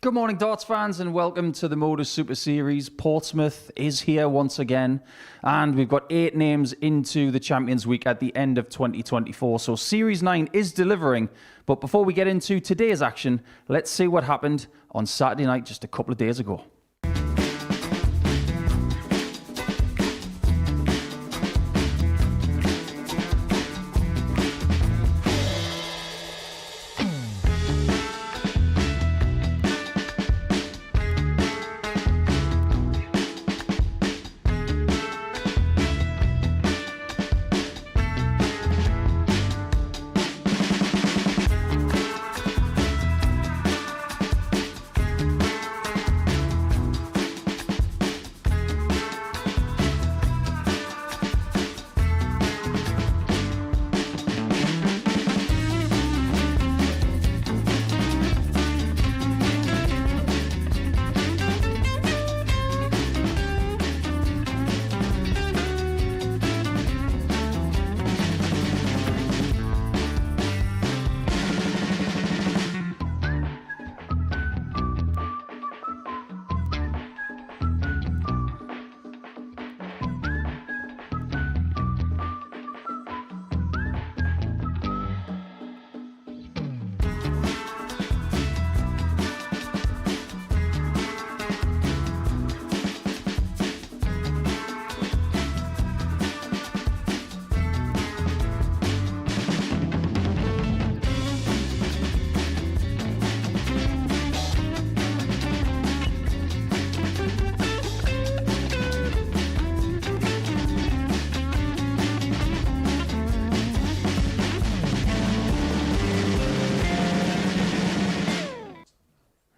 Good morning, darts fans, and welcome to the Modus Super Series. Portsmouth is here once again, and we've got 8 names into the Champions Week at the end of 2024. So Series 9 is delivering. But before we get into today's action, let's see what happened on Saturday night just a couple of days ago.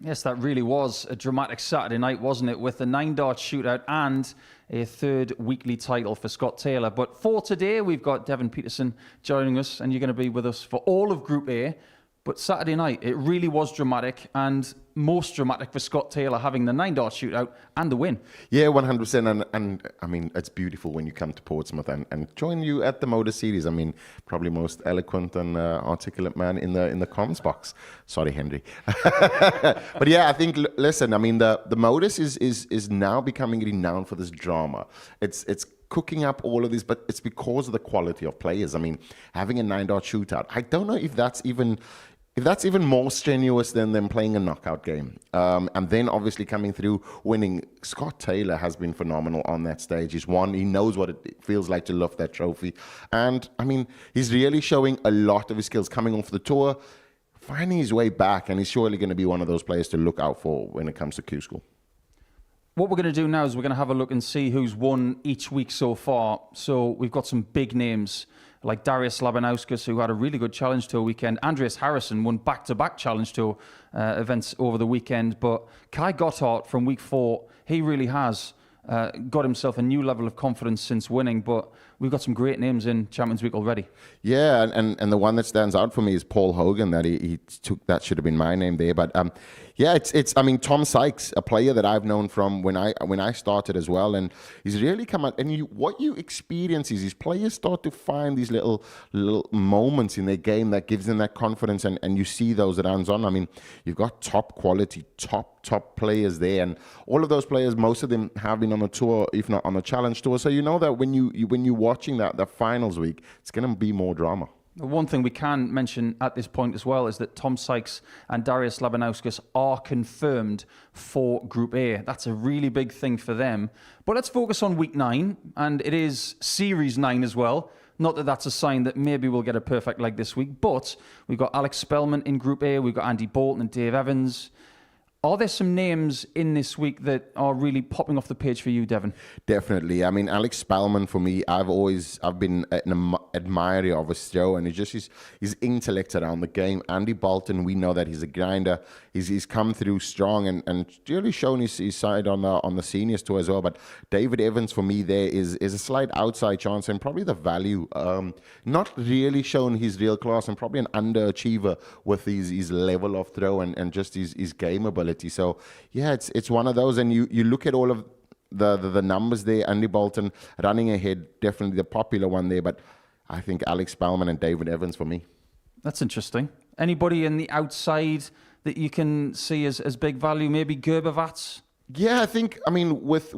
Yes, that really was a dramatic Saturday night, wasn't it? With the 9-dart shootout and a third weekly title for Scott Taylor. But for today, we've got Devin Peterson joining us, and you're going to be with us for all of Group A. But Saturday night, it really was dramatic, and most dramatic for Scott Taylor having the 9-dart shootout and the win. Yeah, 100%. And I mean, it's beautiful when you come to Portsmouth and join you at the Modus series. I mean, probably most eloquent and articulate man in the comms box. Sorry, Henry. But yeah, I think, listen, I mean, the Modus is now becoming renowned for this drama. It's cooking up all of this, but it's because of the quality of players. I mean, having a 9-dart shootout, I don't know if that's even more strenuous than them playing a knockout game. And then obviously coming through winning. Scott Taylor has been phenomenal on that stage. He's won. He knows what it feels like to lift that trophy. And I mean, he's really showing a lot of his skills coming off the tour, finding his way back, and he's surely going to be one of those players to look out for when it comes to Q School. What we're going to do now is we're going to have a look and see who's won each week so far. So we've got some big names like Darius Labanauskas, who had a really good Challenge Tour weekend. Andreas Harrison won back-to-back Challenge Tour events over the weekend. But Kai Gotthard from week 4, he really has got himself a new level of confidence since winning. But we've got some great names in Champions Week already. Yeah, and the one that stands out for me is Paul Hogan. That he took. That should have been my name there. But yeah, it's. I mean, Tom Sykes, a player that I've known from when I started as well, and he's really come out. And what you experience is these players start to find these little moments in their game that gives them that confidence, and you see those that hands on. I mean, you've got top quality, top players there, and all of those players, most of them have been on the tour, if not on the Challenge Tour. So you know that when you're watching that finals week, it's going to be more drama. One thing we can mention at this point as well is that Tom Sykes and Darius Labanauskas are confirmed for Group A. That's a really big thing for them. But let's focus on Week 9, and it is Series 9 as well. Not that that's a sign that maybe we'll get a perfect leg this week, but we've got Alex Spellman in Group A, we've got Andy Bolton and Dave Evans. Are there some names in this week that are really popping off the page for you, Devon? Definitely. I mean, Alex Spellman, for me, I've been an admirer of his throw, and it's just his intellect around the game. Andy Bolton, we know that he's a grinder. He's come through strong and really shown his side on the seniors tour as well. But David Evans, for me, there is a slight outside chance and probably the value. Not really shown his real class and probably an underachiever with his level of throw and just his game ability. So yeah, it's one of those, and you look at all of the numbers there. Andy Bolton running ahead, definitely the popular one there, but I think Alex Spellman and David Evans for me. That's interesting. Anybody in the outside that you can see as big value? Maybe Gervat? Yeah, I think, I mean, with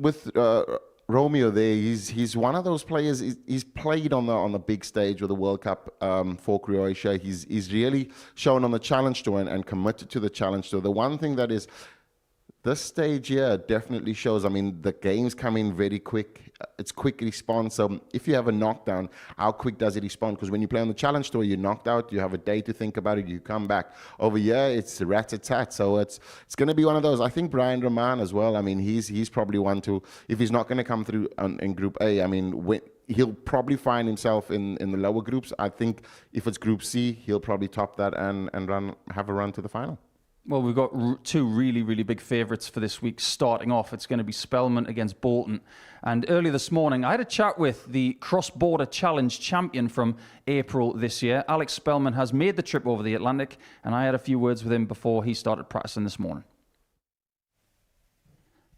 Romeo there, he's one of those players. He's played on the big stage with the World Cup for Croatia. He's really shown on the Challenge Tour and committed to the Challenge Tour. The one thing that is, this stage here definitely shows, I mean, the games come in very quick. It's quick response. So if you have a knockdown, how quick does it respond? Because when you play on the Challenge Tour, you're knocked out, you have a day to think about it, you come back. Over here, it's rat-a-tat. So it's going to be one of those. I think Brian Raman as well, I mean, he's probably one to, if he's not going to come through in Group A, I mean, he'll probably find himself in the lower groups. I think if it's Group C, he'll probably top that and have a run to the final. Well, we've got two really, really big favourites for this week. Starting off, it's going to be Spellman against Bolton. And earlier this morning, I had a chat with the Cross-Border Challenge champion from April this year. Alex Spellman has made the trip over the Atlantic, and I had a few words with him before he started practicing this morning.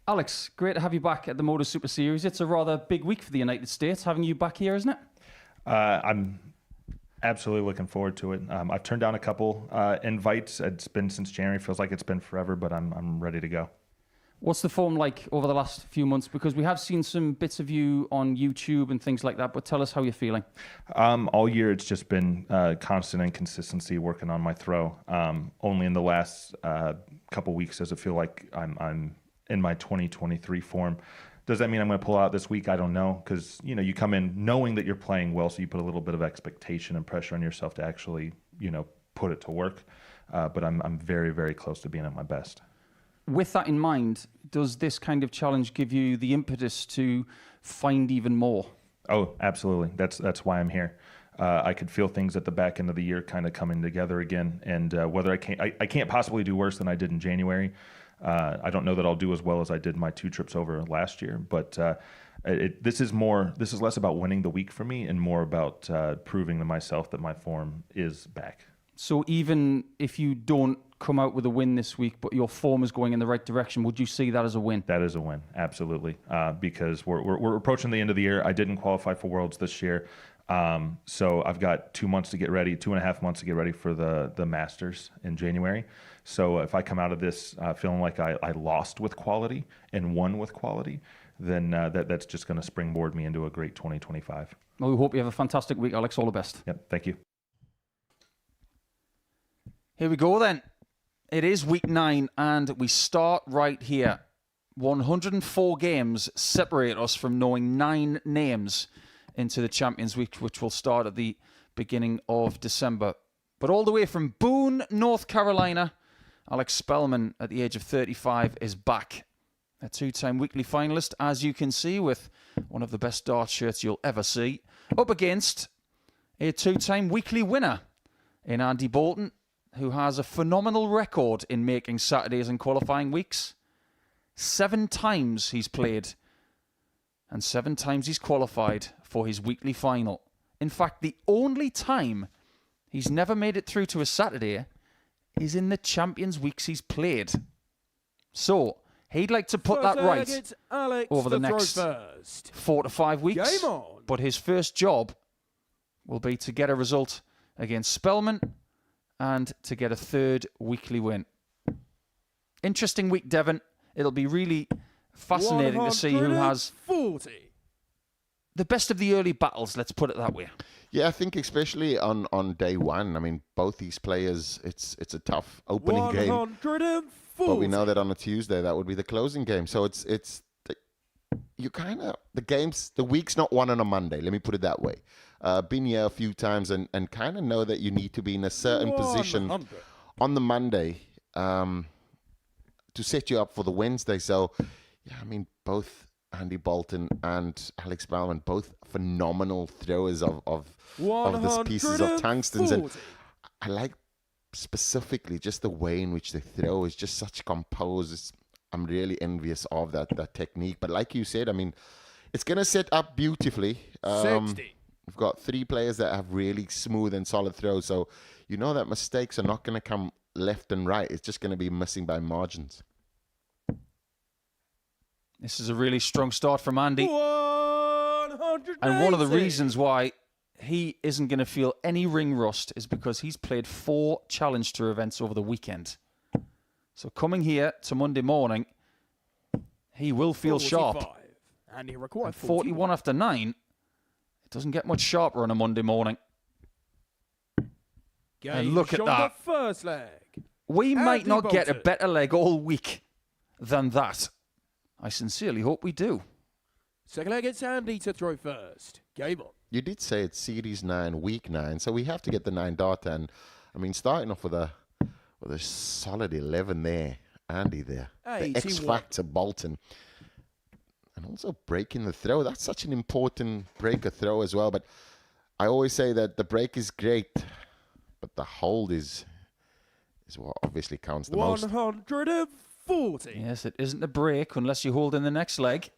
Alex, great to have you back at the Modus Super Series. It's a rather big week for the United States, having you back here, isn't it? I'm absolutely looking forward to it. I've turned down a couple invites. It's been since January. Feels like it's been forever, but I'm ready to go. What's the form like over the last few months? Because we have seen some bits of you on YouTube and things like that, but tell us how you're feeling. All year, it's just been constant inconsistency working on my throw. Only in the last couple weeks does it feel like I'm in my 2023 form. Does that mean I'm going to pull out this week? I don't know, because you come in knowing that you're playing well, so you put a little bit of expectation and pressure on yourself to actually put it to work. But I'm very, very close to being at my best. With that in mind, does this kind of challenge give you the impetus to find even more? Oh, absolutely. That's why I'm here. I could feel things at the back end of the year kind of coming together again, and whether I can't possibly do worse than I did in January. I don't know that I'll do as well as I did my 2 trips over last year, but this is less about winning the week for me and more about proving to myself that my form is back. So even if you don't come out with a win this week, but your form is going in the right direction, would you see that as a win? That is a win, absolutely, because we're approaching the end of the year. I didn't qualify for Worlds this year. So I've got 2 months to get ready, 2.5 months to get ready for the Masters in January. So if I come out of this feeling like I lost with quality and won with quality, then that's just going to springboard me into a great 2025. Well, we hope you have a fantastic week, Alex. All the best. Yep, thank you. Here we go then. It is week 9 and we start right here. 104 games separate us from knowing 9 names into the Champions Week, which will start at the beginning of December. But all the way from Boone, North Carolina, Alex Spellman, at the age of 35, is back. A 2-time weekly finalist, as you can see, with one of the best dart shirts you'll ever see, up against a 2-time weekly winner in Andy Bolton, who has a phenomenal record in making Saturdays and qualifying weeks. 7 times he's played and 7 times he's qualified for his weekly final. In fact, the only time he's never made it through to a Saturday is in the Champions Weeks he's played. So, he'd like to put that right over the next 4 to 5 weeks. Game on. But his first job will be to get a result against Spelman and to get a 3rd weekly win. Interesting week, Devon. It'll be really fascinating to see who has 140. the best of the early battles, let's put it that way. Yeah, I think especially on day one. I mean, both these players, it's a tough opening game. 140. But we know that on a Tuesday that would be the closing game. So you kind of the week's not won on a Monday. Let me put it that way. Been here a few times and kind of know that you need to be in a certain position 100. on the Monday to set you up for the Wednesday. So yeah, I mean both Andy Bolton and Alex Spellman, both phenomenal throwers of these pieces of tungstens, and I like specifically just the way in which they throw is just such composed. I'm really envious of that technique. But like you said, I mean, it's going to set up beautifully. 60. We've got 3 players that have really smooth and solid throws. So you know that mistakes are not going to come left and right. It's just going to be missing by margins. This is a really strong start from Andy. 180. And one of the reasons why he isn't going to feel any ring rust is because he's played 4 Challenge Tour events over the weekend. So coming here to Monday morning, he will feel 45. sharp. And he required And 41 after 9, it doesn't get much sharper on a Monday morning. And look at on that. The first leg. We might Andy not get a Bolton. better leg all week than that. I sincerely hope we do. Second leg, it's Andy to throw first. Game on. You did say it's Series 9, Week 9, so we have to get the 9 data. And I mean, starting off with a solid 11 there, Andy there, the 81. X Factor Bolton, and also breaking the throw. That's such an important breaker throw as well. But I always say that the break is great, but the hold is what obviously counts the most. 140. Yes, it isn't a break unless you hold in the next leg.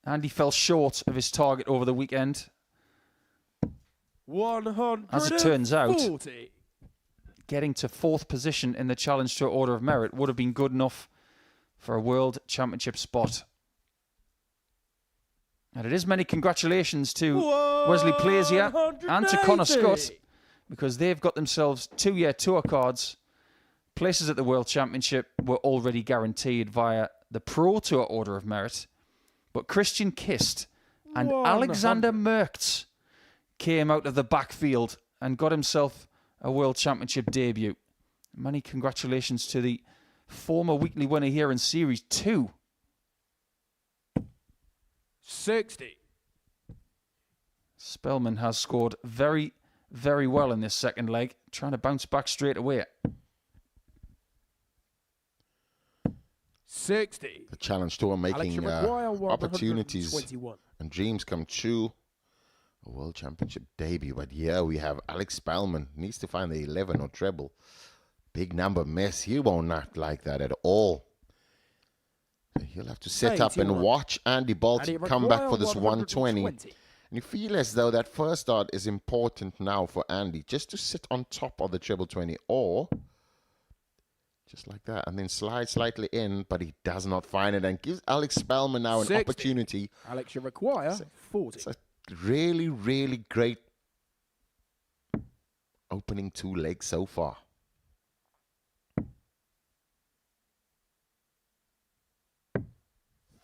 Andy fell short of his target over the weekend. 140. As it turns out, getting to 4th position in the Challenge Tour Order of Merit would have been good enough for a World Championship spot. And it is many congratulations to Wesley Plazier and to Connor Scott, because they've got themselves 2-year tour cards. Places at the World Championship were already guaranteed via the Pro Tour Order of Merit. But Christian Kist and 100. Alexander Merktz came out of the backfield and got himself a World Championship debut. Many congratulations to the former weekly winner here in Series 2. 60. Spellman has scored very, very well in this second leg, trying to bounce back straight away. 60. The Challenge Tour making opportunities 121. and dreams come true. A World Championship debut. But yeah, we have Alex Spellman. Needs to find the 11 or treble. Big number miss. He won't not like that at all. So he'll have to set up and 81. watch Andy Bolton come back for this 120. 120. And you feel as though that first start is important now for Andy, just to sit on top of the treble 20, or just like that, and then slide slightly in, but he does not find it, and gives Alex Spellman now an 60. opportunity. Alex, you require 40. It's a really, really great opening 2 legs so far.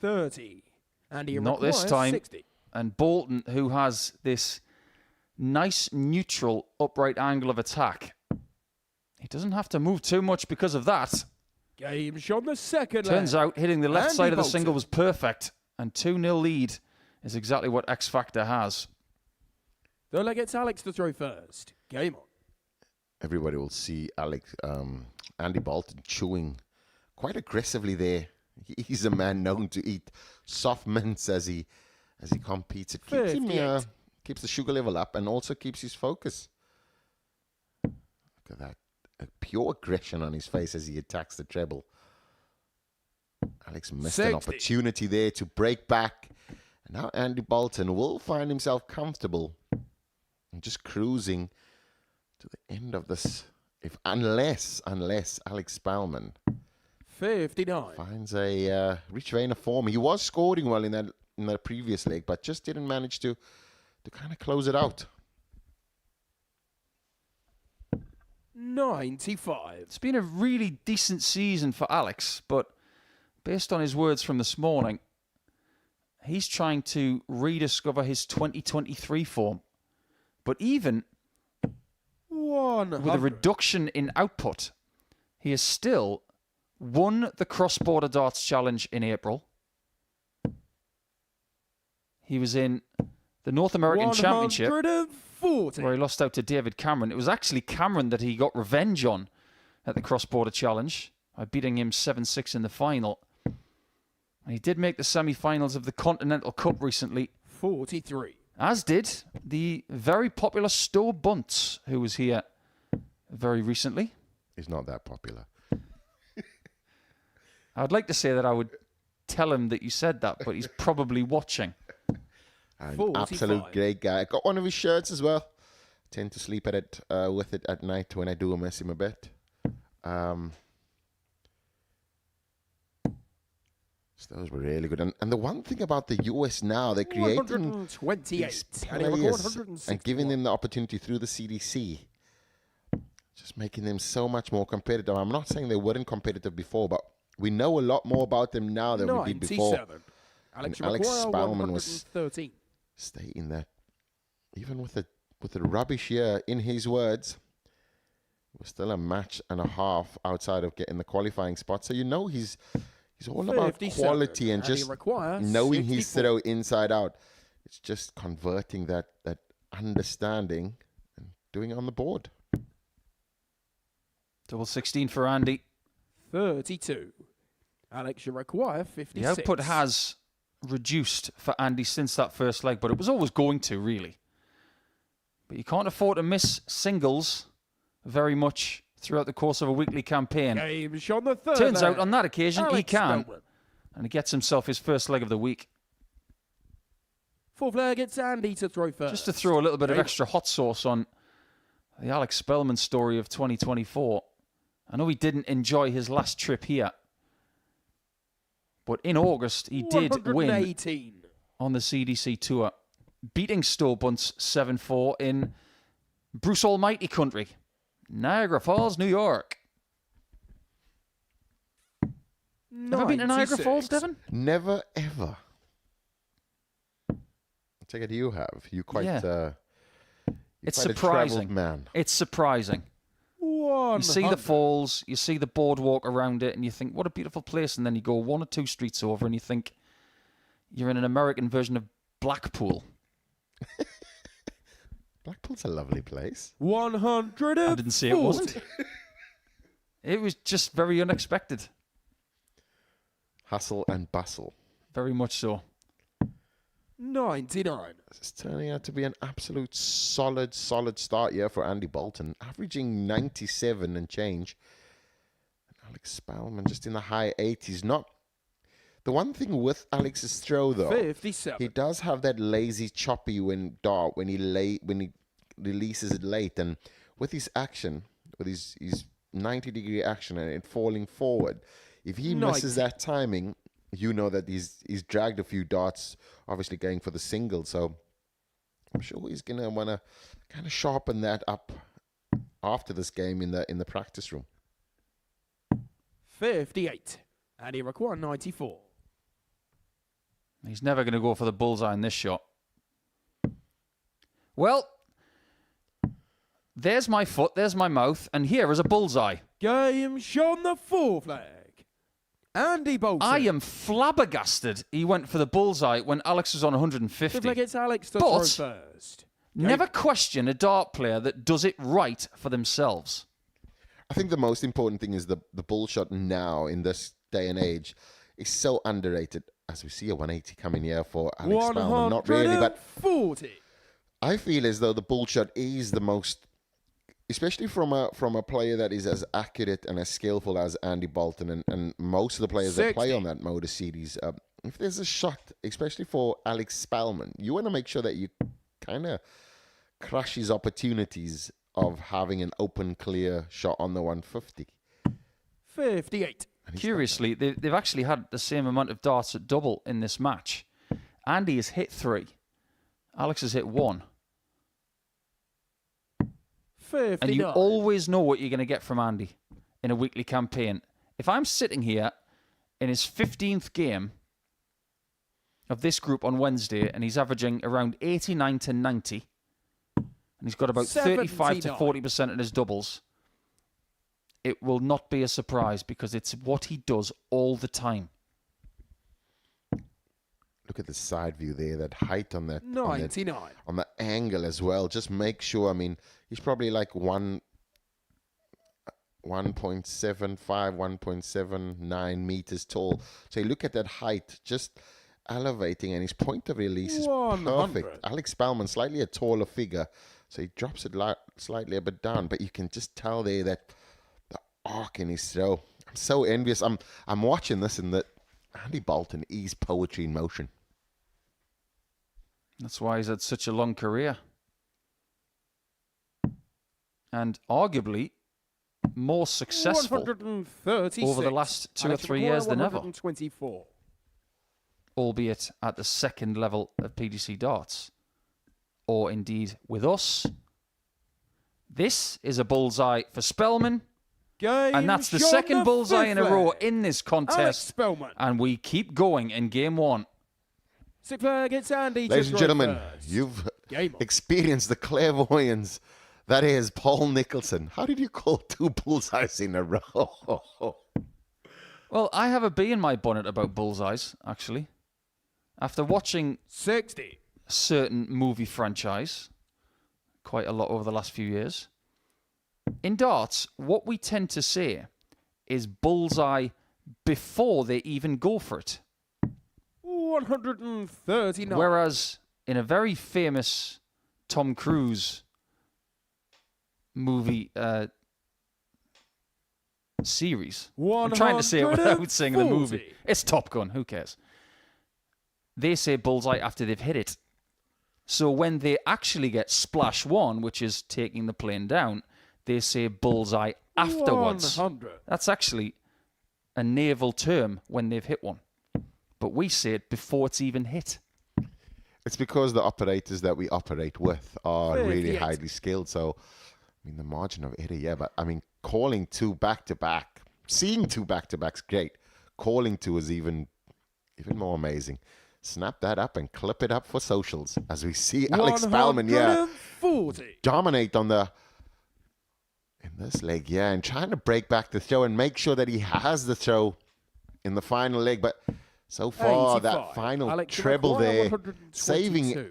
$30. And he Not this requires time. 60. And Bolton, who has this nice neutral upright angle of attack, he doesn't have to move too much because of that. Game shot the second Turns leg. out hitting the left Andy side of the Bolton. single was perfect, and 2-0 lead is exactly what X Factor has. Third leg, it's Alex to throw first. Game on. Everybody will see Andy Bolton chewing quite aggressively there. He's a man known to eat soft mints as he competes. It keeps him 58. keeps the sugar level up and also keeps his focus. Look at that. A pure aggression on his face as he attacks the treble. Alex missed 60. an opportunity there to break back. And now Andy Bolton will find himself comfortable and just cruising to the end of this. Unless Alex Spellman 59. finds a rich vein of form. He was scoring well in that previous leg, but just didn't manage to kind of close it out. 95. It's been a really decent season for Alex, but based on his words from this morning, he's trying to rediscover his 2023 form. But even 100. with a reduction in output, he has still won the cross-border darts challenge in April. He was in the North American Championship 140. where he lost out to David Cameron. It was actually Cameron that he got revenge on at the cross-border challenge by beating him 7-6 in the final. And he did make the semi-finals of the Continental Cup recently, 43. as did the very popular Sto Bunce, who was here very recently. He's not that popular. I'd like to say that I would tell him that you said that, but he's probably watching. An 45. absolute great guy. I got one of his shirts as well. Tend to sleep with it at night when I do miss him a bit. So those were really good. And the one thing about the US now, they're creating 128. these And he record players 161. and giving them the opportunity through the CDC. Just making them so much more competitive. I'm not saying they weren't competitive before, but we know a lot more about them now than we did before. 97. Alex, Alex Alex Spellman was 113. stating that even with a rubbish year, in his words, it was still a match and a half outside of getting the qualifying spot. So you know he's all about 57. quality and And he just requires knowing his 64. throw inside out. It's just converting that understanding and doing it on the board. Double 16 for Andy. 32. Alex, you require 56. The output has reduced for Andy since that first leg, but it was always going to, really. But you can't afford to miss singles very much throughout the course of a weekly campaign. Game shot the third. Turns out leg. on that occasion he Alex can, Spellman. and he gets himself his first leg of the week. Fourth leg, it's Andy to throw first. Just to throw a little bit of Game. extra hot sauce on the Alex Spellman story of 2024. I know he didn't enjoy his last trip here, but in August he did win 118. on the CDC Tour, beating Sto Bunce 7-4 in Bruce Almighty country, Niagara Falls, New York. Ever been to Niagara 96. Falls, Devon? Never ever. I take it you have. You quite. Yeah. You're It's quite a surprising. traveled man. It's surprising. 100. You see the falls, you see the boardwalk around it, and you think, what a beautiful place. And then you go one or two streets over and you think you're in an American version of Blackpool. Blackpool's a lovely place. 100. I didn't say it wasn't. It was just very unexpected. Hustle and bustle. Very much so. 99. It's turning out to be an absolute solid start here for Andy Bolton, averaging 97 and change. And Alex Spellman just in the high 80s. Not the one thing with Alex's throw though. 57. He does have that lazy, choppy dart when he releases it late, and with his action, with his 90-degree action and it falling forward, if he misses 90. that timing, you know that he's dragged a few darts, obviously going for the single. So I'm sure he's gonna want to kind of sharpen that up after this game in the practice room. 58. And he required 94. He's never going to go for the bullseye in this shot. Well, there's my foot, there's my mouth, and here is a bullseye. Game shot on the fourth leg. Andy Bolton. I am flabbergasted he went for the bullseye when Alex was on 150. Fifth leg, it's Alex to But- throw first. Never question a dart player that does it right for themselves. I think the most important thing is the bull shot now in this day and age is so underrated. As we see a 180 coming here for Alex Spellman, not really, but 140. I feel as though the bull shot is the most especially from a player that is as accurate and as skillful as Andy Bolton and most of the players that play 60. on that Modus series, if there's a shot, especially for Alex Spellman, you want to make sure that you kind of crush his opportunities of having an open, clear shot on the 150. 58. Curiously, they've actually had the same amount of darts at double in this match. Andy has hit 3. Alex has hit 1. 59. And you always know what you're going to get from Andy in a weekly campaign. If I'm sitting here in his 15th game of this group on Wednesday and he's averaging around 89 to 90, and he's got about 35 to 40% in his doubles, it will not be a surprise because it's what he does all the time. Look at the side view there, that height on that 99. on the angle as well. Just make sure. I mean, he's probably like 1.75, 1.79 meters tall. So you look at that height, just elevating, and his point of release is 100. perfect. Alex Spellman, slightly a taller figure, so he drops it slightly a bit down, but you can just tell there that the arc in his throw. I'm so envious. I'm watching this and that Andy Bolton is poetry in motion. That's why he's had such a long career. And arguably more successful 136. over the last 2 or Alex 3 Maguire, years than ever. 124. Albeit at the second level of PDC darts. Or indeed with us. This is a bullseye for Spellman. Game And that's the shot second the bullseye in a fifth row leg. in this Alex contest. Spellman. And we keep going in game 1. Sixth leg, it's Andy. Ladies and to throw gentlemen, first. you've Game on. experienced the clairvoyance that is Paul Nicholson. How did you call 2 bullseyes in a row? Well, I have a bee in my bonnet about bullseyes, actually. After watching 60. a certain movie franchise quite a lot over the last few years, in darts, what we tend to say is bullseye before they even go for it. 139. Whereas in a very famous Tom Cruise movie series, I'm trying to say it without saying the movie. 140. It's Top Gun, who cares? They say bullseye after they've hit it. So when they actually get splash 1, which is taking the plane down, they say bullseye afterwards. 100. That's actually a naval term when they've hit one. But we say it before it's even hit. It's because the operators that we operate with are really 58. highly skilled. So, I mean, the margin of error, yeah. But, I mean, calling 2 back-to-back, seeing 2 back-to-backs, great. Calling 2 is even more amazing. Snap that up and clip it up for socials. As we see Alex Spellman, 140. dominate in this leg, and trying to break back the throw and make sure that he has the throw in the final leg. But so far, 85. that final Alex treble Maguire, there, 122. saving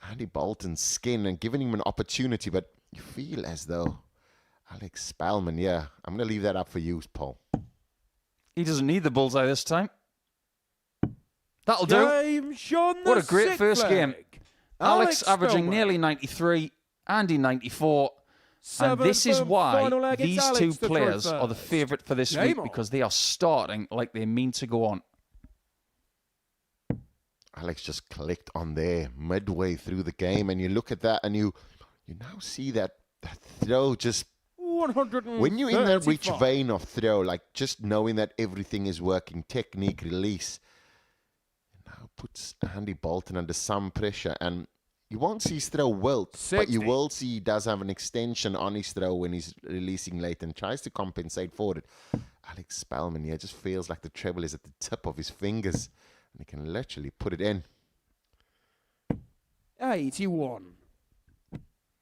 Andy Bolton's skin and giving him an opportunity. But you feel as though Alex Spellman, I'm going to leave that up for you, Paul. He doesn't need the bullseye this time. That'll do. Game shot What a the great sixth first game. leg. Alex averaging Spellman. nearly 93, Andy 94. And Seventh this is and why final leg, it's these Alex 2 to throw players are the first. favourite for this Game week on. because they are starting like they mean to go on. Alex just clicked on there midway through the game, and you look at that and you now see that throw just 135. when you're in that rich vein of throw, like just knowing that everything is working, technique, release, it now puts Andy Bolton under some pressure, and you won't see his throw wilt, but you 60. will see he does have an extension on his throw when he's releasing late and tries to compensate for it. Alex Spellman, just feels like the treble is at the tip of his fingers, and he can literally put it in. 81.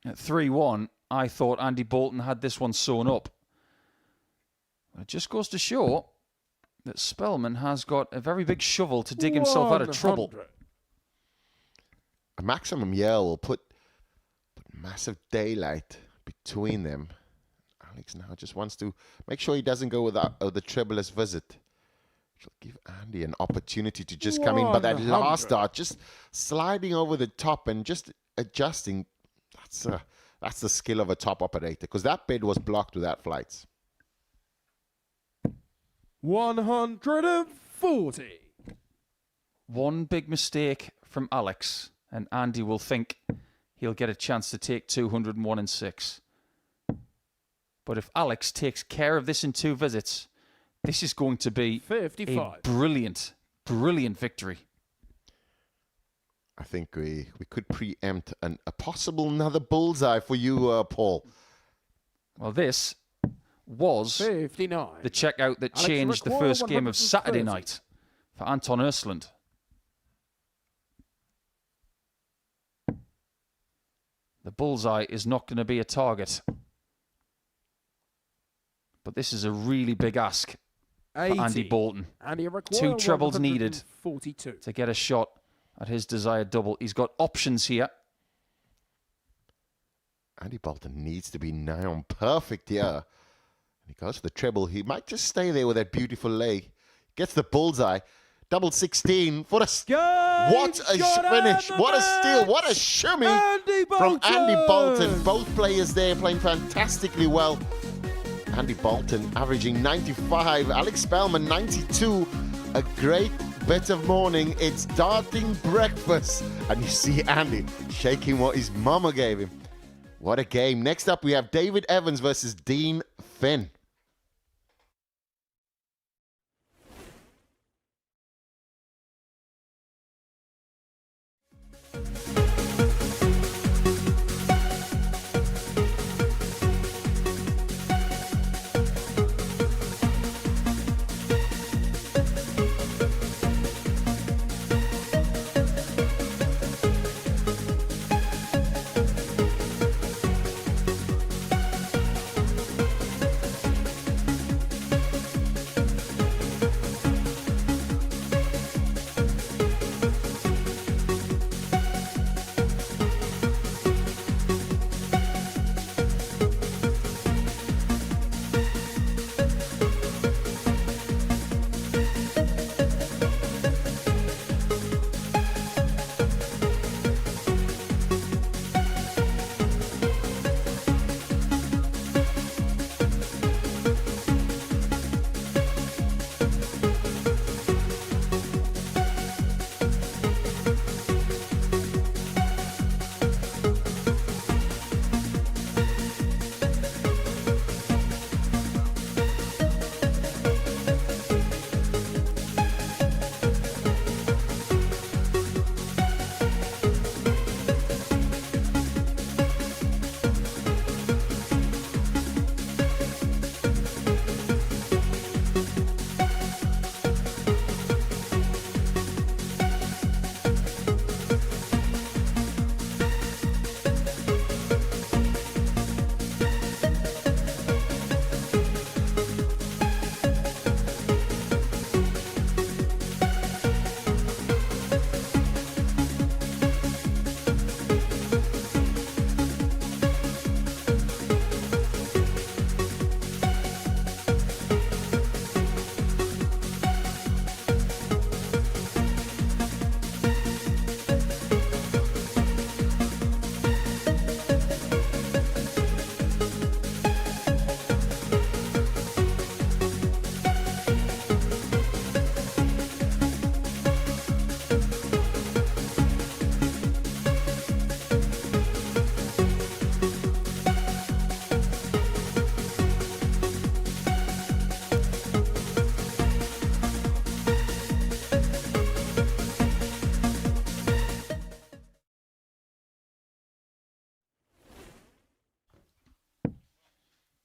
At 3-1, I thought Andy Bolton had this one sewn up. It just goes to show that Spellman has got a very big shovel to dig himself out of trouble. 100. A maximum yell will put massive daylight between them. Alex now just wants to make sure he doesn't go with the trebleless visit. She'll give Andy an opportunity to just come in, but that 100. last dart, just sliding over the top and just adjusting, That's the skill of a top operator, because that bid was blocked without flights. 140. One big mistake from Alex, and Andy will think he'll get a chance to take 201 and 6. But if Alex takes care of this in 2 visits, this is going to be 55. a brilliant, brilliant victory. I think we could preempt a possible another bullseye for you, Paul. Well, this was 59. the checkout that Alex, changed the require first game of 130. Saturday night for Anton Östlund. The bullseye is not going to be a target. But this is a really big ask for 80. Andy Bolton. And he require 2 trebles needed 142. to get a shot at his desired double. He's got options here. Andy Bolton needs to be nigh on perfect here. He goes for the treble. He might just stay there with that beautiful lay. Gets the bullseye. Double 16. What a finish. What a steal. What a shimmy from Andy Bolton. Both players there playing fantastically well. Andy Bolton averaging 95. Alex Spellman 92. A great bit of morning. It's darting breakfast. And you see Andy shaking what his mama gave him. What a game. Next up we have David Evans versus Dean Finn.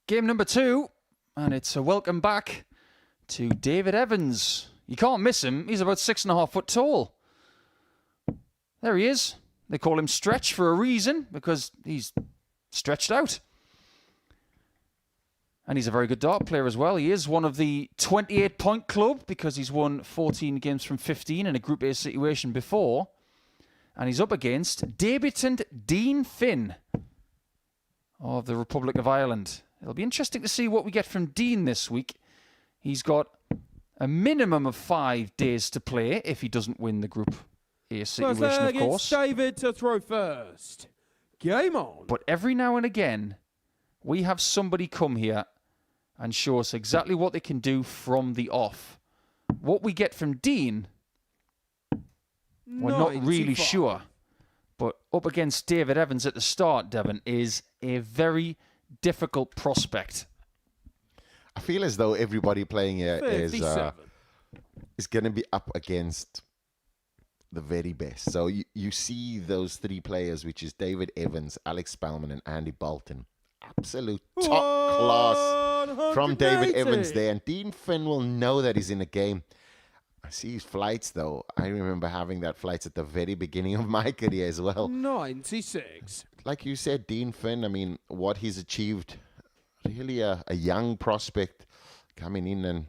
Game number 2, and it's a welcome back to David Evans. You can't miss him. He's about 6.5 foot tall. There he is. They call him Stretch for a reason, because he's stretched out. And he's a very good dart player as well. He is one of the 28-point club because he's won 14 games from 15 in a Group A situation before. And he's up against debutant Dean Finn of the Republic of Ireland. It'll be interesting to see what we get from Dean this week. He's got a minimum of 5 days to play if he doesn't win the Group A situation, of course. David to throw first. Game on. But every now and again, we have somebody come here and show us exactly what they can do from the off. What we get from Dean, we're not really 95. sure. But up against David Evans at the start, Devon, is a very difficult prospect. I feel as though everybody playing here 57. is going to be up against the very best. So you see those three players, which is David Evans, Alex Spellman, and Andy Bolton. Absolute top class from David 180. Evans there. And Dean Finn will know that he's in a game. I see his flights, though. I remember having that flights at the very beginning of my career as well. 96. Like you said, Dean Finn, I mean, what he's achieved, really a young prospect coming in and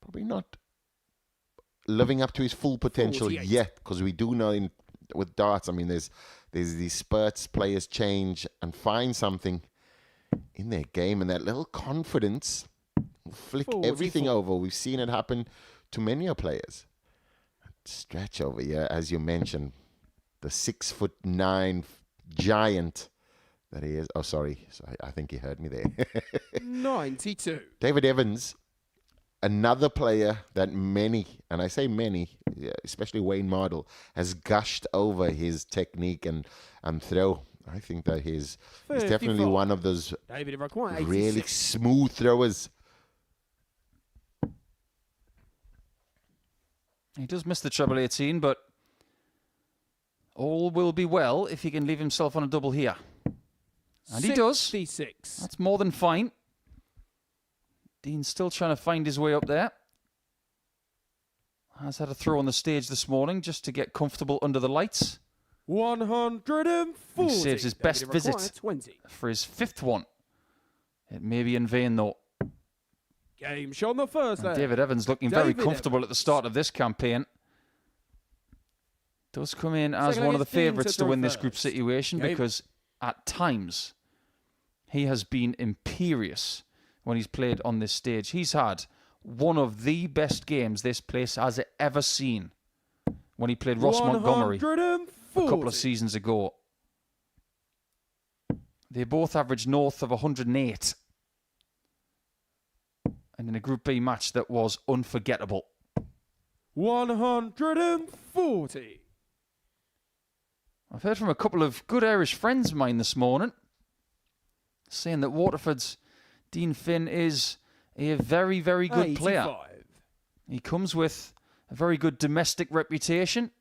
probably not living up to his full potential 48. yet, because we do know with darts, I mean, there's these spurts, players change and find something in their game, and that little confidence will flick 44. everything over. We've seen it happen to many players. Stretch over here, as you mentioned, the 6'9" giant that he is. Oh, sorry. I think he heard me there. 92. David Evans, another player that many, and I say many, especially Wayne Mardle, has gushed over his technique and throw. I think that he's definitely 54. one of those David Require, really 86. smooth throwers. He does miss the treble 18, but all will be well if he can leave himself on a double here. And he does. 66. That's more than fine. Dean's still trying to find his way up there. Has had a throw on the stage this morning just to get comfortable under the lights. 140. He saves his best David Require, visit 20. for his fifth one. It may be in vain, though. Game shot on the first And there. David Evans looking very David comfortable at the Evans. start of this campaign. Does come in as Second one of the against Dean favourites to throw win this group first. situation Game. because at times he has been imperious when he's played on this stage. He's had one of the best games this place has ever seen when he played Ross Montgomery a couple of seasons ago. They both averaged north of 108. And in a Group B match that was unforgettable. 140. I've heard from a couple of good Irish friends of mine this morning saying that Waterford's Dean Finn is a very, very good player. 85. He comes with a very good domestic reputation.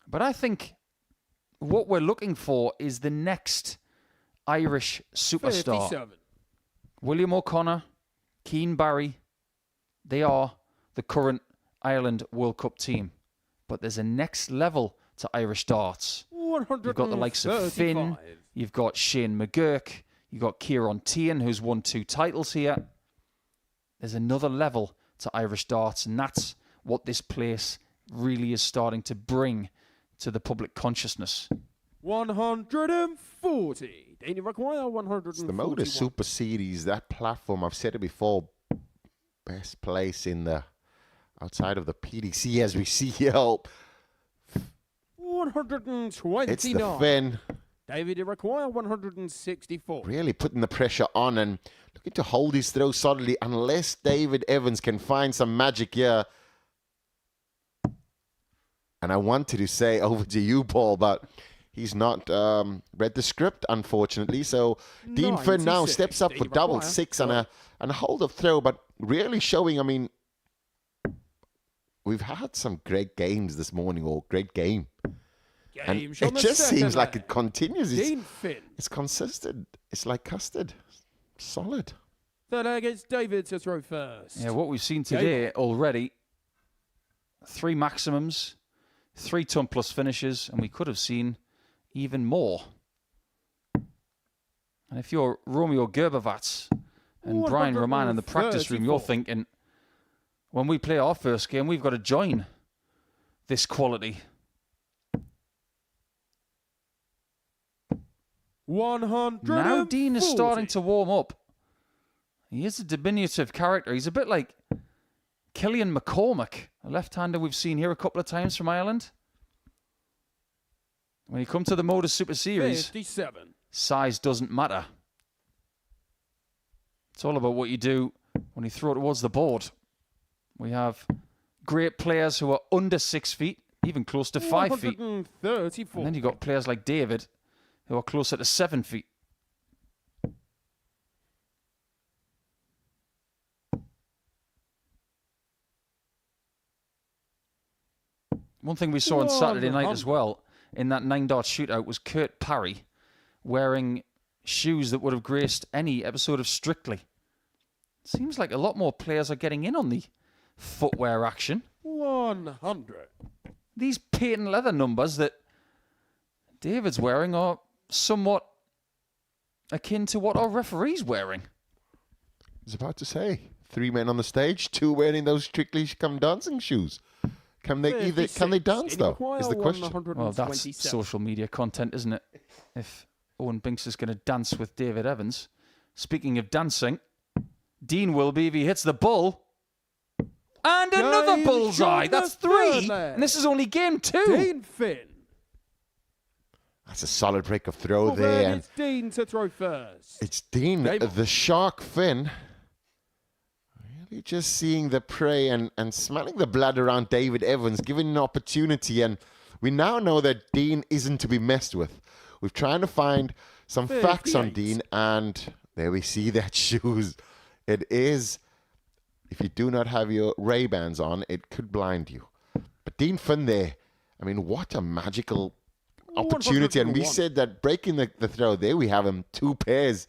But I think what we're looking for is the next Irish superstar. 57. William O'Connor, Keane Barry, they are the current Ireland World Cup team. But there's a next level to Irish darts. You've got the likes of Finn, 135. you've got Shane McGurk, you've got Kieran Tian, who's won 2 titles here. There's another level to Irish darts, and that's what this place really is starting to bring to the public consciousness. 140. Danny Require, 141. It's the Modus Super Series, that platform, I've said it before, best place in the outside of the PDC as we see here. 129. It's the Finn David Require, 164. really putting the pressure on and looking to hold his throw solidly unless David Evans can find some magic here. And I wanted to say over to you, Paul, but he's not read the script, unfortunately. So Dean Finn now 96. steps up for David double Require. 6 and a hold of throw, but really showing, I mean, we've had some great games this morning, or great game. And Game shot it on the just second seems like leg. it continues. Dean Finn. It's consistent. It's like custard. Solid. Third leg against David to throw first. Yeah, what we've seen today already, 3 maximums, 3 ton plus finishes, and we could have seen even more. And if you're Romeo Gervat and Brian Raman in the practice room, you're 134. thinking, when we play our first game, we've got to join this quality. 140. Now Dean is starting to warm up. He is a diminutive character. He's a bit like Killian McCormack, a left-hander we've seen here a couple of times from Ireland. When you come to the Modus Super Series, 57. size doesn't matter. It's all about what you do when you throw towards the board. We have great players who are under 6 feet, even close to 5 feet. 134. And then you've got players like David who are closer to 7 feet. One thing we saw on Saturday night as well, in that 9-dart shootout, was Kurt Parry wearing shoes that would have graced any episode of Strictly. Seems like a lot more players are getting in on the footwear action. 100. These patent leather numbers that David's wearing are somewhat akin to what our referee's wearing. I was about to say, 3 men on the stage, 2 wearing those Strictly Come Dancing shoes. Can they dance though? Is the question. Well, that's social media content, isn't it? If Owen Binks is going to dance with David Evans. Speaking of dancing, Dean will be if he hits the bull. And another bullseye. That's 3. And this is only game 2. Dean Finn. That's a solid break of throw Well, there. then And it's Dean to throw first. it's Dean, the shark Finn. Really just seeing the prey and smelling the blood around David Evans, giving an opportunity. And we now know that Dean isn't to be messed with. We're trying to find some facts on 58. Dean, and there we see that shoes. It is, if you do not have your Ray-Bans on, it could blind you. But Dean Finn there, I mean, what a magical opportunity. And we 101. said that breaking the throw, there we have him, 2 pairs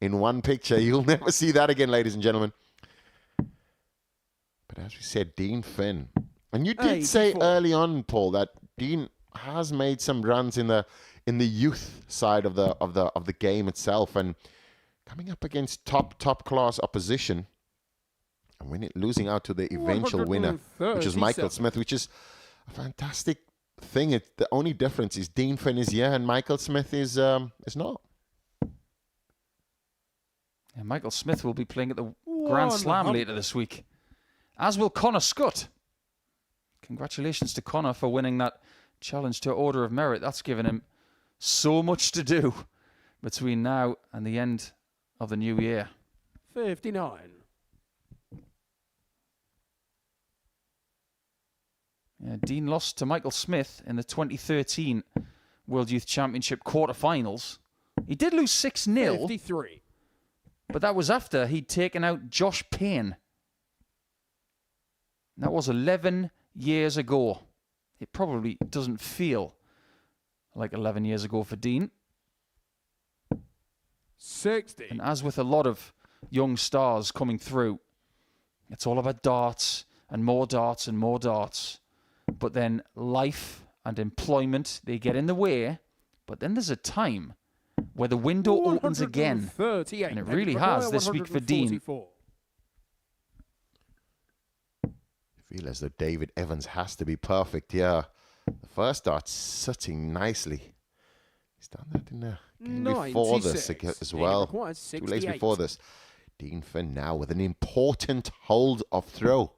in one picture. You'll never see that again, ladies and gentlemen. But as we said, Dean Finn. And you did say 84. early on, Paul, that Dean has made some runs in the youth side of the game itself, and coming up against top class opposition and losing out to the eventual winner, which is Michael 137. Smith, which is a fantastic thing. The only difference is Dean Finn is here and Michael Smith is not. Yeah, Michael Smith will be playing at the Grand Slam 100. later this week, as will Connor Scott. Congratulations to Connor for winning that challenge to Order of Merit. That's given him so much to do between now and the end of the new year. 59. Yeah, Dean lost to Michael Smith in the 2013 World Youth Championship quarterfinals. He did lose 6-0, 53. but that was after he'd taken out Josh Payne. That was 11 years ago. It probably doesn't feel like 11 years ago for Dean. 60. And as with a lot of young stars coming through, it's all about darts and more darts and more darts. But then life and employment, they get in the way. But then there's a time where the window opens again. 138. And it really has this week for Dean. 144. I feel as though David Evans has to be perfect here. The first dart sitting nicely. He's done that in the game before this 96. as Dean well. requires 2 legs 68. before this. Dean Finn now with an important hold of throw.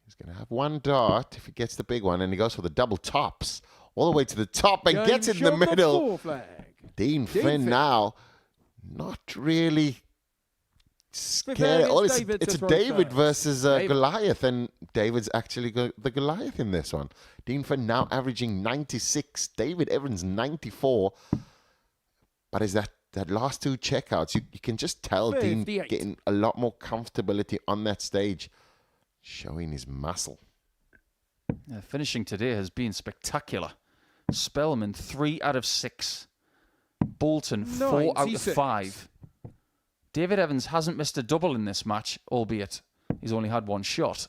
He's going to have 1 dart if he gets the big one, and he goes for the double tops all the way to the top and Game gets it in the shot, middle. 4 flag. Dean Finn Finn. now not really scared. against Oh, David it's to a throw David first. versus David. Goliath, and David's actually the Goliath in this one. Dean Finn now averaging 96, David Evans 94. But is that last 2 checkouts, you can just tell Dean 58. getting a lot more comfortability on that stage, showing his muscle. Yeah, finishing today has been spectacular. Spellman 3 out of 6. Bolton 4 out of 96. 5. David Evans hasn't missed a double in this match, albeit he's only had 1 shot.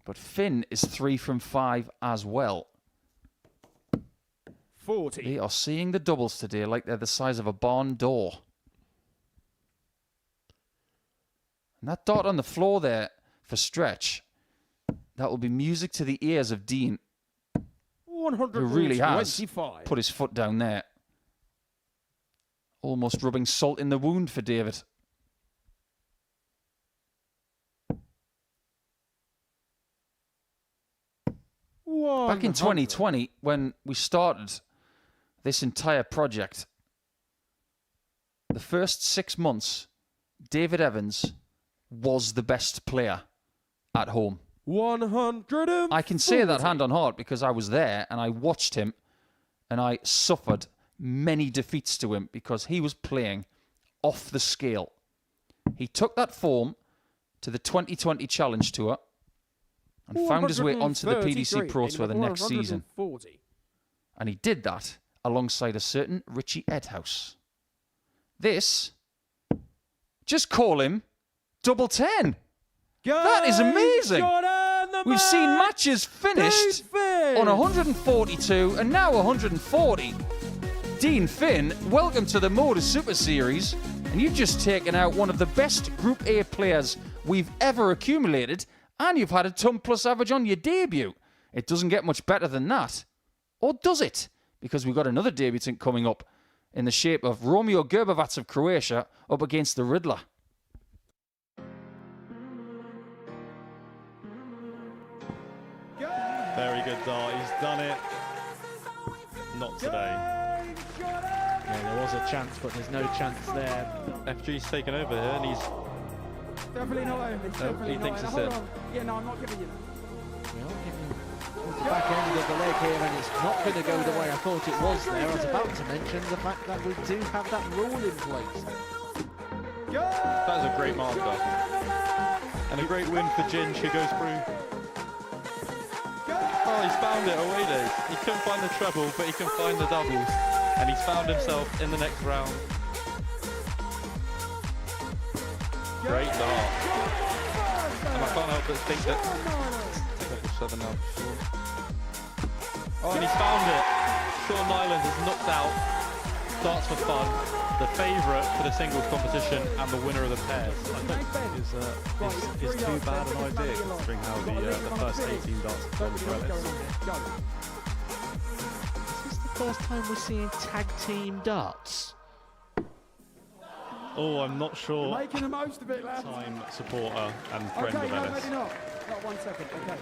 But Finn is 3 from 5 as well. 40. They are seeing the doubles today like they're the size of a barn door. And that dot on the floor there for stretch, that will be music to the ears of Dean, who really has 125. put his foot down there. Almost rubbing salt in the wound for David. Back in 2020, when we started this entire project, the first 6 months, David Evans was the best player at home. 100. I can say that hand on heart because I was there and I watched him and I suffered many defeats to him because he was playing off the scale. He took that form to the 2020 Challenge Tour and found his way onto the PDC Pro Tour the next season. And he did that alongside a certain Richie Edhouse. This, just call him Double 10. That is amazing. We've seen matches finished on 142 and now 140. Dean Finn, welcome to the Modus Super Series. And you've just taken out one of the best Group A players we've ever accumulated, and you've had a ton plus average on your debut. It doesn't get much better than that. Or does it? Because we've got another debutant coming up in the shape of Romeo Gervat of Croatia up against the Riddler. Very good dart. He's done it. Not today. Yeah, there was a chance, but there's no chance there. FG's taken over here, and he's. Definitely not home. It's definitely he not thinks home. it's Hold it. on. Yeah, no, I'm not giving you that. Well, the back end of the leg here, and it's not going to go the way I thought it was there. I was about to mention the fact that we do have that rule in place. That is a great marker. And a great win for Ginge, who goes through. Oh, he's found it already. He couldn't find the treble, but he can find the doubles. And he's found himself in the next round. Great dart. And I can't help but think that... Level 7 now, for sure. Oh, and he's found it. Sean Nyland has knocked out Darts for Fun, the favourite for the singles competition and the winner of the pairs. I don't think is too bad an idea considering how the first 18 darts have gone for Ellis. Is this the first time we're seeing tag team darts? Oh, I'm not sure. Making the most of it, lads. Time supporter and friend Okay, of no, Ellis. maybe not. Not 1 second. Okay.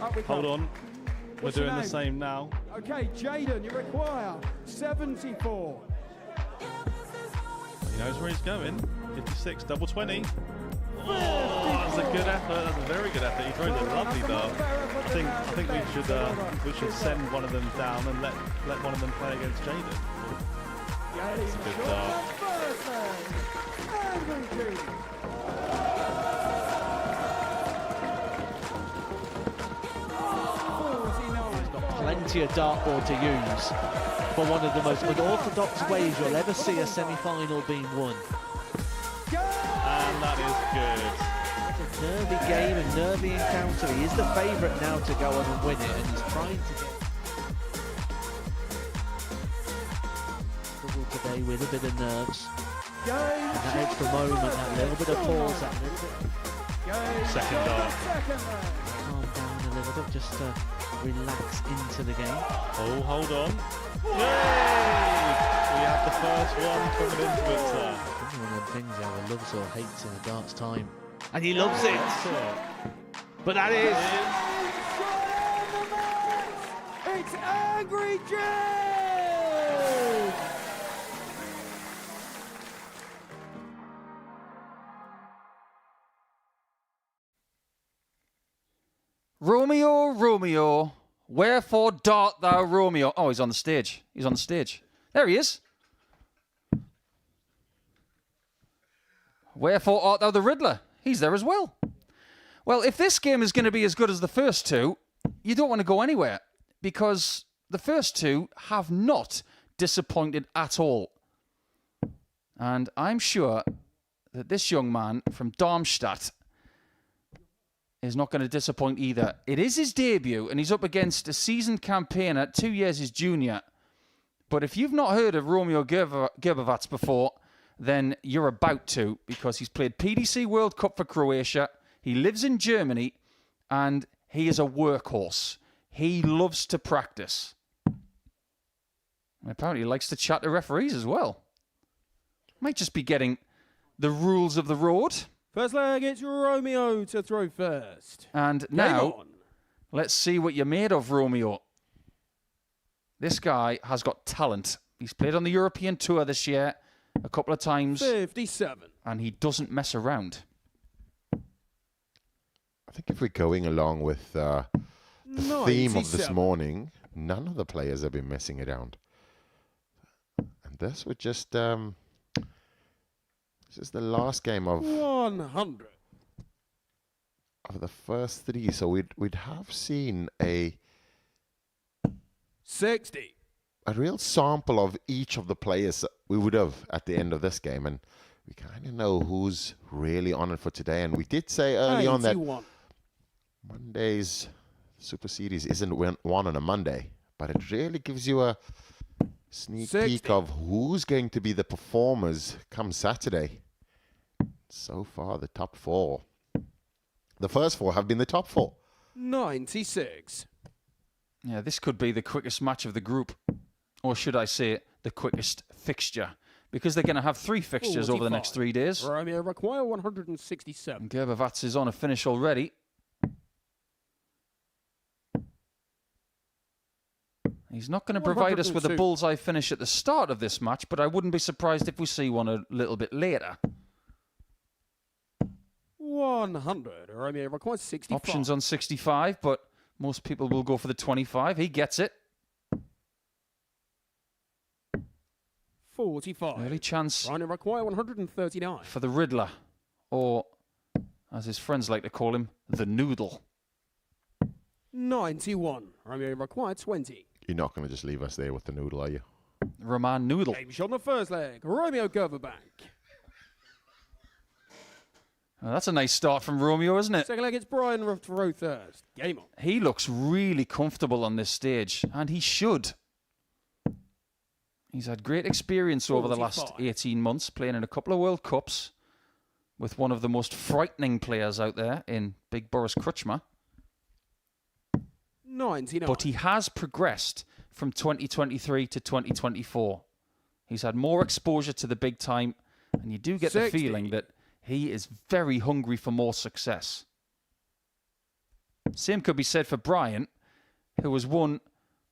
Up we come. Hold on. What's We're your doing the name? same now. Okay, Jaden, you require 74. He knows where he's going. 56, double 20. Oh, that's a good effort. That's a very good effort. He throws a lovely dart. I think we should send one of them down and let one of them play against Jaden. That's a good dart. Plenty of dartboard to use for one of the most unorthodox ways you'll ever see a semi-final being won. And that is good. It's a nervy game, a nervy encounter. He is the favourite now to go on and win it, and he's trying to get... Struggled today with a bit of nerves. And that extra moment, that little bit of pause, that little bit... Second dart. Calm down a little bit, just relax into the game. Oh, hold on. Yay! We have the first one coming into it, sir. One of them things either loves or hates in a darts time. And he loves it! But that is... It's Angry Joe! Romeo, Romeo, wherefore dart thou Romeo? Oh, he's on the stage. He's on the stage. There he is. Wherefore art thou the Riddler? He's there as well. Well, if this game is going to be as good as the first two, you don't want to go anywhere because the first two have not disappointed at all. And I'm sure that this young man from Darmstadt is not going to disappoint either. It is his debut, and he's up against a seasoned campaigner, 2 years his junior. But if you've not heard of Romeo Gervat before, then you're about to, because he's played PDC World Cup for Croatia, he lives in Germany, and he is a workhorse. He loves to practice. And apparently he likes to chat to referees as well. Might just be getting the rules of the road. First leg, it's Romeo to throw first. And now, Let's see what you're made of, Romeo. This guy has got talent. He's played on the European Tour this year a couple of times. 57. And he doesn't mess around. I think if we're going along with the theme of this morning, none of the players have been messing around. And this would just... this is the last game of... 100. Of the first three, so we'd have seen a 60. real sample of each of the players we would have at the end of this game, and we kind of know who's really on it for today. And we did say early on that 81. Monday's Super Series isn't won on a Monday, but it really gives you a sneak 60. peek of who's going to be the performers come Saturday. So far, the top four. The first four have been the top four. 96. Yeah, this could be the quickest match of the group. Or should I say, the quickest fixture. Because they're going to have 3 fixtures over the next 3 days. Romeo require 167. And Gervat is on a finish already. He's not going to provide us with a 102. bullseye finish at the start of this match, but I wouldn't be surprised if we see one a little bit later. 100. Romeo requires 65. Options on 65, but most people will go for the 25. He gets it. 45. Early chance Romeo require 139. for the Riddler, or as his friends like to call him, the Noodle. 91. Romeo require 20. You're not going to just leave us there with the noodle, are you? Raman Noodle. Game shot on the first leg. Romeo Gervat. Oh, that's a nice start from Romeo, isn't it? Second leg, it's Brian to throw first. Game on. He looks really comfortable on this stage, and he should. He's had great experience over the last 45. 18 months, playing in a couple of World Cups with one of the most frightening players out there in Big Boris Krujma. 99. But he has progressed from 2023 to 2024. He's had more exposure to the big time, and you do get 60. the feeling that he is very hungry for more success. Same could be said for Bryant, who has won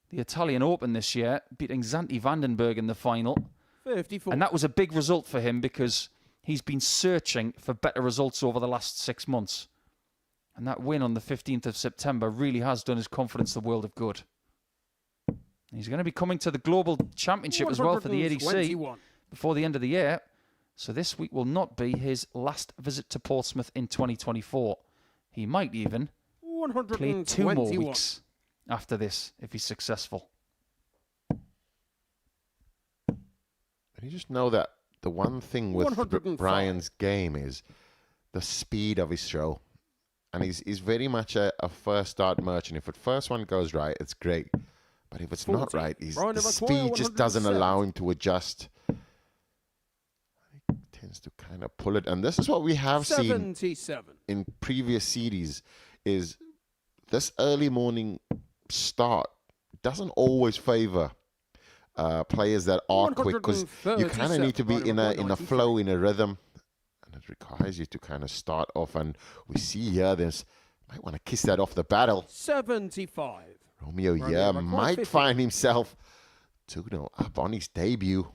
the Italian Open this year, beating Zanti Vandenberg in the final. 54. And that was a big result for him because he's been searching for better results over the last 6 months. And that win on the 15th of September really has done his confidence the world of good. He's going to be coming to the Global Championship as well for the ADC 121. before the end of the year. So this week will not be his last visit to Portsmouth in 2024. He might even play 2 more 121. weeks after this if he's successful. And you just know that the one thing with 105. Brian's game is the speed of his throw. And he's very much a first start merchant. If the first one goes right, it's great. But if it's not 40. right, Brian the Require, speed just doesn't 107. allow him to adjust. He tends to kind of pull it. And this is what we have seen 77. in previous series, is this early morning start doesn't always favor players that are quick, because you kind of need to be in a flow, in a rhythm, and it requires you to kind of start off. And we see here, might want to kiss that off the battle. 75. Romeo Romeo here record might 50. find himself 2-0 up on his debut.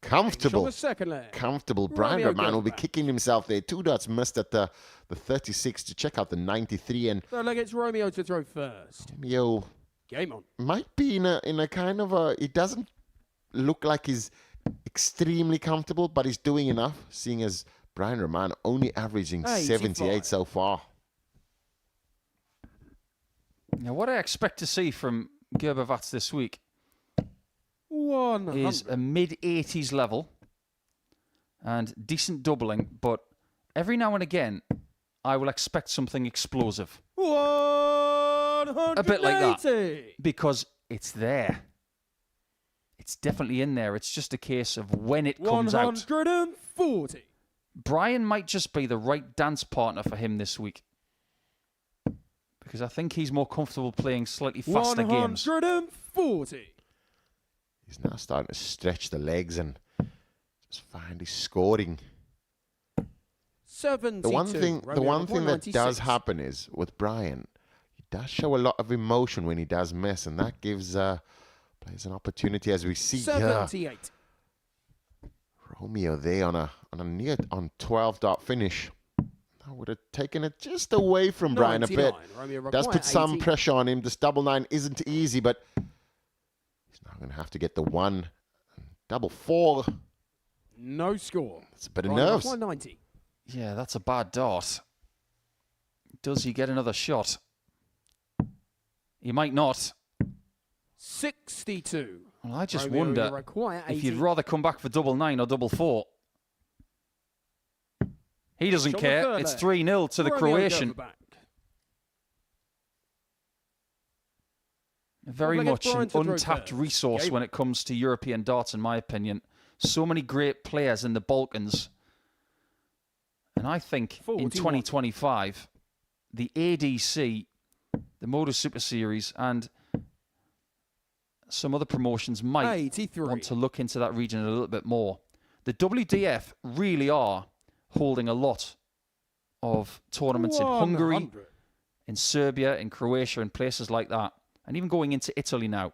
Comfortable. The second leg. Comfortable. Brian Romeo Raman will be Gervat. kicking himself there. 2 dots missed at the 36 to check out the 93. And Third leg, it's Romeo to throw first. Romeo Game on. might be in a kind of a... It doesn't look like he's extremely comfortable, but he's doing enough, seeing as Brian Raman only averaging 85. 78 so far. Now, what I expect to see from Gervat this week 100. is a mid-80s level and decent doubling, but every now and again, I will expect something explosive. 180. A bit like that. Because it's there. It's definitely in there. It's just a case of when it comes out. 140. Brian might just be the right dance partner for him this week. Because I think he's more comfortable playing slightly faster games. 140. He's now starting to stretch the legs and just finally scoring. 72. The one thing Romeo that does 196. happen is with Brian, does show a lot of emotion when he does miss, and that gives players an opportunity, as we see here. 78. Romeo there on a 12-dot finish. That would have taken it just away from Brian a bit. Romeo Does require put some 80. pressure on him. This double 9 isn't easy, but he's now going to have to get the 1. Double 4. No score. It's a bit of Romeo nerves. require 90. Yeah, that's a bad dart. Does he get another shot? He might not. 62. Well, I just Romeo, you wonder require if 80. you'd rather come back for double 9 or double 4. He doesn't Shot care. the third It's leg. 3-0 to the Romeo Croatian. Gervat back. Very Well, much an against Brian to untapped throw resource first. when it comes to European darts, in my opinion. So many great players in the Balkans. And I think in 41. 2025, the ADC, the Modus Super Series, and some other promotions might 83. want to look into that region a little bit more. The WDF really are holding a lot of tournaments in Hungary, 100. in Serbia, in Croatia, and places like that, and even going into Italy now.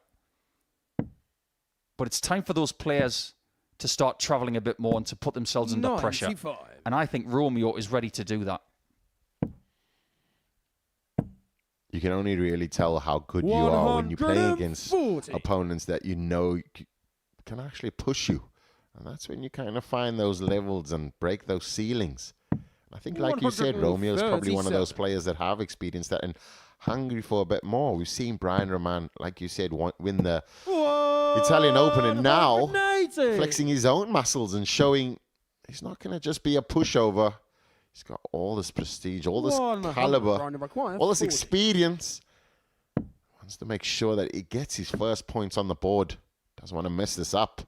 But it's time for those players to start travelling a bit more and to put themselves under pressure. 95. And I think Romeo is ready to do that. You can only really tell how good you are when you play against 140. opponents that you know can actually push you. And that's when you kind of find those levels and break those ceilings. I think, like you said, Romeo is probably one of those 137. players that have experienced that and hungry for a bit more. We've seen Brian Raman, like you said, win the Italian Open, and now 180. flexing his own muscles and showing he's not going to just be a pushover. He's got all this prestige, all this 100. caliber, Romeo require all this 40. experience. Wants to make sure that he gets his first points on the board. Doesn't want to mess this up.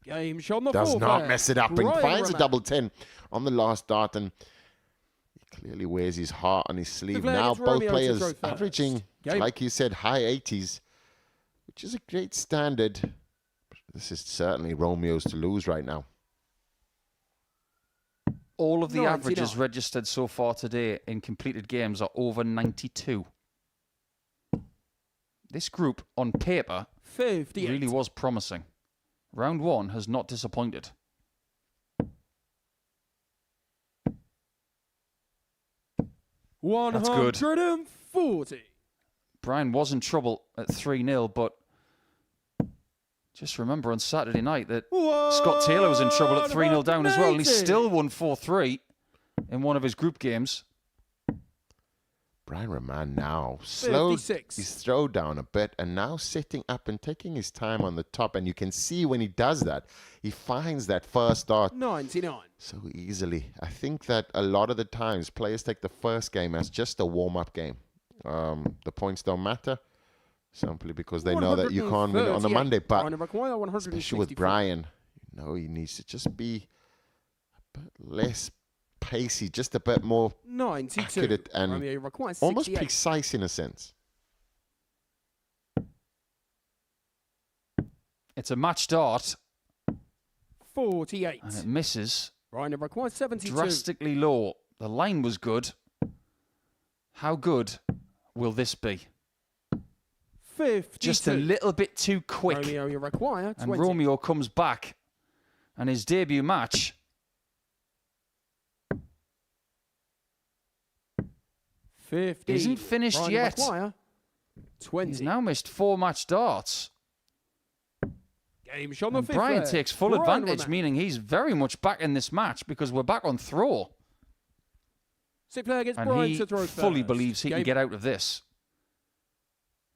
Game shot on the Does fourth not leg. mess it up and Brian finds a Raman. double 10 on the last dart, and he clearly wears his heart on his sleeve. player Now gets both Romeo to players throw first. averaging, Game. like you said, high 80s, which is a great standard. This is certainly Romeo's to lose right now. All of the 99. averages registered so far today in completed games are over 92. This group, on paper, 58. really was promising. Round 1 has not disappointed. That's good. 140. Brian was in trouble at 3-0, but just remember on Saturday night that Scott Taylor was in trouble at 3-0 down as well, and he still won 4-3 in one of his group games. Brian Raman now slowed 56. his throw down a bit and now sitting up and taking his time on the top. And you can see when he does that, he finds that first dart 99. so easily. I think that a lot of the times players take the first game as just a warm-up game. The points don't matter simply because they know that you can't win it on a 138. Monday. But Romeo require especially with 164. Brian, you know, he needs to just be a bit less pacey, just a bit more 92. accurate and Romeo requires almost 68. precise in a sense. It's a match dart, 48. and it misses Romeo requires 72. drastically low. The line was good. How good will this be? 52. Just a little bit too quick. Romeo, you require 20. And Romeo comes back, and his debut match 50. isn't finished Romeo yet. require 20. He's now missed 4 match darts. Game shot on the And fifth Brian leg. takes full Brian advantage, Raman. meaning he's very much back in this match because we're back on throw. Sixth player gets And Brian he to throw fully first. believes he can Game- get out of this.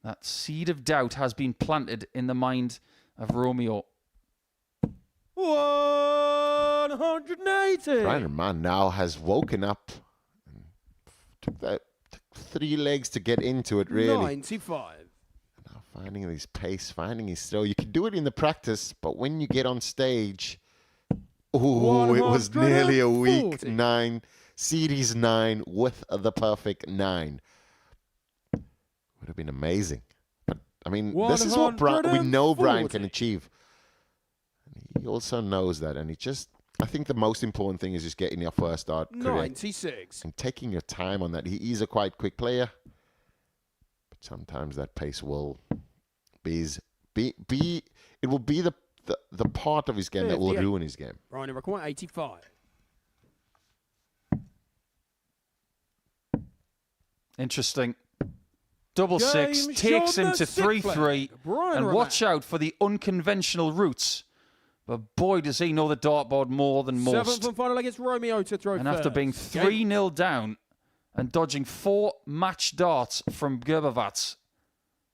That seed of doubt has been planted in the mind of Romeo. 180. Brian Raman now has woken up and took 3 legs to get into it, really. 95. Now finding his pace, finding his throw. You can do it in the practice, but when you get on stage, oh, it was nearly a week 140. 9, series 9 with the perfect 9. Would have been amazing. But I mean, this is what we know Brian can 140. achieve. And he also knows that, and I think the most important thing is just getting your first start correct 96. and taking your time on that. He is a quite quick player. sometimes that pace will it will be the part of his game that will 58. ruin his game. Ryan require 85. Interesting. Double Game six takes him shot to the six 3-3. flag. Brian And Raman. watch out for the unconventional routes. But boy, does he know the dartboard more than most. Seventh and final against Romeo to throw And after first. being 3-0 down and dodging 4 match darts from Gervat,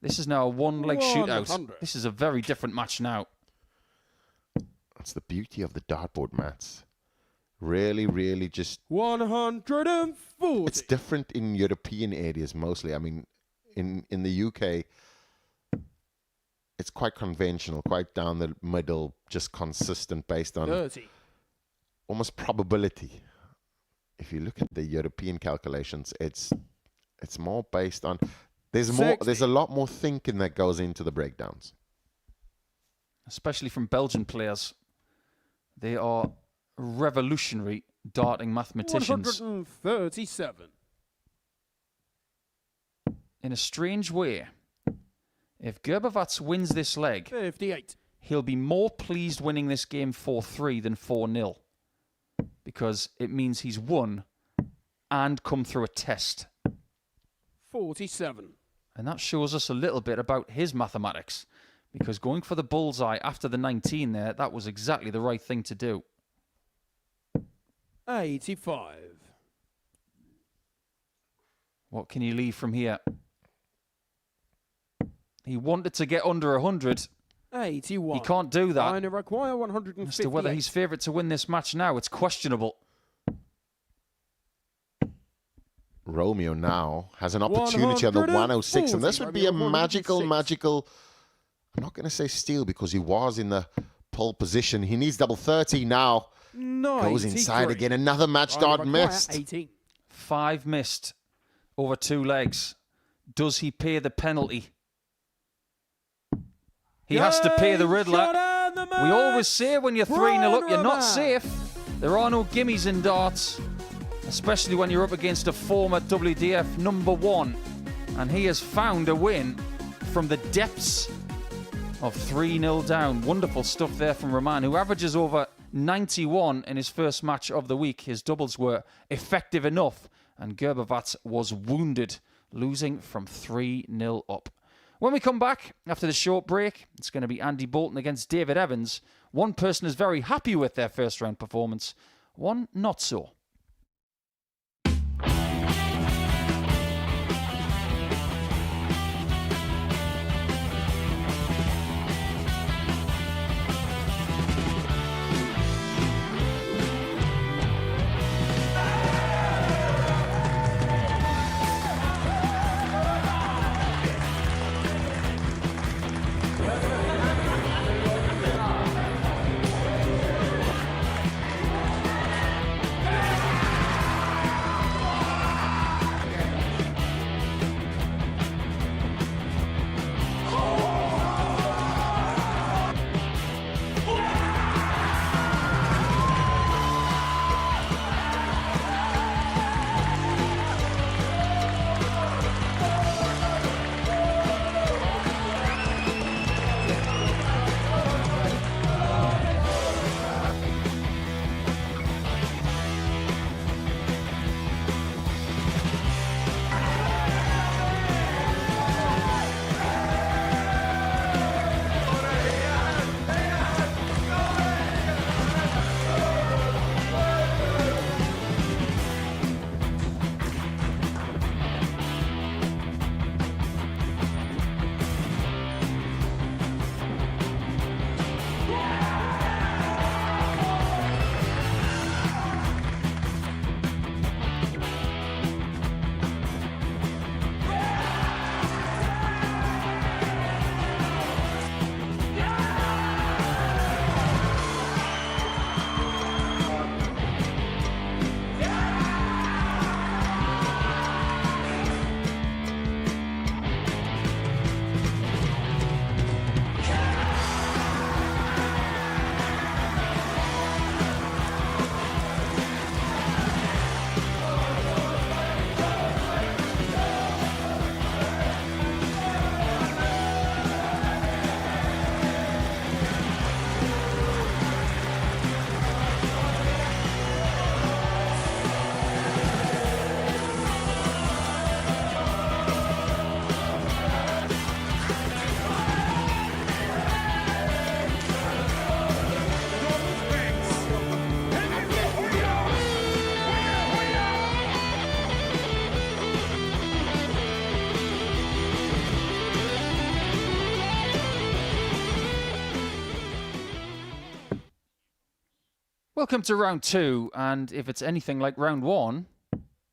this is now a one-leg shootout. 100. This is a very different match now. That's the beauty of the dartboard mats. Really just 140. it's different in European areas mostly. I mean, in the UK, it's quite conventional, quite down the middle, just consistent, based on 30. almost probability. If you look at the European calculations, it's more based on there's 60. a lot more thinking that goes into the breakdowns. Especially from Belgian players. They are revolutionary darting mathematicians. 137. In a strange way, if Gervat wins this leg, 58. he'll be more pleased winning this game 4-3 than 4-0. Because it means he's won and come through a test. 47. And that shows us a little bit about his mathematics. Because going for the bullseye after the 19 there, that was exactly the right thing to do. 85. What can he leave from here? He wanted to get under 100. 81. He can't do that. Ryan require 158. As to whether he's favourite to win this match now, it's questionable. Romeo now has an opportunity on the 106, and this would be a magical, I'm not going to say steal because he was in the pole position. He needs double 30 now. Goes inside again. Another match dart missed. 18. 5 missed over 2 legs. Does he pay the penalty? He has to pay the Riddler. We always say when you're 3-0 up, you're not safe. There are no gimmies in darts, especially when you're up against a former WDF #1. And he has found a win from the depths of 3-0 down. Wonderful stuff there from Raman, who averages over 91 in his first match of the week. His doubles were effective enough, and Gervat was wounded, losing from 3-0 up. When we come back after the short break, it's going to be Andy Bolton against David Evans. One person is very happy with their first round performance, one not so. Welcome to round 2, and if it's anything like round 1,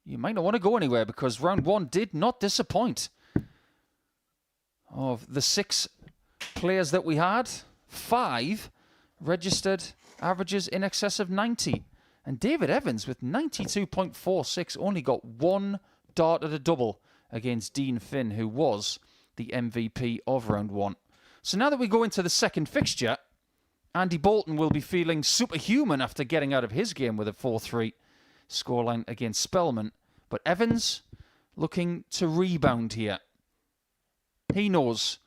you might not want to go anywhere because round 1 did not disappoint. Of the 6 players that we had, 5 registered averages in excess of 90. And David Evans with 92.46 only got 1 dart at a double against Dean Finn, who was the MVP of round 1. So now that we go into the second fixture, Andy Bolton will be feeling superhuman after getting out of his game with a 4-3 scoreline against Spellman. But Evans looking to rebound here. He knows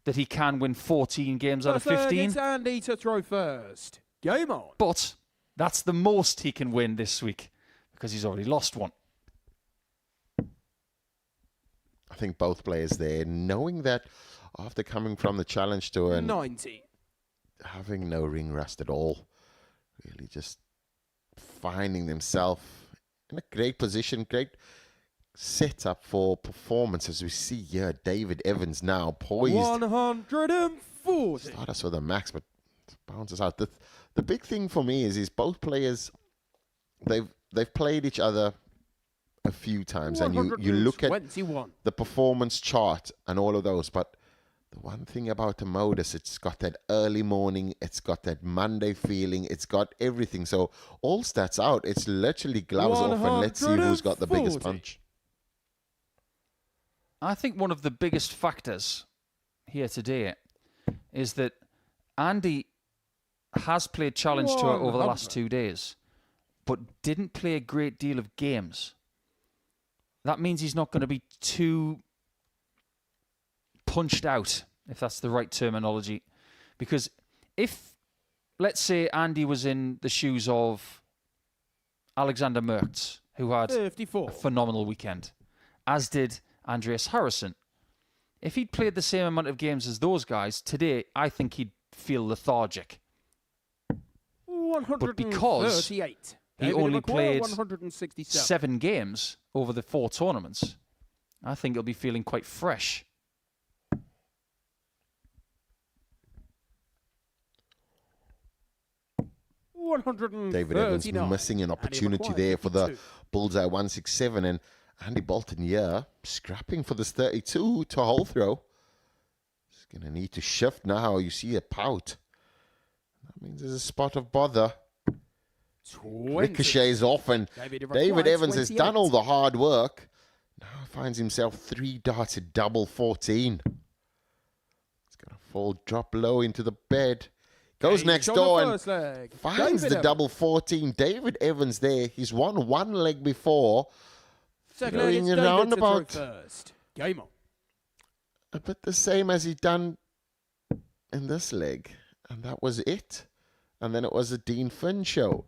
that he can win 14 games out of 15. It's Andy to throw first. Game on. But that's the most he can win this week because he's already lost one. I think both players there, knowing that after coming from the Challenge Tour and 90. having no ring rust at all, really just finding themselves in a great position, great setup for performance. As we see here, David Evans now poised. 140. Start us with a max, but bounces out. The big thing for me is both players, they've played each other a few times, and you look at 121. the performance chart and all of those, but the one thing about the Modus, it's got that early morning, it's got that Monday feeling, it's got everything. So all stats out, it's literally gloves off and let's see who's got the biggest 140. punch. I think one of the biggest factors here today is that Andy has played Challenge Tour over the last 2 days, but didn't play a great deal of games. That means he's not going to be too punched out, if that's the right terminology. Because if, let's say, Andy was in the shoes of Alexander Mertz, who had 54. a phenomenal weekend, as did Andreas Harrison. If he'd played the same amount of games as those guys, today I think he'd feel lethargic. 138. He only played 167. 7 games over the 4 tournaments, I think he'll be feeling quite fresh. David Evans missing an opportunity there for the bullseye 167, and Andy Bolton here scrapping for this 32 to hole throw. He's going to need to shift now. You see a pout. That means there's a spot of bother. 20. Ricochets off, and David Evans has done all the hard work. Now finds himself 3 darts at double 14. He's going to fall, drop low into the bed. Goes next door and finds the double 14. David Evans there. He's won 1 leg before. Second leg, it's David to throw first. Game on. A bit the same as he done in this leg. And that was it. And then it was a Dean Finn show.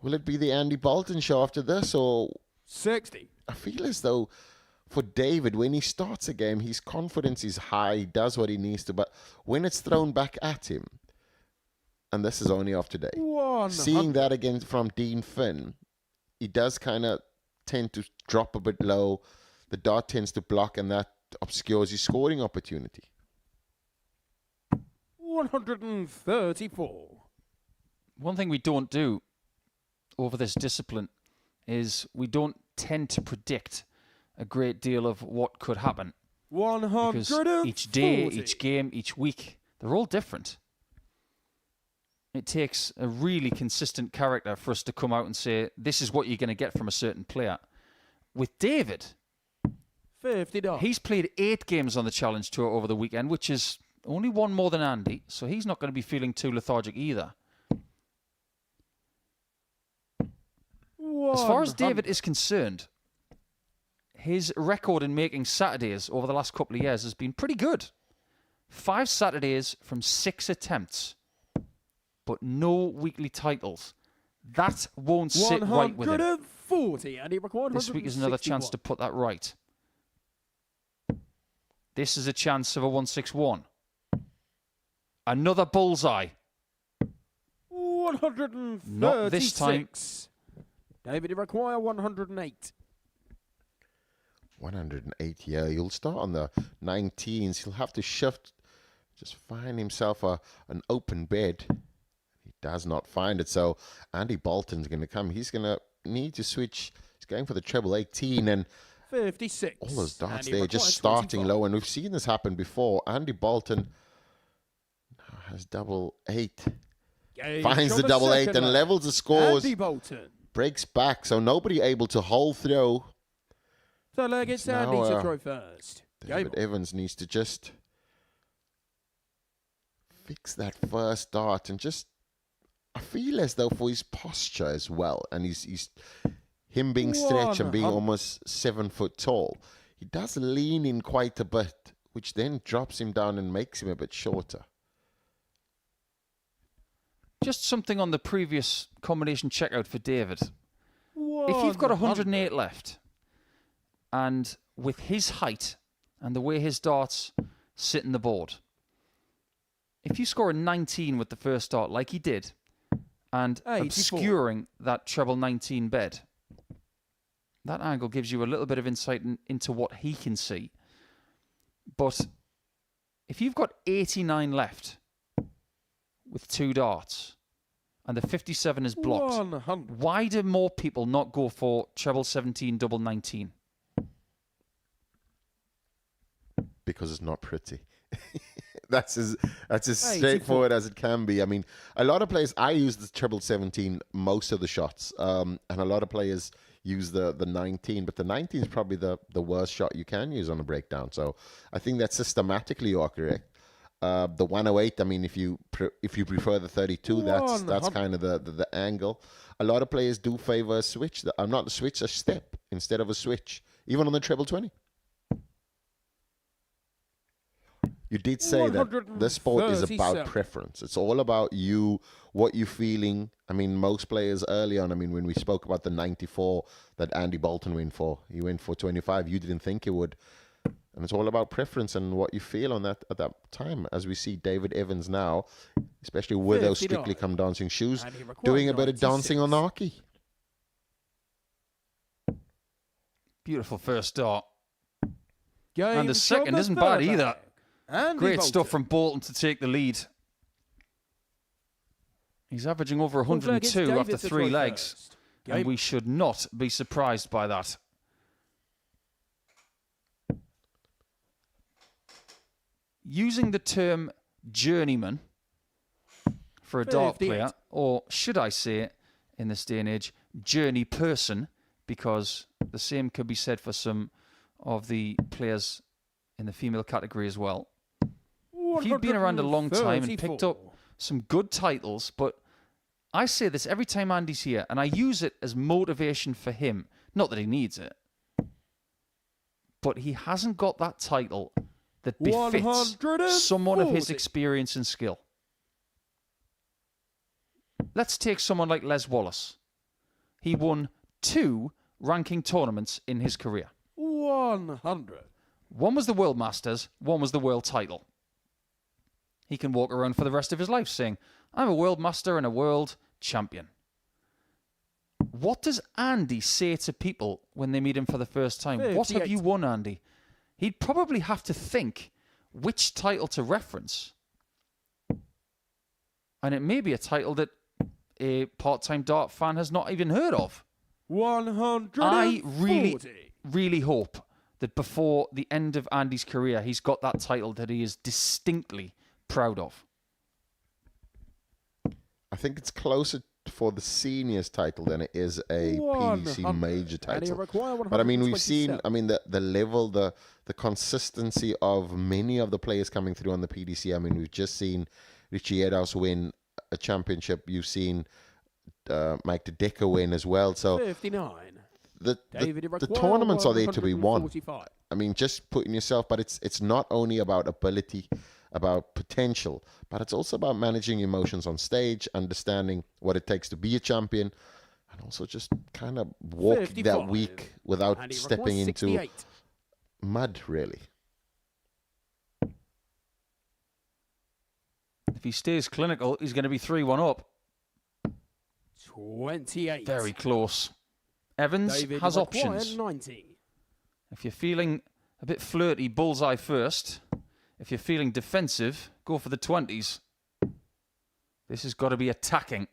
Will it be the Andy Bolton show after this, or 60? I feel as though for David, when he starts a game, his confidence is high, he does what he needs to, but when it's thrown back at him, and this is only off today, seeing that again from Dean Finn, he does kind of tend to drop a bit low, the dart tends to block, and that obscures his scoring opportunity. 134. One thing we don't do over this discipline is we don't tend to predict a great deal of what could happen. 140. Because each day, each game, each week, they're all different. It takes a really consistent character for us to come out and say, this is what you're going to get from a certain player. With David, 50 dollars. he's played 8 games on the Challenge Tour over the weekend, which is only 1 more than Andy, so he's not going to be feeling too lethargic either. As far as David is concerned, his record in making Saturdays over the last couple of years has been pretty good. 5 Saturdays from 6 attempts, but no weekly titles. That won't sit right with him. 140, and he required This week is another chance to put that right. This is a chance of a 161. Another bullseye. 136. Not this time. David, you require 108. 108, yeah. He'll start on the 19s. He'll have to shift, just find himself an open bed. He does not find it. So Andy Bolton's going to come. He's going to need to switch. He's going for the treble 18, and 56. all those darts And he there just requires starting 25. low. And we've seen this happen before. Andy Bolton has double 8. Gage Finds on the double 8 second and leg. levels the scores. Andy Bolton. Breaks back, so nobody able to hold throw. Third leg, it's Now, Andy to throw first. David Gable. Evans needs to just fix that first dart, and just, I feel as though for his posture as well, and he's him being stretched and being 100. almost 7 foot tall, he does lean in quite a bit, which then drops him down and makes him a bit shorter. Just something on the previous combination checkout for David. If you've got 108 left, and with his height and the way his darts sit in the board, if you score a 19 with the first dart like he did, and 84. obscuring that treble 19 bed, that angle gives you a little bit of insight into what he can see. But if you've got 89 left with 2 darts and the 57 is blocked, 100. why do more people not go for treble 17, double 19? Because it's not pretty. That's as 84. straightforward as it can be. I mean, a lot of players, I use the treble 17 most of the shots, and a lot of players use the 19, but the 19 is probably the worst shot you can use on a breakdown. So I think that systematically you are correct. The 108, I mean, if you prefer the 32, that's kind of the angle. A lot of players do favor a switch. Not a switch, a step instead of a switch, even on the treble 20. You did say that this sport is about 137. preference. It's all about you, what you're feeling. I mean, most players early on, I mean, when we spoke about the 94 that Andy Bolton went for, he went for 25. You didn't think he would. And it's all about preference and what you feel on that at that time. As we see David Evans now, especially with those 59. Strictly Come Dancing shoes, And he requires doing a bit of dancing on 96. Arky. Beautiful first dart. Game And the second from the isn't bad third either. leg. Andy Great Bolton. stuff from Bolton to take the lead. He's averaging over Fourth leg, it's 102 after David to 3 throw legs. first. And Gable. we should not be surprised by that. Using the term journeyman for a dart 58. player, or should I say, in this day and age, journey person, because the same could be said for some of the players in the female category as well. If you've been around a long time and picked up 134. some good titles, but I say this every time Andy's here, and I use it as motivation for him. Not that he needs it, but he hasn't got that title that befits someone of his 140. experience and skill. Let's take someone like Les Wallace. He won 2 ranking tournaments in his career. 100. One was the World Masters, one was the World title. He can walk around for the rest of his life saying, I'm a World Master and a World Champion. What does Andy say to people when they meet him for the first time? What have 58. you won, Andy? He'd probably have to think which title to reference. And it may be a title that a part-time dart fan has not even heard of. 140. I really hope that before the end of Andy's career, he's got that title that he is distinctly proud of. I think it's closer for the seniors title than it is a PDC 100. major And he title. require But I mean, we've seen, 127. I mean, the level, the consistency of many of the players coming through on the PDC. I mean, we've just seen Richie Edhouse win a championship. You've seen Mike De Decker win as well. So 59. the David, it the require tournaments are there to be won. 145. I mean, just putting yourself, but it's not only about ability, about potential, but it's also about managing emotions on stage, understanding what it takes to be a champion, and also just kind of walking 55. that week without And he stepping requires into 68. mud, really. If he stays clinical, he's going to be 3-1 up. 28. Very close. Evans David, has it require options. 90. If you're feeling a bit flirty, bullseye first. If you're feeling defensive, go for the 20s. This has got to be attacking.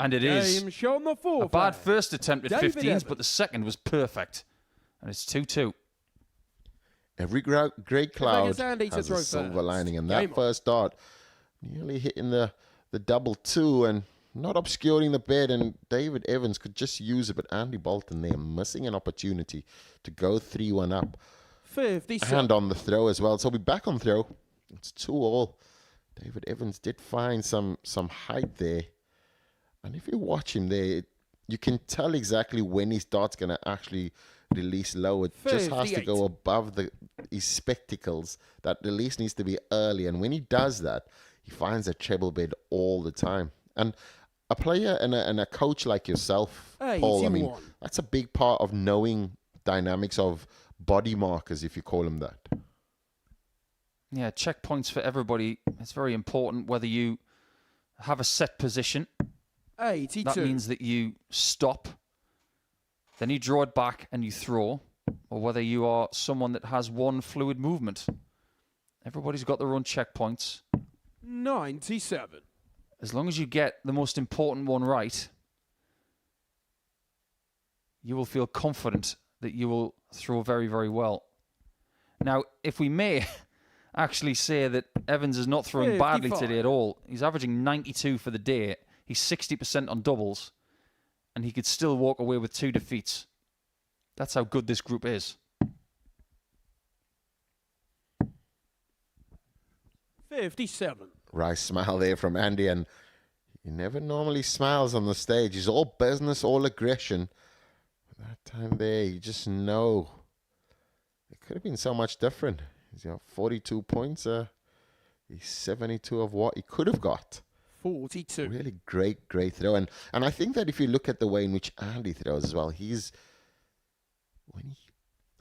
And it is. Game shown the fourth. A bad first attempt at David 15s, Evans. but the second was perfect. And it's 2-2. Every grey cloud against Andy to has throw a silver first. lining, and Game that on. first dart nearly hitting the double two and not obscuring the bed, and David Evans could just use it, but Andy Bolton there missing an opportunity to go 3-1 up 56. and on the throw as well. So we're back on throw. It's 2-2. David Evans did find some height there, and if you watch him there, you can tell exactly when his dart's going to actually release low. It just has to 58. go above his spectacles. That release needs to be early, and when he does that, he finds a treble bed all the time. And a player and a coach like yourself, Paul, I mean, 81. that's a big part of knowing dynamics of body markers, if you call them that. Yeah, checkpoints for everybody. It's very important whether you have a set position. 82. That means that you stop, then you draw it back and you throw, or whether you are someone that has one fluid movement. Everybody's got their own checkpoints. 97. As long as you get the most important one right, you will feel confident that you will throw very, very well. Now, if we may actually say that Evans is not throwing badly 55. today at all. He's averaging 92 for the day. He's 60% on doubles, and he could still walk away with 2 defeats. That's how good this group is. 57. Rice smile there from Andy, and he never normally smiles on the stage. He's all business, all aggression. But that time there, you just know it could have been so much different. He's got 42 points. He's 72 of what he could have got. 42. Really great throw. And I think that if you look at the way in which Andy throws as well,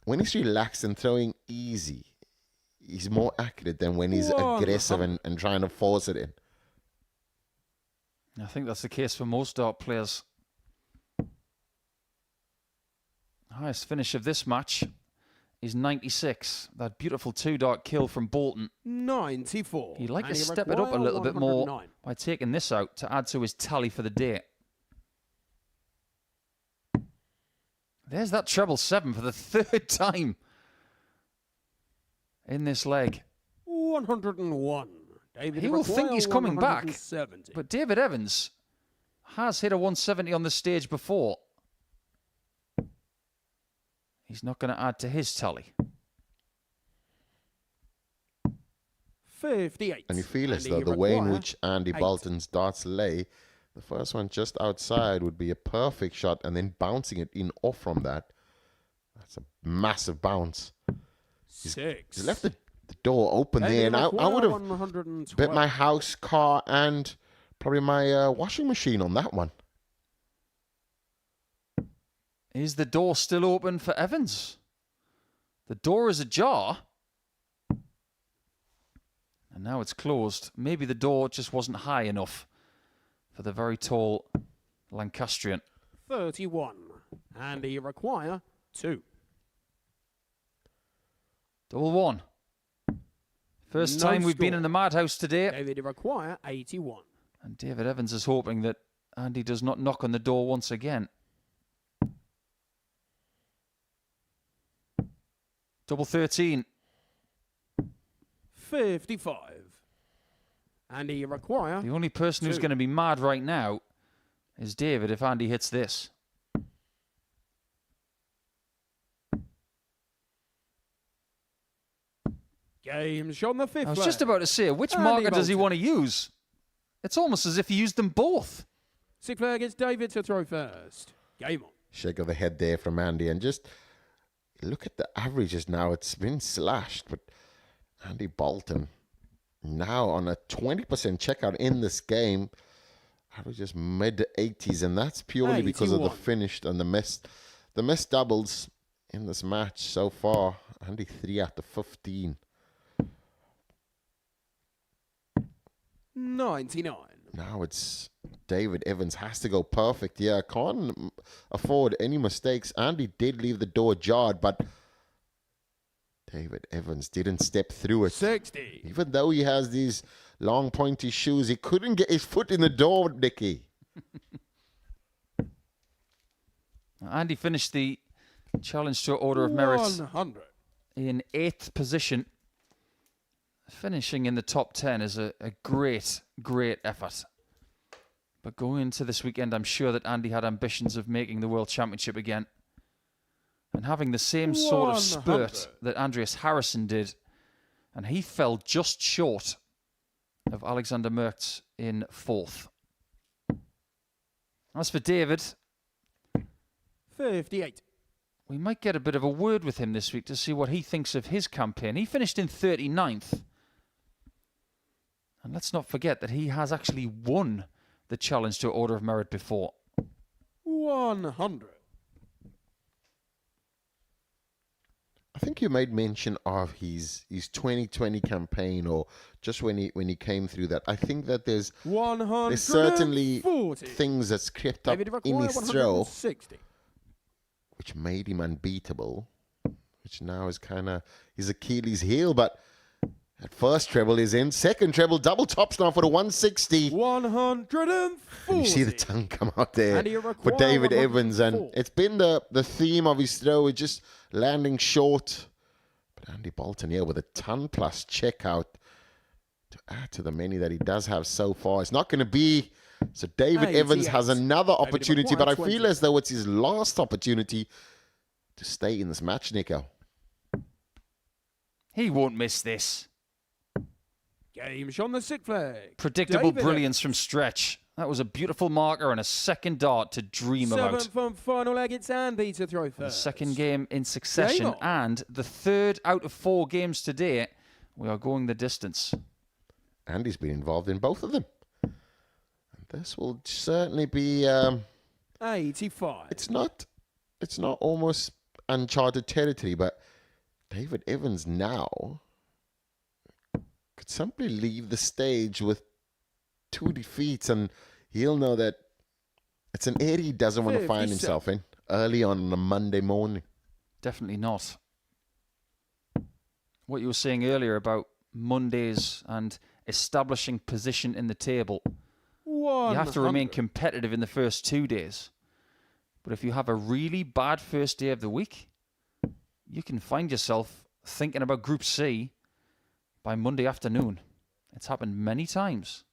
when he's relaxed and throwing easy, he's more accurate than when he's aggressive and trying to force it in. I think that's the case for most dart players. Highest finish of this match is 96. That beautiful 2-dart kill from Bolton. 94. He'd like to And he step it up a require little bit more 109. by taking this out to add to his tally for the day. There's that treble 7 for the 3rd time in this leg. 101. David He will think he's coming back, 170. but David Evans has hit a 170 on the stage before. He's not going to add to his tally. 58. And you feel as And though he the way in require which Andy 8. Bolton's darts lay, the first one just outside would be a perfect shot, and then bouncing it in off from that, that's a massive bounce. 6. He left the door open And there, he and I require would have 112. bet my house, car, and probably my washing machine on that one. Is the door still open for Evans? The door is ajar. And now it's closed. Maybe the door just wasn't high enough for the very tall Lancastrian. 31. And he require 2. Double 1. First No time we've been score. in the madhouse today. David require 81. And David Evans is hoping that Andy does not knock on the door once again. Double 13. 55. And he require The only person who's 2. going to be mad right now is David if Andy hits this. Game shot on the 5th. I was just about to say, which Andy marker does he Bolton. want to use? It's almost as if he used them both. 6th player against David to throw first. Game on. Shake of the head there from Andy, and just look at the averages now. It's been slashed, but Andy Bolton now on a 20% checkout in this game, averages mid-80s, and that's purely because of the 81. finished and the missed doubles in this match so far. Andy 3 out of 15. 99. Now it's David Evans has to go perfect. Yeah, can't afford any mistakes. Andy did leave the door jarred, but David Evans didn't step through it. 60. Even though he has these long pointy shoes. He couldn't get his foot in the door, Dickie. Andy finished the challenge to Order of Merit 100. in 8th position. Finishing in the top 10 is a great, great effort. But going into this weekend, I'm sure that Andy had ambitions of making the World Championship again. And having the same sort of spurt 100. that Andreas Harrison did. And he fell just short of Alexander Merckx in 4th. As for David, 58. we might get a bit of a word with him this week to see what he thinks of his campaign. He finished in 39th. And let's not forget that he has actually won the challenge to Order of Merit before. 100. I think you made mention of his 2020 campaign, or just when he came through that. I think that there's 140. certainly things that's crept up David in his throw, 160. which made him unbeatable, which now is kind of his Achilles heel. But at first treble is in, second treble, double tops now for the 160. 140. And you see the tongue come out there And you for require David Evans, and 104. it's been the theme of his throw, it's just landing short. But Andy Bolton here with a ton-plus checkout to add to the many that he does have so far. It's not going to be... So David Evans has 88. another David opportunity, but I require feel 20. as though it's his last opportunity to stay in this match, Nico. He won't miss this. Games on the sick flag. Predictable David brilliance from Stretch. That was a beautiful marker and a second dart to dream about. Seventh and final leg, it's Andy to throw The first. second game in succession, Game on. and the third out of 4 games today. We are going the distance. Andy's been involved in both of them. And this will certainly be... 85. It's not almost uncharted territory, but David Evans now could simply leave the stage with 2 defeats, and he'll know that it's an area he doesn't want to find 57. himself in early on a Monday morning. Definitely not. What you were saying earlier about Mondays and establishing position in the table. You have to remain 100. competitive in the first 2 days. But if you have a really bad first day of the week, you can find yourself thinking about Group C by Monday afternoon. It's happened many times.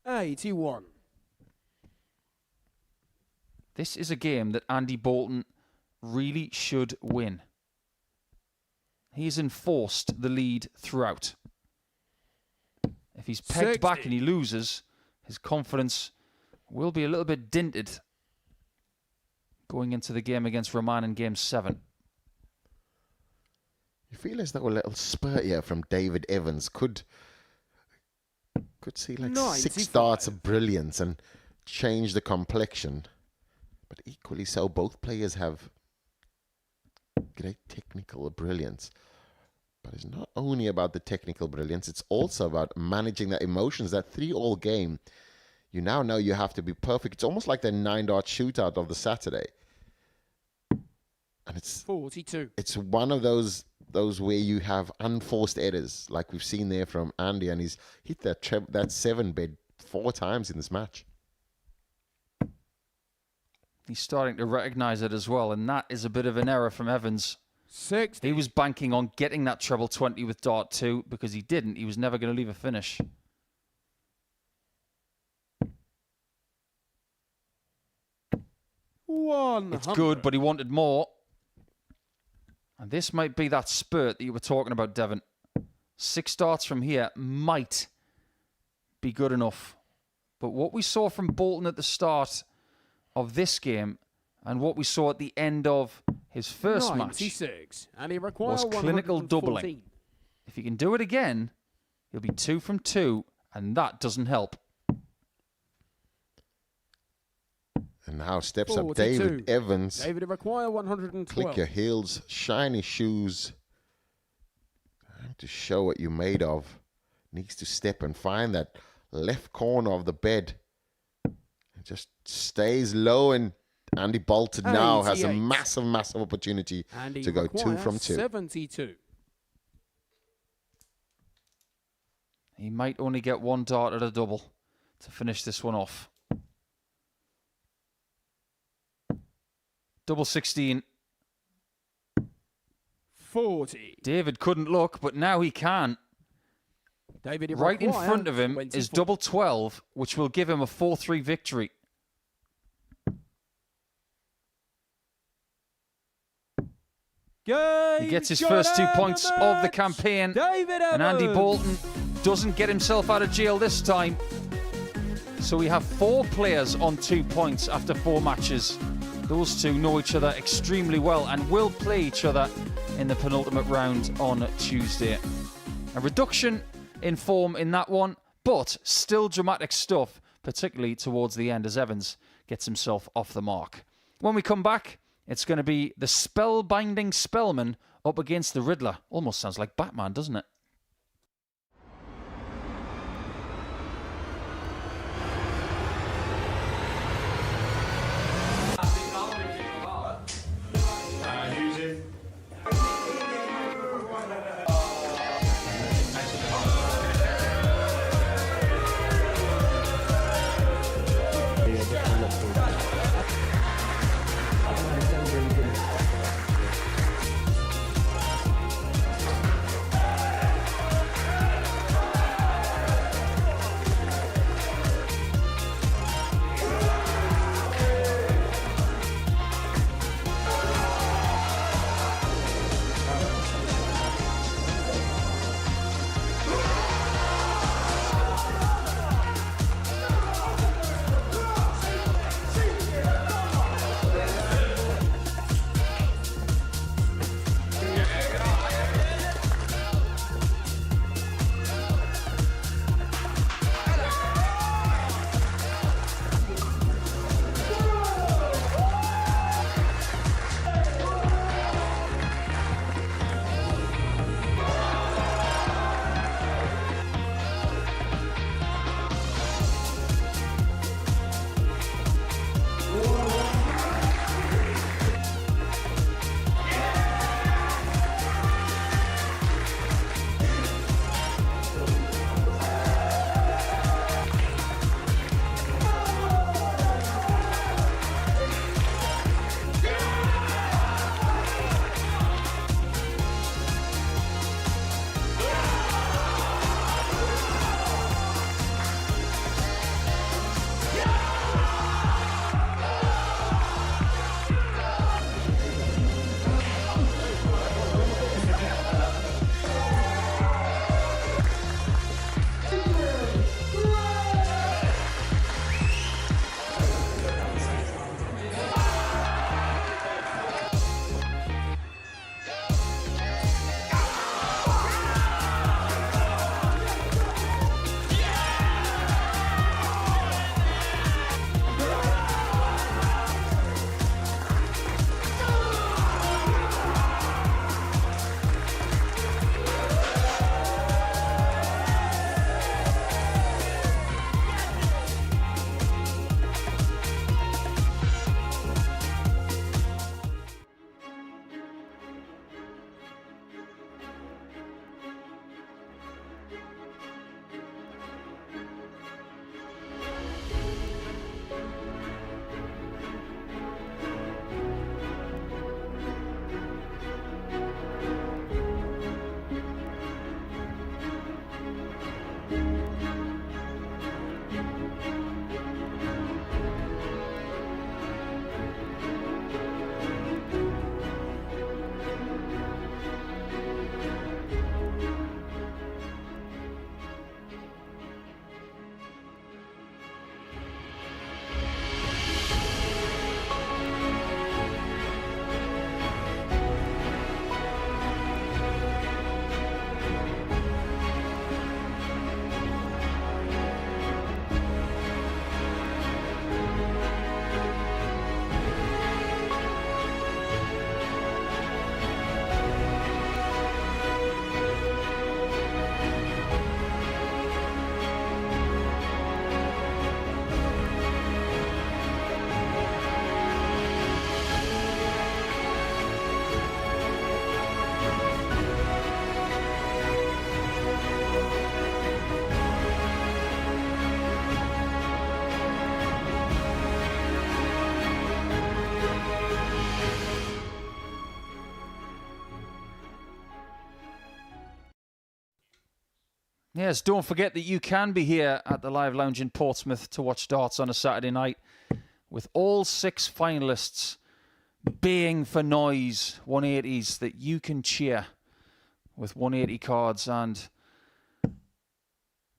81. This is a game that Andy Bolton really should win. He's enforced the lead throughout. If he's pegged back 60. and he loses, his confidence will be a little bit dented going into the game against Raman in Game 7. You feel as though a little spurt here from David Evans could see like 6 95. starts of brilliance and change the complexion. But equally so, both players have great technical brilliance. But it's not only about the technical brilliance, it's also about managing the emotions. That 3-all game, you now know you have to be perfect. It's almost like the 9-dart shootout of the Saturday. And it's 42. it's one of those where you have unforced errors, like we've seen there from Andy, and he's hit that 7 bed 4 times in this match. He's starting to recognise it as well, and that is a bit of an error from Evans. 60. He was banking on getting that treble 20 with dart 2 because he didn't. He was never going to leave a finish. It's good, but he wanted more. And this might be that spurt that you were talking about, Devon. 6 darts from here might be good enough. But what we saw from Bolton at the start of this game and what we saw at the end of his first match 96. And he requires was clinical doubling. If he can do it again, he'll be 2 from 2, and that doesn't help. And now steps up 42. David Evans. David require 112. Click your heels, shiny shoes. Time to show what you're made of. Needs to step and find that left corner of the bed. It just stays low, and Andy Bolton now has a 88. massive, massive opportunity And he to go 2 requires from 2. 72. He might only get one dart at a double to finish this one off. Double 16. 40. David couldn't look, but now he can. David, it Right in requires front of him 24. is double 12, which will give him a 4-3 victory. He gets his first 2 points of the campaign. David And Andy Evans. Bolton doesn't get himself out of jail this time. So we have 4 players on 2 points after 4 matches. Those two know each other extremely well and will play each other in the penultimate round on Tuesday. A reduction in form in that one, but still dramatic stuff, particularly towards the end as Evans gets himself off the mark. When we come back, it's going to be the spellbinding Spellman up against the Riddler. Almost sounds like Batman, doesn't it? Yes, don't forget that you can be here at the Live Lounge in Portsmouth to watch darts on a Saturday night with all 6 finalists baying for noise 180s that you can cheer with 180 cards. And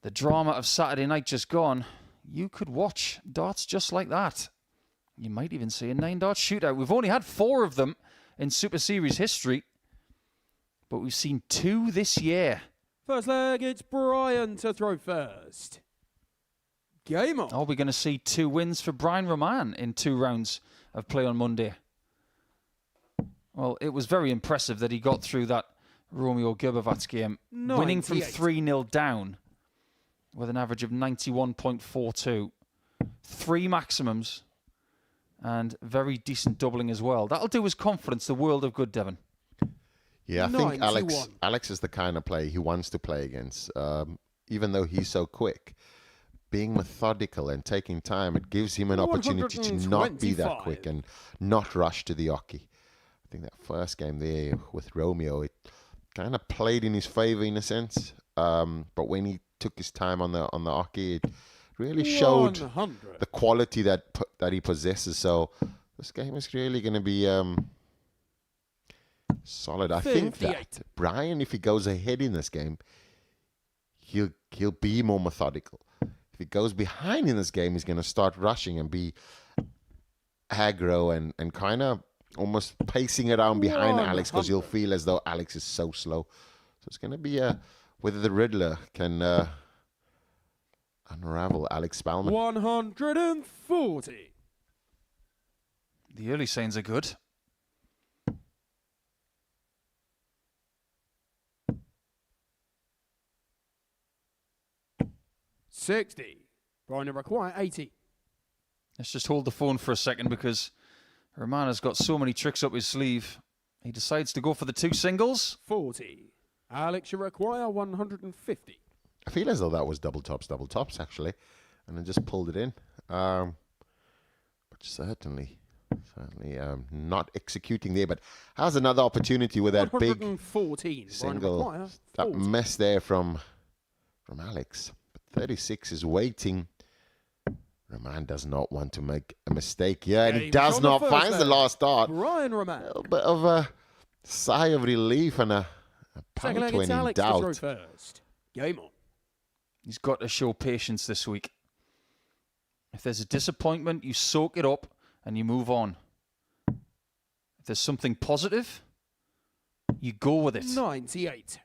the drama of Saturday night just gone, you could watch darts just like that. You might even see a 9-dart shootout. We've only had 4 of them in Super Series history, but we've seen 2 this year. First leg, it's Brian to throw first. Game on. Are we going to see 2 wins for Brian Raman in 2 rounds of play on Monday? Well, it was very impressive that he got through that Romeo Gervat game, winning from 3-0 down with an average of 91.42. 3 maximums and very decent doubling as well. That'll do his confidence the world of good, Devon. Yeah, I think 91. Alex is the kind of player he wants to play against. Even though he's so quick, being methodical and taking time, it gives him an opportunity to not be that quick and not rush to the hockey. I think that first game there with Romeo, it kind of played in his favor in a sense. But when he took his time on the hockey, it really showed 100. the quality that he possesses. So this game is really going to be solid. I think that Brian, if he goes ahead in this game, he'll be more methodical. If he goes behind in this game, he's going to start rushing and be aggro and kind of almost pacing around behind Alex because he'll feel as though Alex is so slow. So it's going to be whether the Riddler can unravel Alex Spellman. 140. The early signs are good. $60. Brian require 80. Let's just hold the phone for a second because Raman has got so many tricks up his sleeve. He decides to go for the 2 singles. 40. Alex, you require 150. I feel as though that was double tops, actually. And I just pulled it in. But certainly not executing there. But has another opportunity with that big 114. single. That mess there from Alex. But 36 is waiting. Raman does not want to make a mistake here. And he does not find the last dart. Brian Raman. A little bit of a sigh of relief and a Second pound leg, it's 20 Alex to throw doubt. first. Game on. He's got to show patience this week. If there's a disappointment, you soak it up and you move on. If there's something positive, you go with it. 98.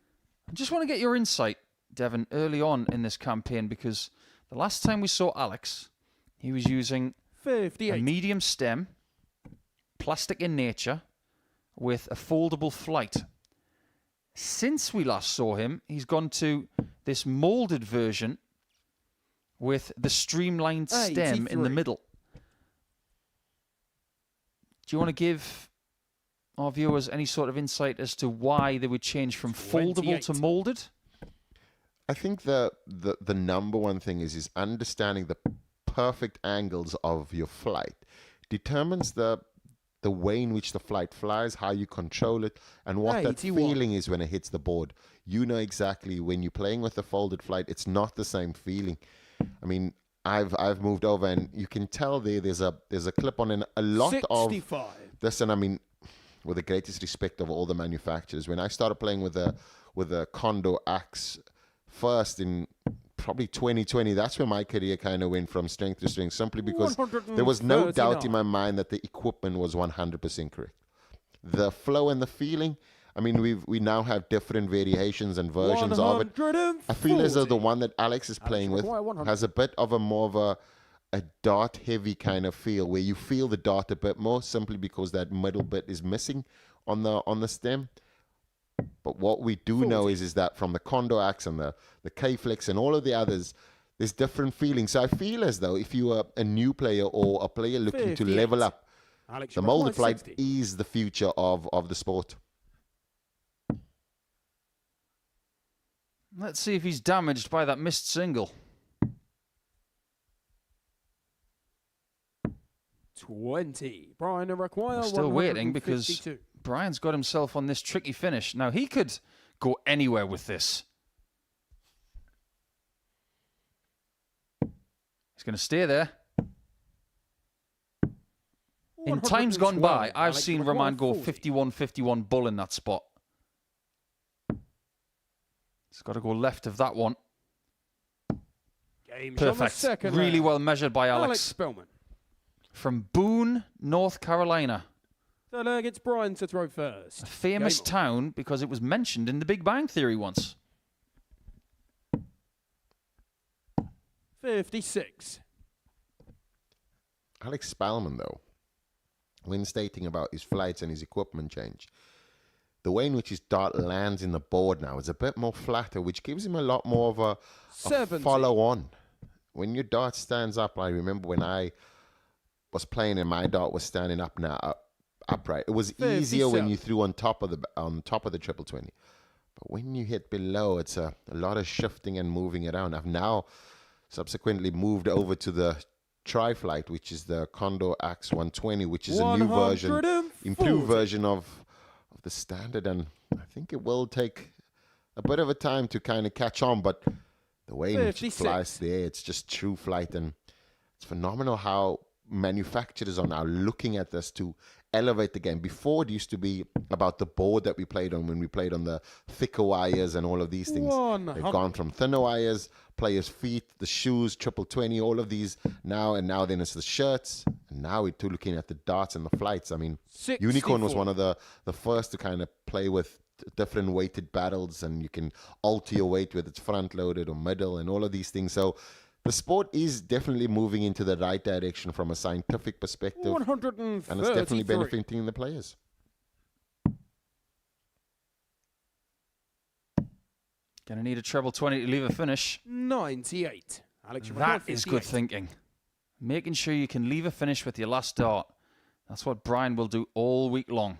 I just want to get your insight, Devon, early on in this campaign, because the last time we saw Alex, he was using 58. a medium stem, plastic in nature, with a foldable flight. Since we last saw him, he's gone to this molded version with the streamlined stem in the middle. Do you want to give our viewers any sort of insight as to why they would change from foldable to molded? I think the number one thing is understanding the perfect angles of your flight determines the way in which the flight flies, how you control it, and what that feeling is when it hits the board. You know exactly when you're playing with a folded flight, it's not the same feeling. I mean, I've moved over and you can tell there's a clip on, and a lot 65. of this, and I mean, with the greatest respect of all the manufacturers, when I started playing with a Condor Axe first in probably 2020, that's where my career kind of went from strength to strength, simply because there was no doubt in my mind that the equipment was 100% correct. The flow and the feeling, I mean, we now have different variations and versions of it. I feel as though the one that Alex is playing with has a bit of a more of a dart heavy kind of feel, where you feel the dart a bit more simply because that middle bit is missing on the stem. But what we do know is that from the Condor Axe and the K-Flex and all of the others, there's different feelings. So I feel as though if you are a new player or a player looking to level up, the molded flight is the future of the sport. Let's see if he's damaged by that missed single. 20. Brian require Still waiting because Brian's got himself on this tricky finish. Now, he could go anywhere with this. He's going to stay there. In times gone by, I've seen Raman go 51-51 bull in that spot. He's got to go left of that one. Perfect. Really well measured by Alex. Spellman. From Boone, North Carolina. Third leg, it's Brian to throw first. A famous town because it was mentioned in the Big Bang Theory once. 56. Alex Spellman, though, when stating about his flights and his equipment change, the way in which his dart lands in the board now is a bit more flatter, which gives him a lot more of a follow-on. When your dart stands up, I remember when I was playing and my dart was standing up now, upright. It was easier when you threw on top of the triple 20. But when you hit below, it's a lot of shifting and moving it around. I've now subsequently moved over to the tri-flight, which is the Condor Axe 120, which is a new version, improved version of the standard, and I think it will take a bit of a time to kind of catch on, but the way in which it flies there, it's just true flight, and it's phenomenal how manufacturers are now looking at this to elevate the game. Before, it used to be about the board that we played on when we played on the thicker wires and all of these things. They've gone from thinner wires, players' feet, the shoes, triple 20, all of these now, and now then it's the shirts, and now we're looking at the darts and the flights. I mean, 64. Unicorn was one of the first to kind of play with different weighted battles, and you can alter your weight whether it's front loaded or middle and all of these things. So the sport is definitely moving into the right direction from a scientific perspective, and it's definitely benefiting the players. Gonna need a treble 20 to leave a finish. 98. Alex, that is good thinking. Making sure you can leave a finish with your last dart. That's what Brian will do all week long.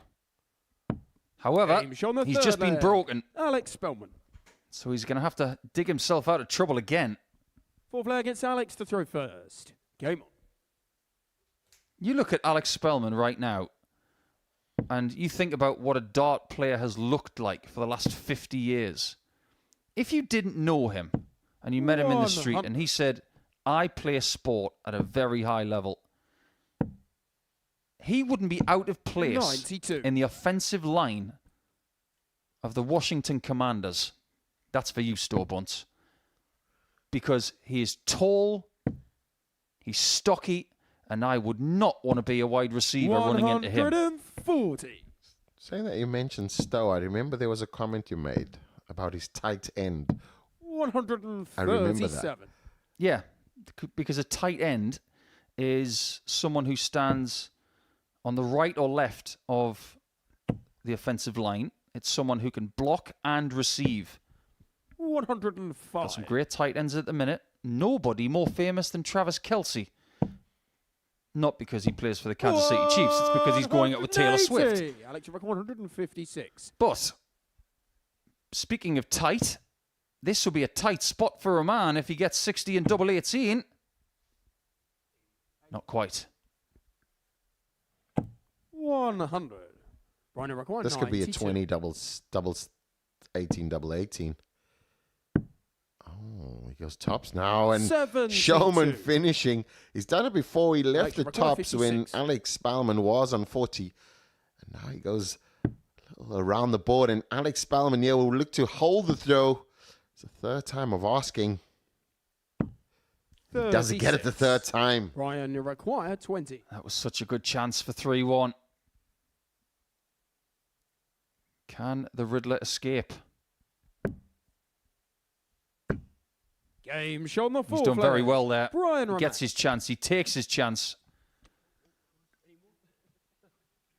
However, he's just been broken. Alex Spellman. So he's going to have to dig himself out of trouble again. Fourth leg, it's Alex to throw first. Game on. You look at Alex Spellman right now, and you think about what a dart player has looked like for the last 50 years. If you didn't know him, and you met him in the street, and he said, I play sport at a very high level, he wouldn't be out of place 92. in the offensive line of the Washington Commanders. That's for you, Storebunt. Because he is tall, he's stocky, and I would not want to be a wide receiver running into him. 140. Saying that you mentioned Stowe, I remember there was a comment you made about his tight end. 137. I remember that. Yeah, because a tight end is someone who stands on the right or left of the offensive line. It's someone who can block and receive. 105. Got some great tight ends at the minute. Nobody more famous than Travis Kelce. Not because he plays for the Kansas City Chiefs. It's because he's going out with Taylor Swift. Alex, 156. But, speaking of tight, this will be a tight spot for Raman if he gets 60 and double 18. Not quite. 100. This could be a 20 doubles 18 double 18. Oh, he goes tops now, and 72. Showman finishing. He's done it before. He left the tops when Alex Spellman was on 40, and now he goes around the board, and Alex Spellman here will look to hold the throw. It's the third time of asking. He doesn't get it the third time. Brian, you require 20. That was such a good chance for 3-1. Can the Riddler escape? Game shown the fourth. He's done very well there. Brian he gets his chance. He takes his chance.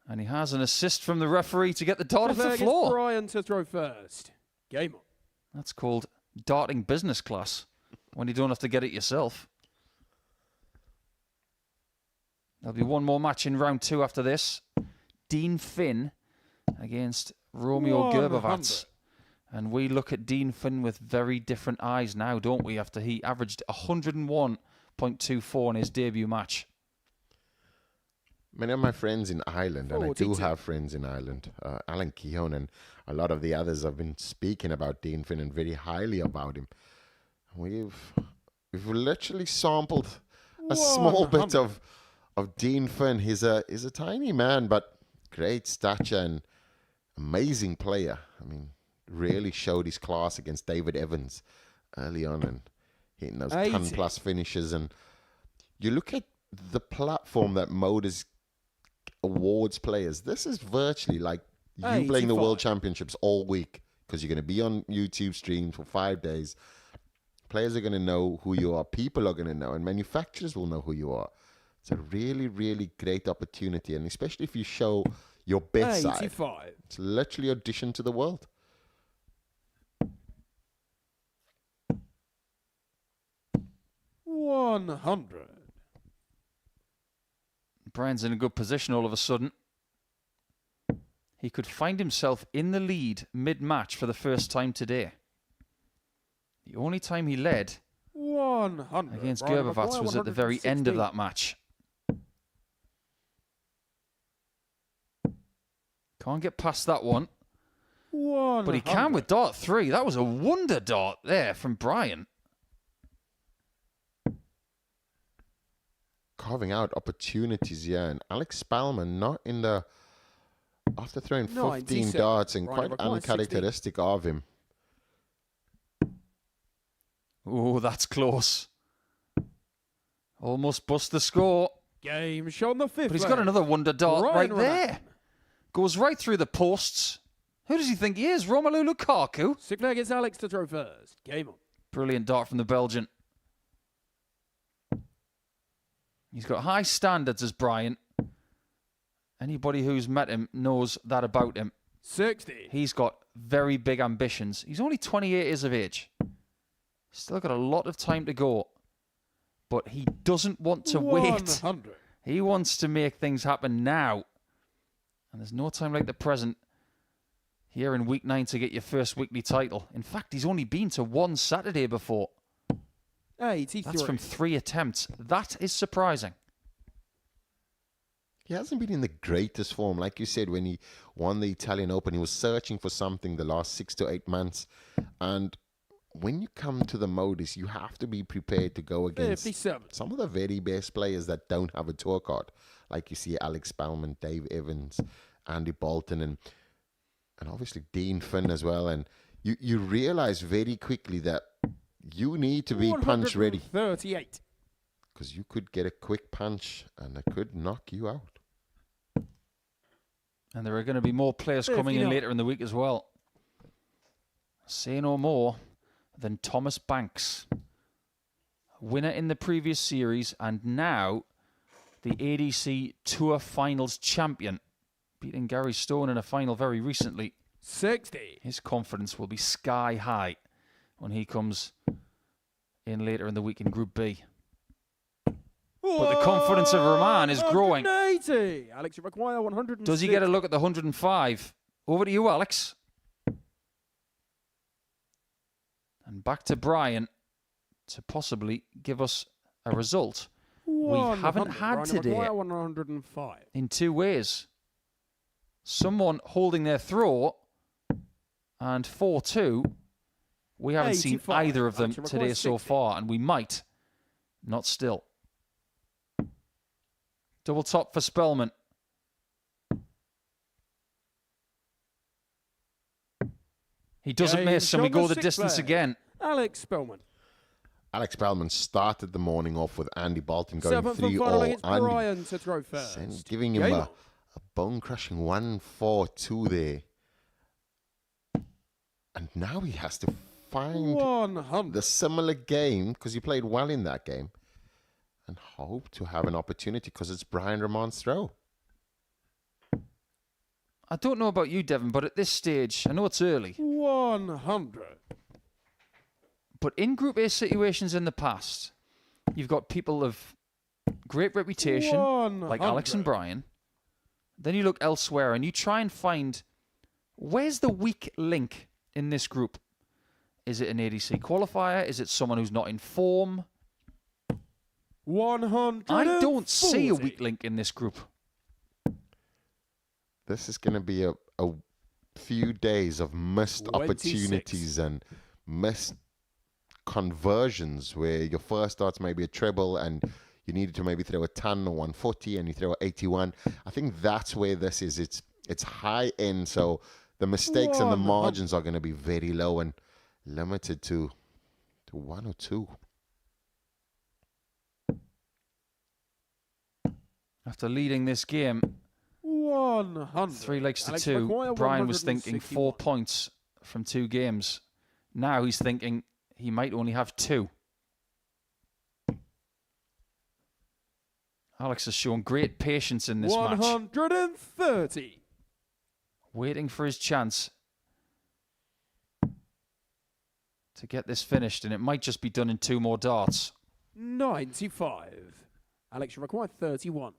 And he has an assist from the referee to get the dart off the floor. Brian to throw first. Game on. That's called darting business class when you don't have to get it yourself. There'll be one more match in round 2 after this. Dean Finn against Romeo Gervat. And we look at Dean Finn with very different eyes now, don't we? After he averaged 101.24 in his debut match. Many of my friends in Ireland, and I do have friends in Ireland, Alan Keown and a lot of the others have been speaking about Dean Finn and very highly about him. We've literally sampled a small bit of Dean Finn. He's a tiny man, but great stature and amazing player. I mean, really showed his class against David Evans early on and hitting those 10+ finishes. And you look at the platform that Modus awards players. This is virtually like you playing the World Championships all week, because you're going to be on YouTube streams for 5 days. Players are going to know who you are. People are going to know, and manufacturers will know who you are. It's a really, really great opportunity, and especially if you show your best side. It's literally audition to the world. $100. Brian's in a good position all of a sudden. He could find himself in the lead mid-match for the first time today. The only time he led 100 against Gervat was at the very end of that match. Can't get past that one. But he can with dart 3. That was a wonder dart there from Brian. Carving out opportunities here, and Alex Spellman not in the... After throwing 15 darts, and quite uncharacteristic of him. Oh, that's close. Almost bust the score. Game shot on the 5th. But he's got another wonder dart right there. Goes right through the posts. Who does he think he is? Romelu Lukaku? Sinclair gets Alex to throw first. Game on. Brilliant dart from the Belgian. He's got high standards as Brian. Anybody who's met him knows that about him. 60. He's got very big ambitions. He's only 28 years of age. Still got a lot of time to go. But he doesn't want to wait. He wants to make things happen now. And there's no time like the present here in week 9 to get your first weekly title. In fact, he's only been to one Saturday before. 83. That's from 3 attempts. That is surprising. He hasn't been in the greatest form. Like you said, when he won the Italian Open, he was searching for something the last 6 to 8 months. And when you come to the Modus, you have to be prepared to go against 57. some of the very best players that don't have a tour card. Like you see Alex Spellman, Dave Evans, Andy Bolton, and obviously Dean Finn as well. And you realize very quickly that you need to be punch ready. 38. Because you could get a quick punch and it could knock you out. And there are going to be more players coming in later in the week as well. Say no more than Thomas Banks. Winner in the previous series and now the ADC Tour Finals champion. Beating Gary Stone in a final very recently. 60. His confidence will be sky high when he comes in later in the week in Group B. But the confidence of Raman is growing. 180. Alex, you require 106. Does he get a look at the 105? Over to you, Alex. And back to Brian to possibly give us a result we haven't had today 105. in 2 ways. Someone holding their throw and 4-2. We haven't seen 85. either of them Alex, you today require so 60. far, and we might. Not still. Double top for Spellman. He doesn't miss, and we go the distance again. Alex Spellman. Alex Spellman started the morning off with Andy Bolton going 7th and 3 final all. against Brian to throw first. Giving him a bone-crushing 1-4-2 there. And now he has to find 100. the similar game, because he played well in that game, and hope to have an opportunity because it's Brian Raman's throw. I don't know about you, Devon, but at this stage, I know it's early, 100. but in Group A situations in the past, you've got people of great reputation, like Alex and Brian. Then you look elsewhere and you try and find, where's the weak link in this group? Is it an ADC qualifier? Is it someone who's not in form? 100. I don't see a weak link in this group. This is going to be a few days of missed 26. opportunities and missed conversions where your first dart's maybe a treble and you needed to maybe throw a 10 or 140 and you throw a 81. I think that's where this is. It's high end, so the mistakes and the margins are going to be very low and limited to 1 or 2. After leading this game 100. 3 legs to Alex 2, McGuire, Brian was thinking 161. 4 points from 2 games. Now he's thinking he might only have 2. Alex has shown great patience in this match. 130. Waiting for his chance to get this finished, and it might just be done in 2 more darts. 95. Alex, you require 31.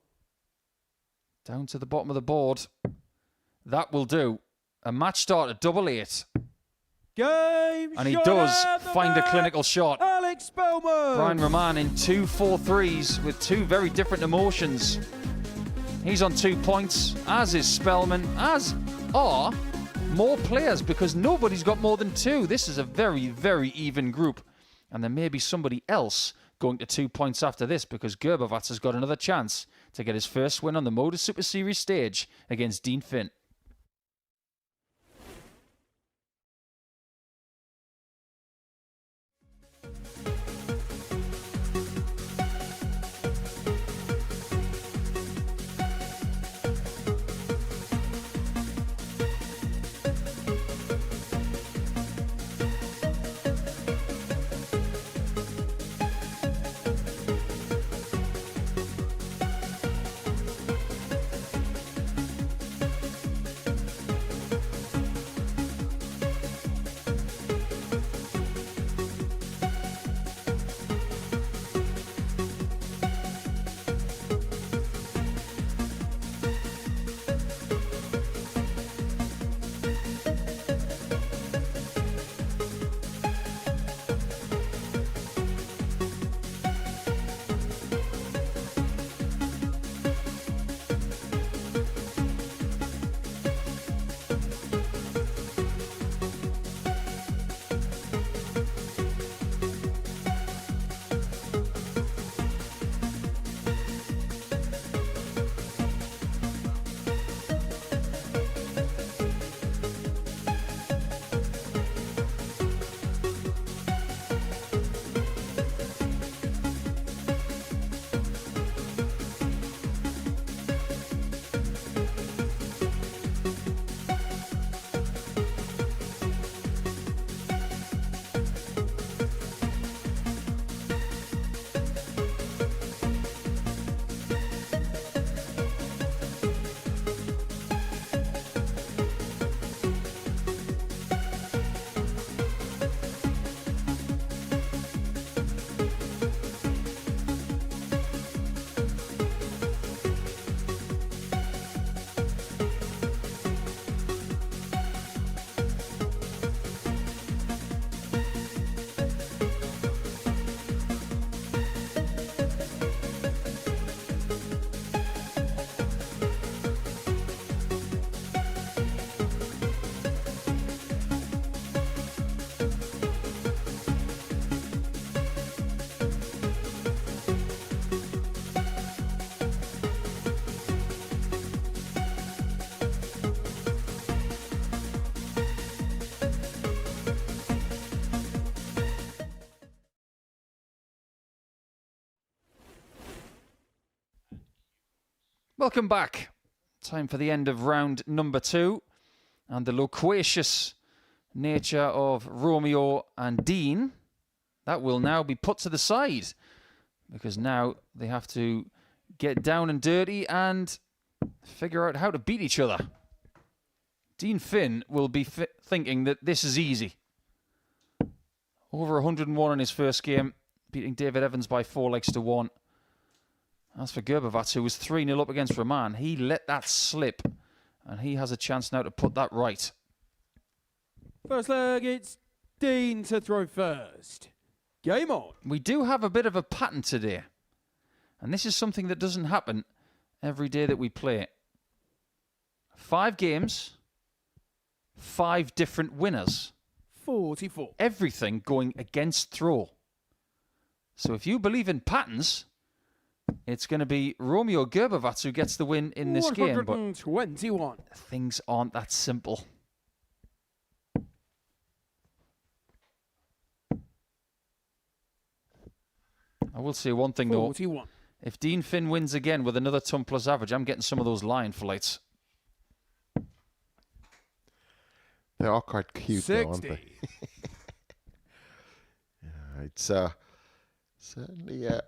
Down to the bottom of the board. That will do. A match start at 8-8. Game And he shot does at the find a back. clinical shot. Alex Spellman. Brian Raman in 2 4-3s with 2 very different emotions. He's on 2 points, as is Spellman, as are more players, because nobody's got more than 2. This is a very, very even group. And there may be somebody else going to 2 points after this, because Gervat has got another chance to get his first win on the Modus Super Series stage against Dean Finn. Welcome back. Time for the end of round number 2. And the loquacious nature of Romeo and Dean, that will now be put to the side. Because now they have to get down and dirty and figure out how to beat each other. Dean Finn will be thinking that this is easy. Over 101 in his first game, beating David Evans by 4 legs to 1. As for Gervat, who was 3-0 up against Raman, he let that slip. And he has a chance now to put that right. First leg, it's Dean to throw first. Game on. We do have a bit of a pattern today. And this is something that doesn't happen every day that we play. 5 games, 5 different winners. 44. Everything going against throw. So if you believe in patterns, It's going to be Romeo Gervat who gets the win in this game, but 121. things aren't that simple. I will say one thing, though. 41. If Dean Finn wins again with another ton plus average, I'm getting some of those lion flights. They are quite cute, though, aren't 60. they? Yeah, it's certainly a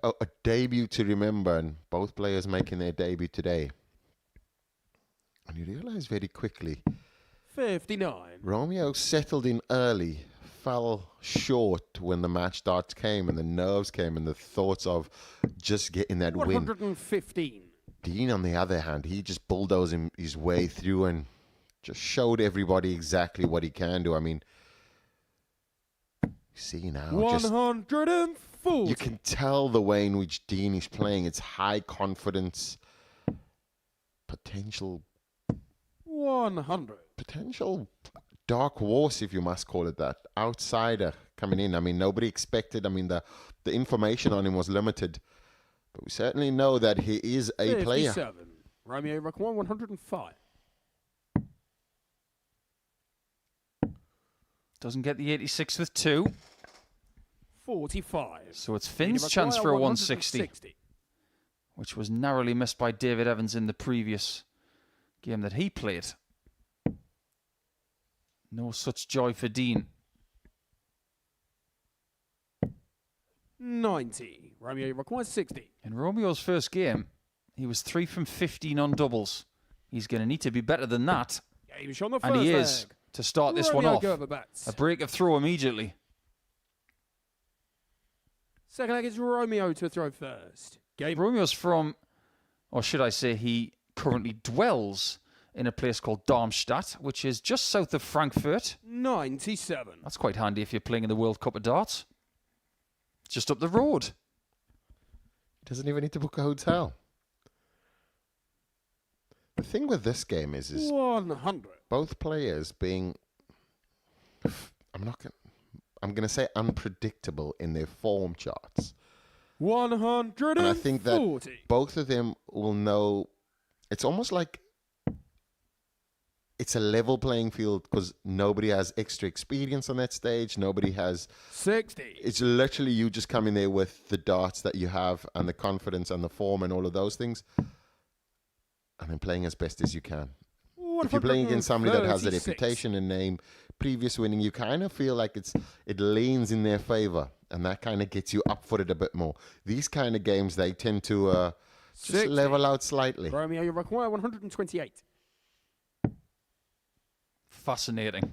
debut to remember, and both players making their debut today. And you realise very quickly, 59. Romeo settled in early, fell short when the match starts came, and the nerves came, and the thoughts of just getting that win. 115. Dean, on the other hand, he just bulldozed his way through and just showed everybody exactly what he can do. I mean, you see now, just 140. you can tell the way in which Dean is playing. It's high confidence, potential 100. dark horse, if you must call it that, outsider coming in. I mean, nobody expected. I mean, the information on him was limited, but we certainly know that he is a player. 57. Romeo require 105. Doesn't get the 86 with 2. 45. So it's Finn's chance for a 160, 160. which was narrowly missed by David Evans in the previous game that he played. No such joy for Dean. 90. Romeo requires 60. In Romeo's first game, he was 3 from 15 on doubles. He's going to need to be better than that. Game shot on the And first he is, leg. to start this one Romeo off. Gervat bats. A break of throw immediately. Second leg is Romeo to throw first. Game. Romeo's from, or should I say, he currently dwells in a place called Darmstadt, which is just south of Frankfurt. 97. That's quite handy if you're playing in the World Cup of Darts. Just up the road. He doesn't even need to book a hotel. The thing with this game is 100. both players being, I'm going to say unpredictable in their form charts. 140. And I think that both of them will know, it's almost like it's a level playing field because nobody has extra experience on that stage. Nobody has 60. It's literally you just come in there with the darts that you have and the confidence and the form and all of those things, and then playing as best as you can. If you're playing against somebody that has a 136. reputation and name, previous winning, you kind of feel like it leans in their favor, and that kind of gets you up-footed a bit more. These kind of games, they tend to just 60. level out slightly. Romeo, you require 128. Fascinating.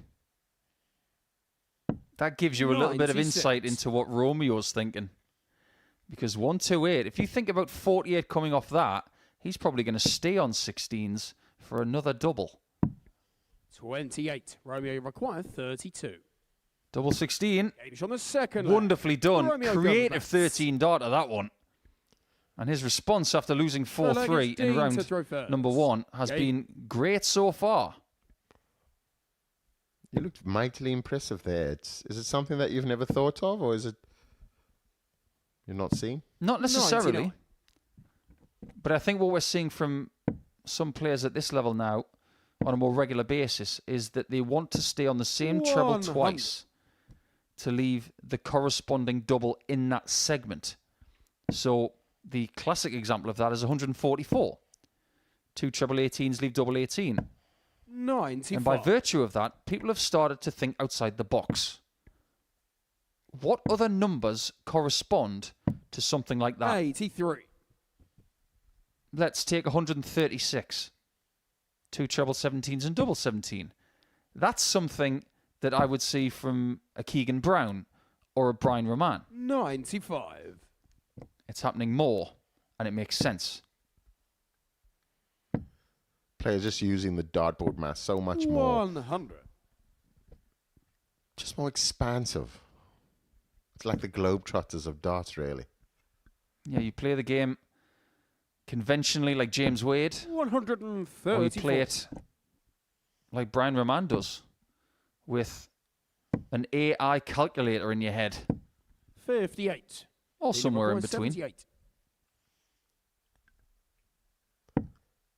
That gives you a little bit of 96. insight into what Romeo's thinking. Because 128, if you think about 48 coming off that, he's probably going to stay on 16s for another double. 28. Romeo, you require 32. Double 16. Game on the second leg. Wonderfully done. Romeo Creative Gervat. 13 darter, that one. And his response after losing Third leg 4-3 is in Dean to round throw first. number 1 has Game. been great so far. You looked mightily impressive there. Is it something that you've never thought of, or is it you're not seeing? Not necessarily. 99. But I think what we're seeing from some players at this level now on a more regular basis is that they want to stay on the same treble 100. twice to leave the corresponding double in that segment. So the classic example of that is 144. 2 treble 18s leave double 18. 95. And by virtue of that, people have started to think outside the box. What other numbers correspond to something like that? 83. Let's take 136. 2 treble 17s and double 17. That's something that I would see from a Keegan Brown or a Brian Raman. 95. It's happening more, and it makes sense. Players just using the dartboard mass so much more. 100. Just more expansive. It's like the Globetrotters of darts, really. Yeah, you play the game conventionally like James Wade, 134. or you play it like Brian Raman does, with an AI calculator in your head, 58. or somewhere in Romeo between. 78.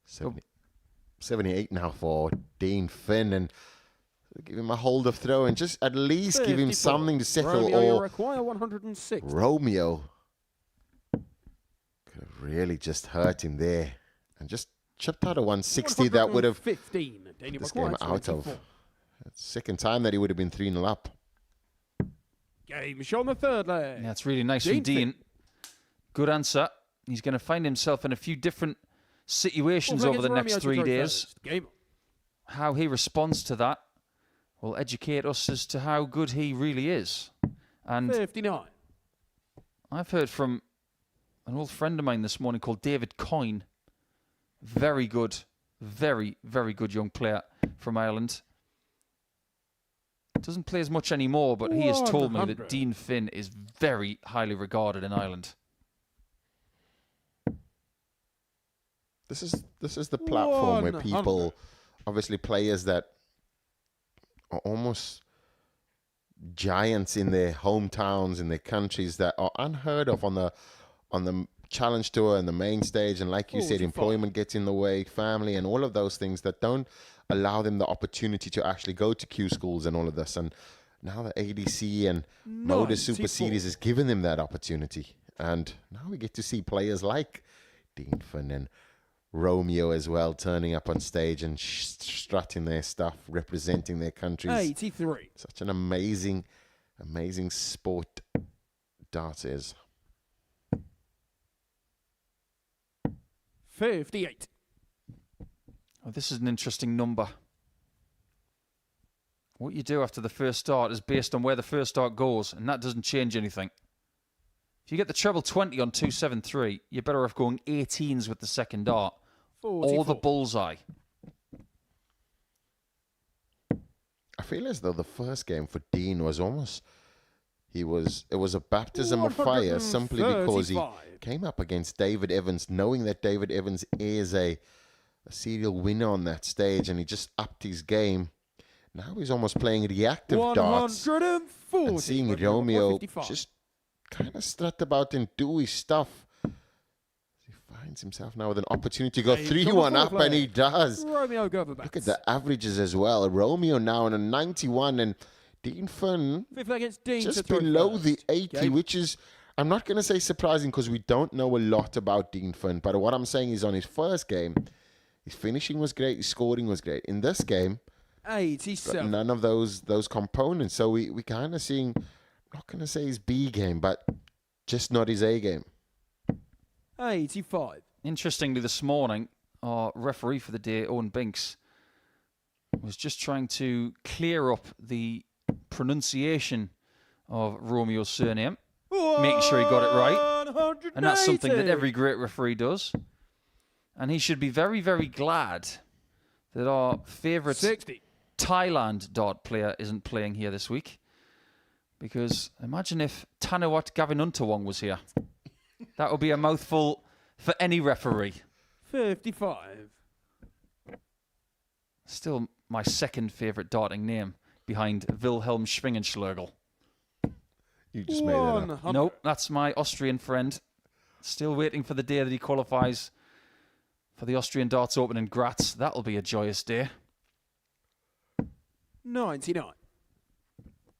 78 now for Dean Finn, and give him a hold of throw and just at least give him 54. something to settle. Romeo, you Or require 106. Romeo could have really just hurt him there and just chipped out a 160 that would have 15. Daniel this require game out of. 24. Second time that he would have been 3-0 up. Game shown the third leg. Yeah, it's really nice from Dean. Good answer. He's going to find himself in a few different situations over the next 3 days. Game. How he responds to that will educate us as to how good he really is. And 59. I've heard from an old friend of mine this morning called David Coyne. Very good, very, very good young player from Ireland. Doesn't play as much anymore, but he has told me that Dean Finn is very highly regarded in Ireland. This is the platform where people, obviously players that are almost giants in their hometowns, in their countries, that are unheard of on the challenge tour and the main stage, and like you said, employment gets in the way, family and all of those things that don't allow them the opportunity to actually go to Q schools and all of this. And now the ADC and Modus Super Series has given them that opportunity, and now we get to see players like Dean Finn and Romeo as well turning up on stage and strutting their stuff, representing their countries. 83. Such an amazing sport darts is. 58. Oh, this is an interesting number. What you do after the first start is based on where the first start goes, and that doesn't change anything. If you get the treble 20 on 273, you're better off going 18s with the second dart. 44. Or the bullseye. I feel as though the first game for Dean was almost, it was a baptism of fire simply because he came up against David Evans, knowing that David Evans is a serial winner on that stage, and he just upped his game. Now he's almost playing reactive darts. 140. And seeing Romeo just kind of strut about and do his stuff. He finds himself now with an opportunity to go 3-1 up, and he does. Romeo Gervat. Look at the averages as well. Romeo now on a 91, and Dean Finn just below the 80, which is, I'm not going to say surprising because we don't know a lot about Dean Finn, but what I'm saying is on his first game, his finishing was great, his scoring was great. In this game, 87. none of those components. So we kind of seeing, I'm not going to say his B game, but just not his A game. 85. Interestingly, this morning, our referee for the day, Owen Binks, was just trying to clear up the pronunciation of Romeo's surname, making sure he got it right. And that's something that every great referee does. And he should be very, very glad that our favourite Thailand dart player isn't playing here this week. Because imagine if Tanawat Gavinuntawong was here. That would be a mouthful for any referee. 55. Still my second favourite darting name behind Wilhelm Schwingenschlurgel. You just made that up. Nope, that's my Austrian friend. Still waiting for the day that he qualifies for the Austrian Darts Open in Graz. That'll be a joyous day. 99.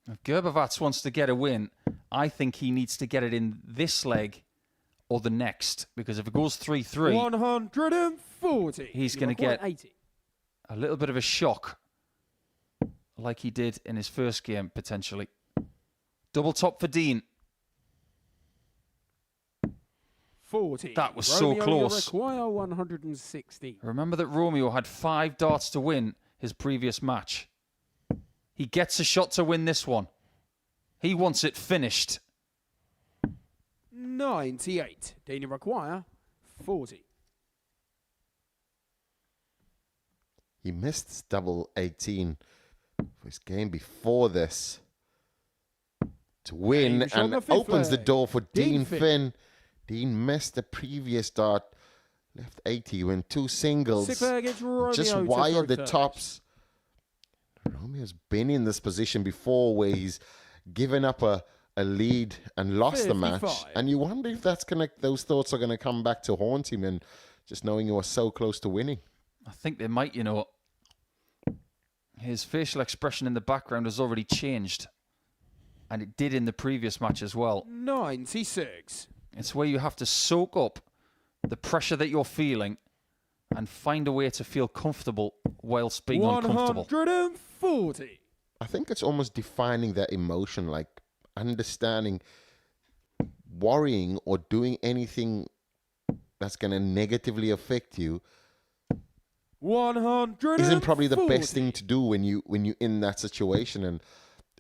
If Gervat wants to get a win, I think he needs to get it in this leg or the next. Because if it goes 3-3, 140. he's going to get 80. a little bit of a shock like he did in his first game, potentially. Double top for Dean. 40. That was Romeo, so close. Require 160. Remember that Romeo had 5 darts to win his previous match. He gets a shot to win this one. He wants it finished. 98. Daniel require 40. He missed double 18 for his game before this to win, and opens the door for Dean Finn. Dean missed the previous dart, left 80, went 2 singles, just wired the tops. Romeo's been in this position before where he's given up a lead and lost the match, and you wonder if those thoughts are going to come back to haunt him and just knowing you are so close to winning. I think they might, you know. His facial expression in the background has already changed. And it did in the previous match as well. 96. It's where you have to soak up the pressure that you're feeling and find a way to feel comfortable whilst being uncomfortable. 140. I think it's almost defining that emotion, like understanding worrying or doing anything that's going to negatively affect you 140. isn't probably the best thing to do when you in that situation. And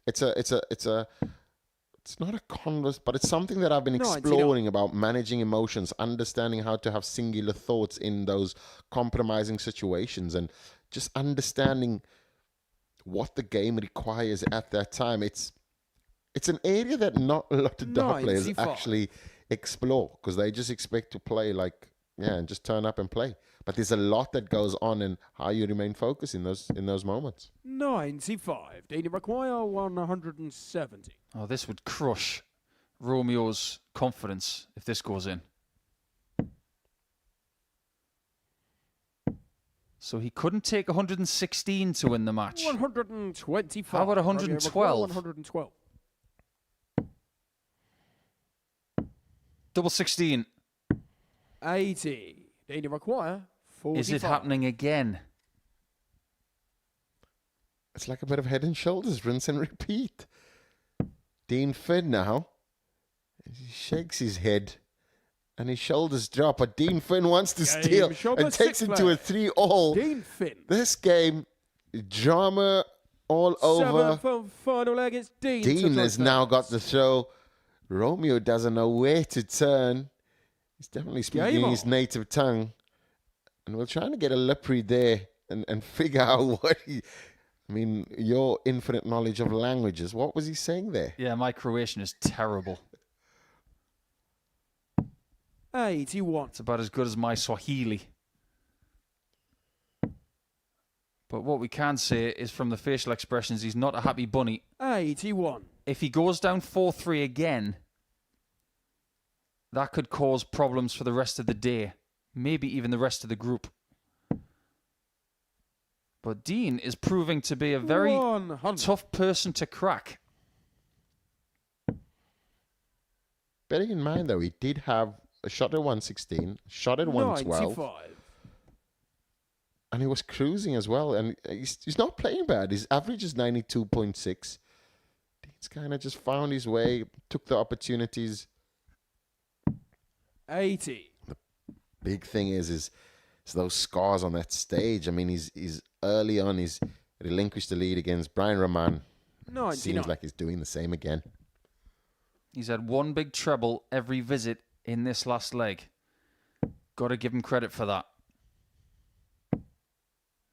it's not a converse, but it's something that I've been exploring about managing emotions, understanding how to have singular thoughts in those compromising situations, and just understanding what the game requires at that time. It's an area that not a lot of dart players 95. actually explore, because they just expect to play like, and just turn up and play. But there's a lot that goes on in how you remain focused in those moments. 95. Did you require 170? Oh, this would crush Romeo's confidence if this goes in. So he couldn't take 116 to win the match. 125. How about 112? 112. Double 16. 80. Did you require 45? Is it happening again? It's like a bit of head and shoulders, rinse and repeat. Dean Finn now, he shakes his head and his shoulders drop, but Dean Finn wants to steal and takes it to a 3-all. Dean Finn. This game, drama all over. 7 final leg, it's Dean. Dean has now got the throw. Romeo doesn't know where to turn. He's definitely speaking his native tongue. And we're trying to get a lip read there and figure out what he... I mean, your infinite knowledge of languages. What was he saying there? Yeah, my Croatian is terrible. 81. It's about as good as my Swahili. But what we can say is from the facial expressions, he's not a happy bunny. 81. If he goes down 4-3 again, that could cause problems for the rest of the day. Maybe even the rest of the group. But Dean is proving to be a very 100. tough person to crack. Bearing in mind, though, he did have a shot at 116, a shot at 112. 95. And he was cruising as well. And he's not playing bad. His average is 92.6. Dean's kind of just found his way, took the opportunities. 80. The big thing is those scars on that stage. I mean, he's early on, he's relinquished the lead against Brian Raman. 99. Seems like he's doing the same again. He's had one big treble every visit in this last leg. Got to give him credit for that.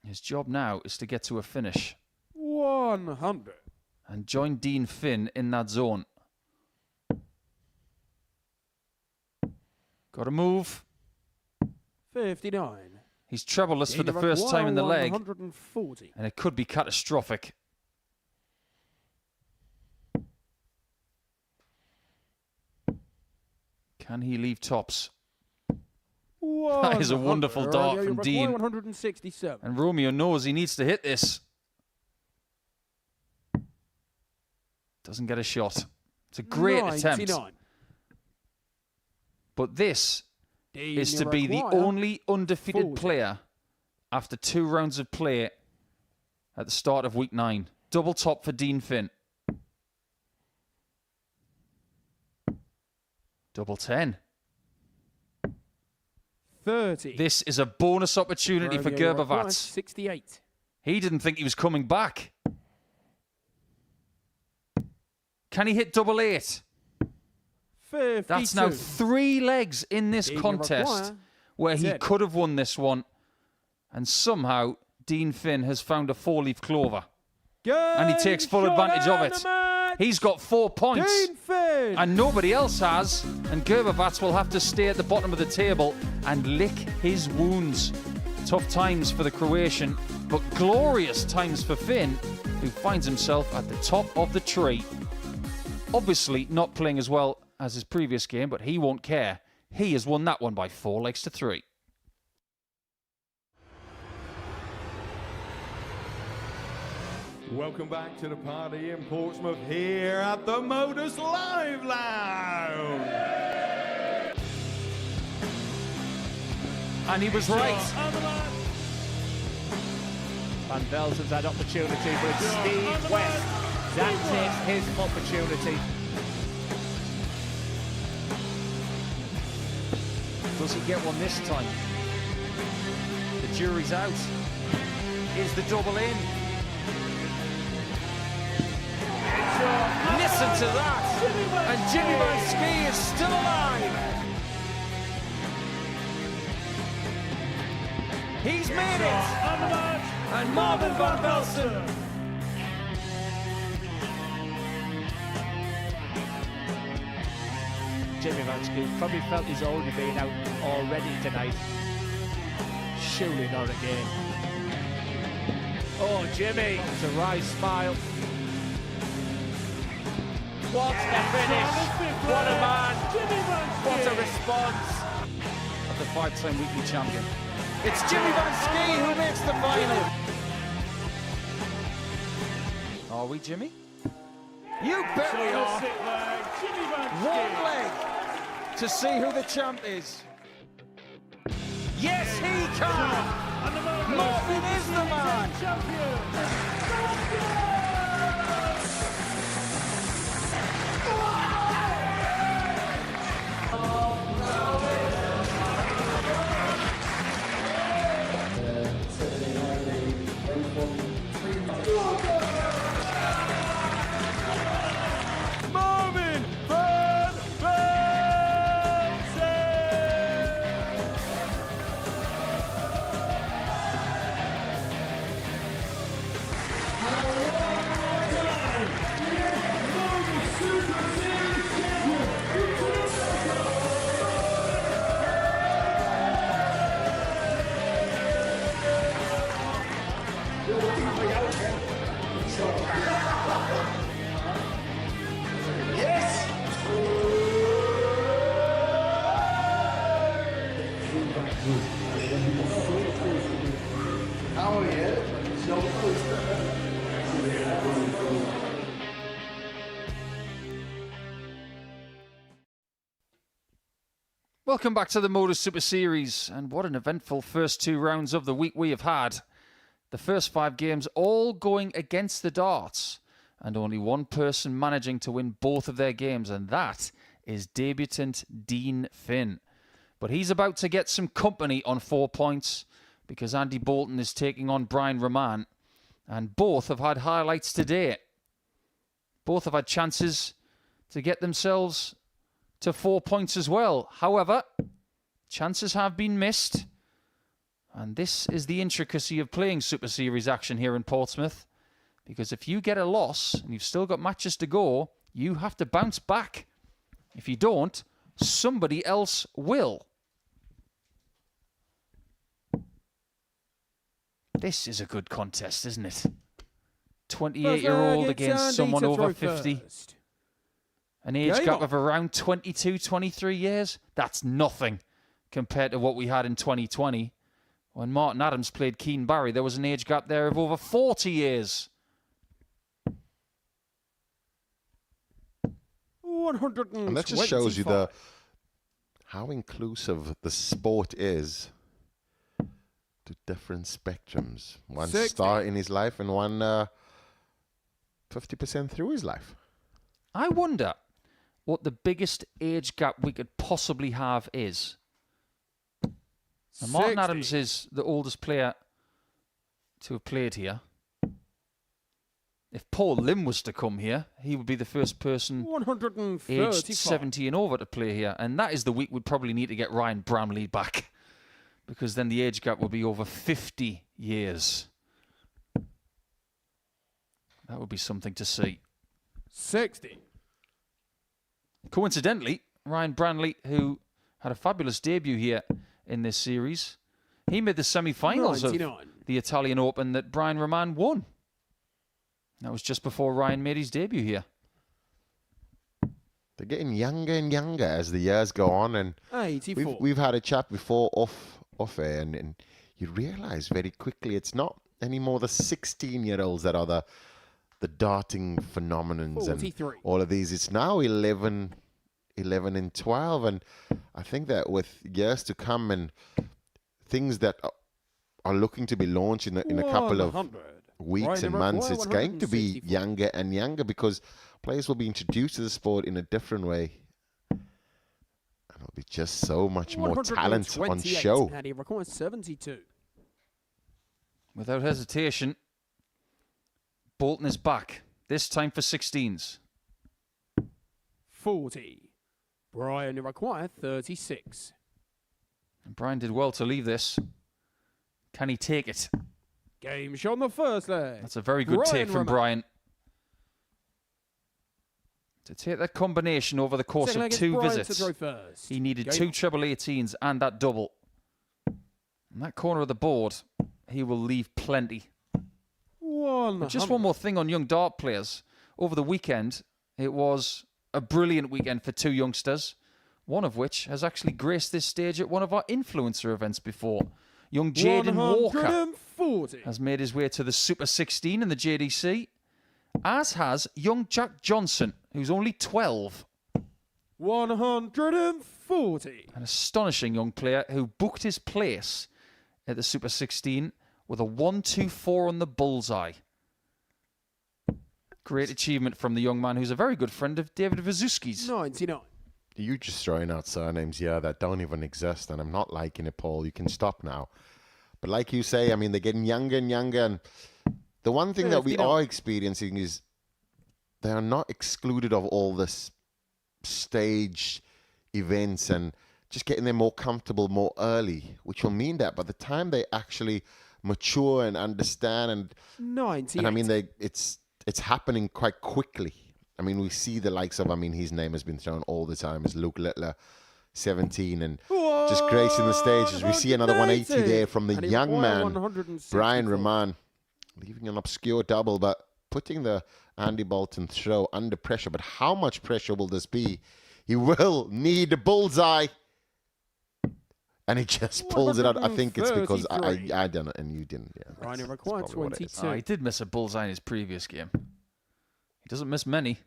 His job now is to get to a finish 100. and join Dean Finn in that zone. Got to move. 59. He's trebleless for the first time in the leg, 140. and it could be catastrophic. Can he leave tops? That is a wonderful dart from Dean. 167. And Romeo knows he needs to hit this. Doesn't get a shot. It's a great attempt. 99. But this Dean, is to be the only undefeated 40. player after 2 rounds of play at the start of week 9. Double top for Dean Finn. Double 10. 30. This is a bonus opportunity for Gervat. 68. He didn't think he was coming back. Can he hit double 8? 52. That's now 3 legs in this Dean contest require where he 10. could have won this one. And somehow Dean Finn has found a 4-leaf clover. And he takes full advantage of it. He's got 4 points. Dean Finn. And nobody else has. And Gervat will have to stay at the bottom of the table and lick his wounds. Tough times for the Croatian, but glorious times for Finn, who finds himself at the top of the tree. Obviously not playing as well as his previous game, but he won't care. He has won that one by 4 legs to 3. Welcome back to the party in Portsmouth here at the Modus Live Lounge. And he was right. Van Velzen's had opportunity, but it's Steve West that takes his opportunity. Does he get one this time? The jury's out. Is the double in? Listen to that! And Jimmy Van Ski is still alive! He's made it! And Marvin Van Velzen! Jimmy Van Ski probably felt he's already been out already tonight. Surely not again. Oh, Jimmy! It's a wry smile. What a finish! What a man! What a response! Of the 5-time weekly champion. It's Jimmy Van Ski who makes the final! Are we, Jimmy? You bet we are! One leg to see who the champ is. Yes, he can! Marvin is the man! Marvin Van Velzen! Welcome back to the Modus Super Series, and what an eventful first 2 rounds of the week we have had. The first 5 games all going against the darts, and only one person managing to win both of their games, and that is debutant Dean Finn. But he's about to get some company on 4 points, because Andy Bolton is taking on Brian Raman, and both have had highlights today. Both have had chances to get themselves to 4 points as well. However, chances have been missed. And this is the intricacy of playing Super Series action here in Portsmouth. Because if you get a loss and you've still got matches to go, you have to bounce back. If you don't, somebody else will. This is a good contest, isn't it? 28-year-old against someone over 50. An age gap of around 22, 23 years. That's nothing compared to what we had in 2020. When Martin Adams played Keane Barry, there was an age gap there of over 40 years. 125. And that just shows you how inclusive the sport is to different spectrums. One start in his life and one 50% through his life. I wonder what the biggest age gap we could possibly have is. Now, Martin Adams is the oldest player to have played here. If Paul Lim was to come here, he would be the first person aged 70 and over to play here. And that is the week we'd probably need to get Ryan Bramley back, because then the age gap would be over 50 years. That would be something to see. 60. Coincidentally, Ryan Branley, who had a fabulous debut here in this series, he made the semi-finals of the Italian Open that Brian Raman won. That was just before Ryan made his debut here. They're getting younger and younger as the years go on, and 84. we've had a chat before off air, and you realise very quickly it's not anymore the 16-year-olds that are the darting phenomenons and 43. all of these. It's now 11 and 12, and I think that with years to come and things that are looking to be launched in a couple of 100. weeks and months, it's going to be younger and younger because players will be introduced to the sport in a different way. And it'll be just so much more talent on 128, show. And he requires 72. Without hesitation, Bolton is back, this time for 16s. 40. Brian, you require 36. And Brian did well to leave this. Can he take it? Game shot on the first leg. That's a very good take from Raman. Brian. To take that combination over the course Second of leg, it's 2 Brian to visits, throw first. he needed Game 2 on. treble 18s and that double. In that corner of the board, he will leave plenty. 100. Just one more thing on young dart players. Over the weekend, it was a brilliant weekend for 2 youngsters, one of which has actually graced this stage at one of our influencer events before. Young Jaden Walker 140. has made his way to the Super 16 in the JDC, as has young Jack Johnson, who's only 12. 140. An astonishing young player who booked his place at the Super 16 with a 1-2-4 on the bullseye. Great achievement from the young man who's a very good friend of David Vazuski's. 99. You just throwing out surnames here that don't even exist, and I'm not liking it, Paul. You can stop now. But like you say, I mean, they're getting younger and younger, and the one thing that we 59. are experiencing is they are not excluded of all this stage events and just getting them more comfortable more early, which will mean that by the time they actually mature and understand, and 98. I mean, it's happening quite quickly. I mean, we see the likes of, I mean, his name has been thrown all the time, is Luke Littler, 17, and just gracing the stages. We see another 180 there from the And he young required man, 164. Brian Raman, leaving an obscure double, but putting the Andy Bolton throw under pressure. But how much pressure will this be? He will need a bullseye. And he just pulls it out. I think it's because I done it and you didn't. Yeah, Brian, he that's required probably what it is. 22. He did miss a bullseye in his previous game. He doesn't miss many.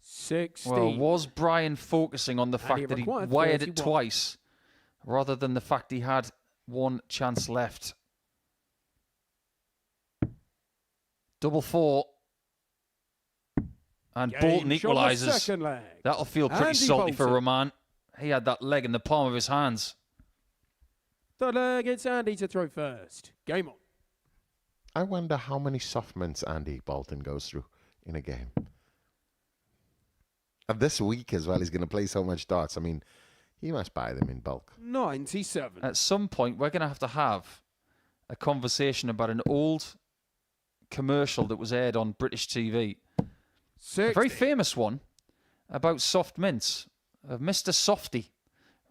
16. Well, was Brian focusing on the he fact that he required wired it 31. twice rather than the fact he had one chance left? Double 4. And Game Bolton shot on the equalises. second leg. That'll feel pretty Andy salty for Bolton. Raman. He had that leg in the palm of his hands. Third leg, it's Andy to throw first. Game on. I wonder how many soft mints Andy Bolton goes through in a game. And this week as well, he's going to play so much darts. I mean, he must buy them in bulk. 97. At some point, we're going to have a conversation about an old commercial that was aired on British TV. 60. A very famous one about soft mints, of Mr. Softy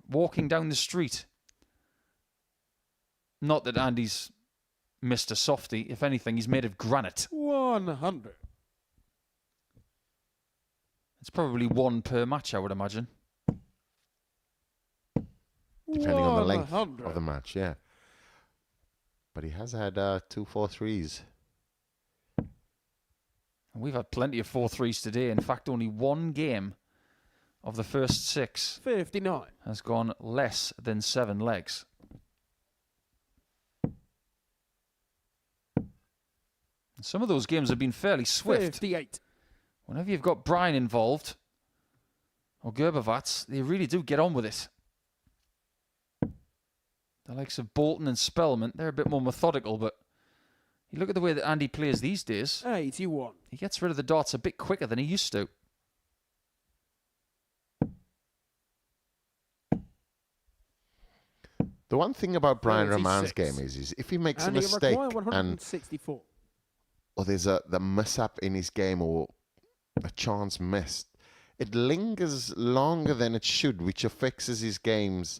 walking down the street. Not that Andy's Mr. Softy. If anything, he's made of granite. 100. It's probably 1 per match, I would imagine. Depending on the length 100. of the match, yeah. But he has had 2 4-3s. And we've had plenty of 4-3s today. In fact, only 1 game of the first 6 59. has gone less than 7 legs. Some of those games have been fairly swift. 58. Whenever you've got Brian involved, or Gervat, they really do get on with it. The likes of Bolton and Spellman, they're a bit more methodical, but you look at the way that Andy plays these days, 81. he gets rid of the darts a bit quicker than he used to. The one thing about Brian 36. Raman's game is if he makes And a he mistake required and 164. or there's the mishap in his game or a chance missed, it lingers longer than it should, which affects his games,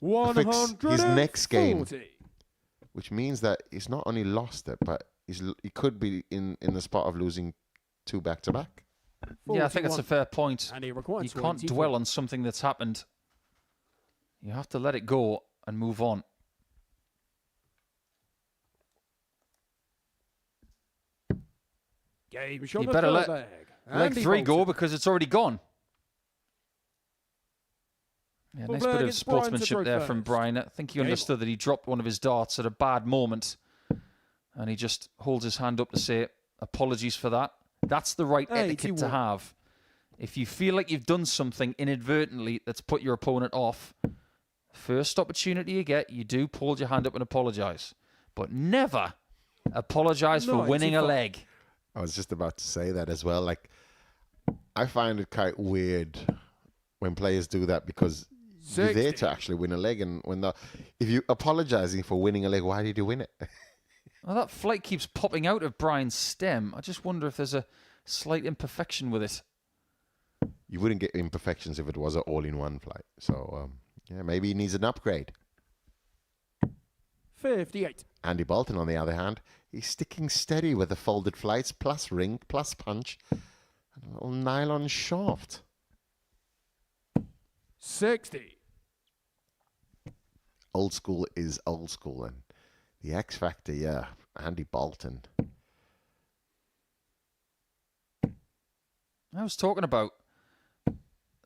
affects his next game, 140. which means that he's not only lost it, but he could be in the spot of losing 2 back-to-back. Yeah, I think that's a 41. fair point. And he required You can't 24. dwell on something that's happened. You have to let it go and move on. Game shot You the better third let leg. leg Andy 3 go Bolton. because it's already gone. Yeah, Full nice flag bit of against Brian to sportsmanship throw there from first. Brian. I think he Game understood that he dropped one of his darts at a bad moment. And he just holds his hand up to say, apologies for that. That's the right etiquette to 81. have. If you feel like you've done something inadvertently that's put your opponent off, first opportunity you get, you do hold your hand up and apologise. But never apologise for winning a 95. leg. I was just about to say that as well. Like, I find it quite weird when players do that because you're there 60. to actually win a leg, and if you're apologizing for winning a leg, why did you win it? Well, that flight keeps popping out of Brian's stem. I just wonder if there's a slight imperfection with it. You wouldn't get imperfections if it was an all-in-one flight. So, yeah, maybe he needs an upgrade. 58. Andy Bolton, on the other hand, he's sticking steady with the folded flights, plus ring, plus punch, and a little nylon shaft. 60. Old school is old school, and the X Factor, yeah, Andy Bolton. I was talking about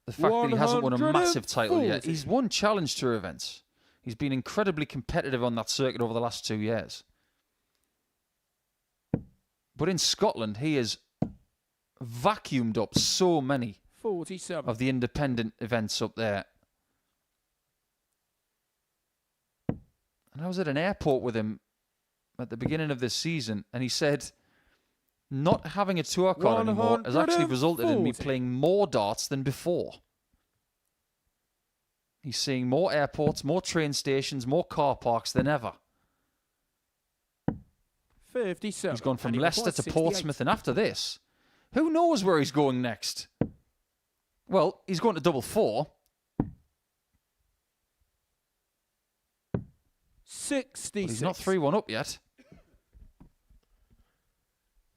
the fact that he hasn't won a massive title yet. 140. He's won Challenge Tour events. He's been incredibly competitive on that circuit over the last 2 years. But in Scotland, he has vacuumed up so many 47. of the independent events up there. And I was at an airport with him at the beginning of this season, and he said not having a tour card anymore has actually resulted in me 140. playing more darts than before. He's seeing more airports, more train stations, more car parks than ever. 57. He's gone from Andy Leicester Bolton, to 68. Portsmouth, and after this, who knows where he's going next? Well, he's going to double 4. 66. But he's not 3-1 up yet.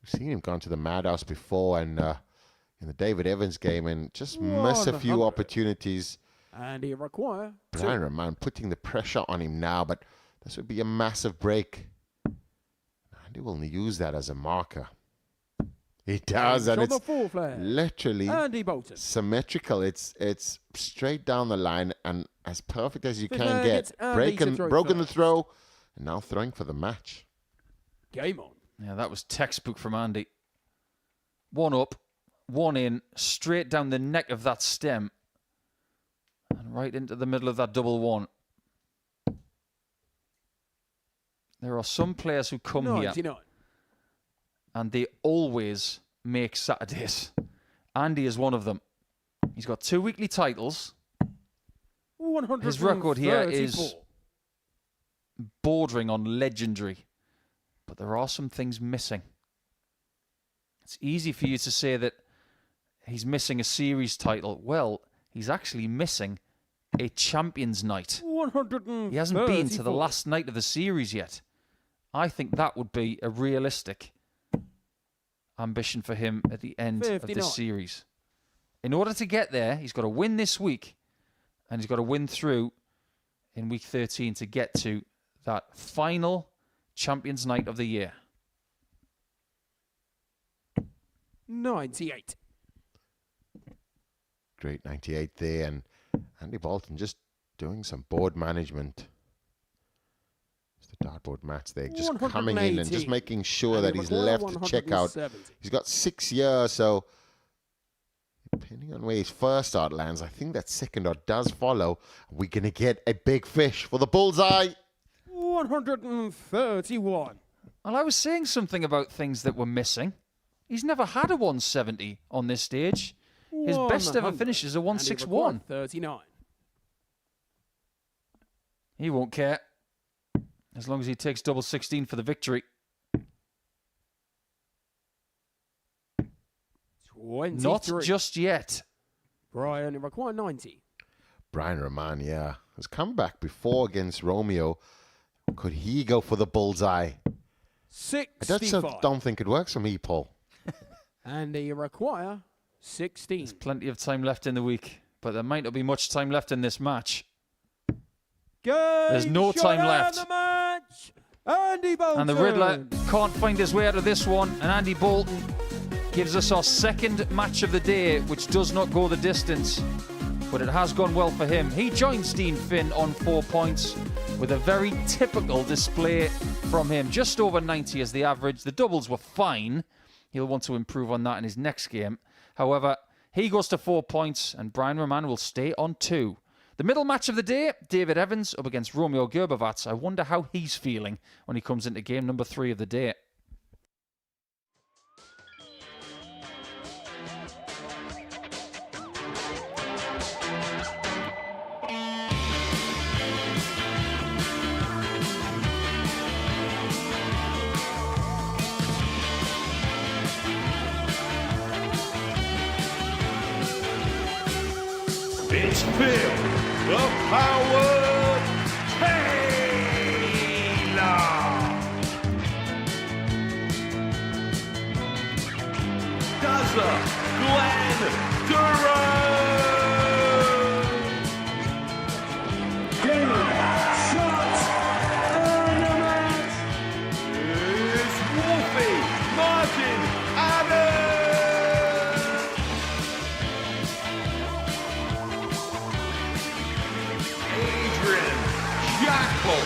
We've seen him gone to the madhouse before, and in the David Evans game, and just miss a few 100. opportunities. And he require Brian Raman putting the pressure on him now, but this would be a massive break. And he will use that as a marker. He does, and it's literally Andy Bolton. symmetrical. It's straight down the line and as perfect as you Fifth can leg, get. it's Andy to throw Broken the first. throw, and now throwing for the match. Game on. Yeah, that was textbook from Andy. 1 up, 1 in, straight down the neck of that stem, and right into the middle of that double 1. There are some players who come here 99. and they always make Saturdays. Andy is one of them. He's got 2 weekly titles. 134. His record here is bordering on legendary. But there are some things missing. It's easy for you to say that he's missing a series title. Well, he's actually missing a Champions Night. 134. He hasn't been to the last night of the series yet. I think that would be a realistic ambition for him at the end of 59. this series. In order to get there, he's got to win this week, and he's got to win through in week 13 to get to that final Champions Night of the year. 98. Great 98 there, and Andy Bolton just doing some board management. It's the dartboard match there, just coming in and just 180. making sure And that he he's require left to check out. 170. He's got 6 years, so depending on where his first dart lands, I think that second dart does follow. We're going to get a big fish for the bullseye. 131. Well, I was saying something about things that were missing. He's never had a 170 on this stage. His best ever 100. finish is a And he 161. required 39. He won't care. As long as he takes double 16 for the victory. 23. Not just yet. Brian, he required 90. Brian Raman, yeah, has come back before against Romeo. Could he go for the bullseye? 65. I don't think it works for me, Paul. And he require 16. There's plenty of time left in the week, but there might not be much time left in this match. There's no Game time shot left. and the match. Andy Bolton. And the Riddler can't find his way out of this one. And Andy Bolton gives us our second match of the day, which does not go the distance, but it has gone well for him. He joins Dean Finn on 4 points with a very typical display from him. Just over 90 as the average. The doubles were fine. He'll want to improve on that in his next game. However, he goes to 4 points and Brian Raman will stay on 2. The middle match of the day, David Evans up against Romeo Gervat. I wonder how he's feeling when he comes into game number 3 of the day. It's Phil, the Power Taylor. Gaza, Glenn Durant. Game, shot, ornament. It's Wolfie, Martin, Adam. Jackal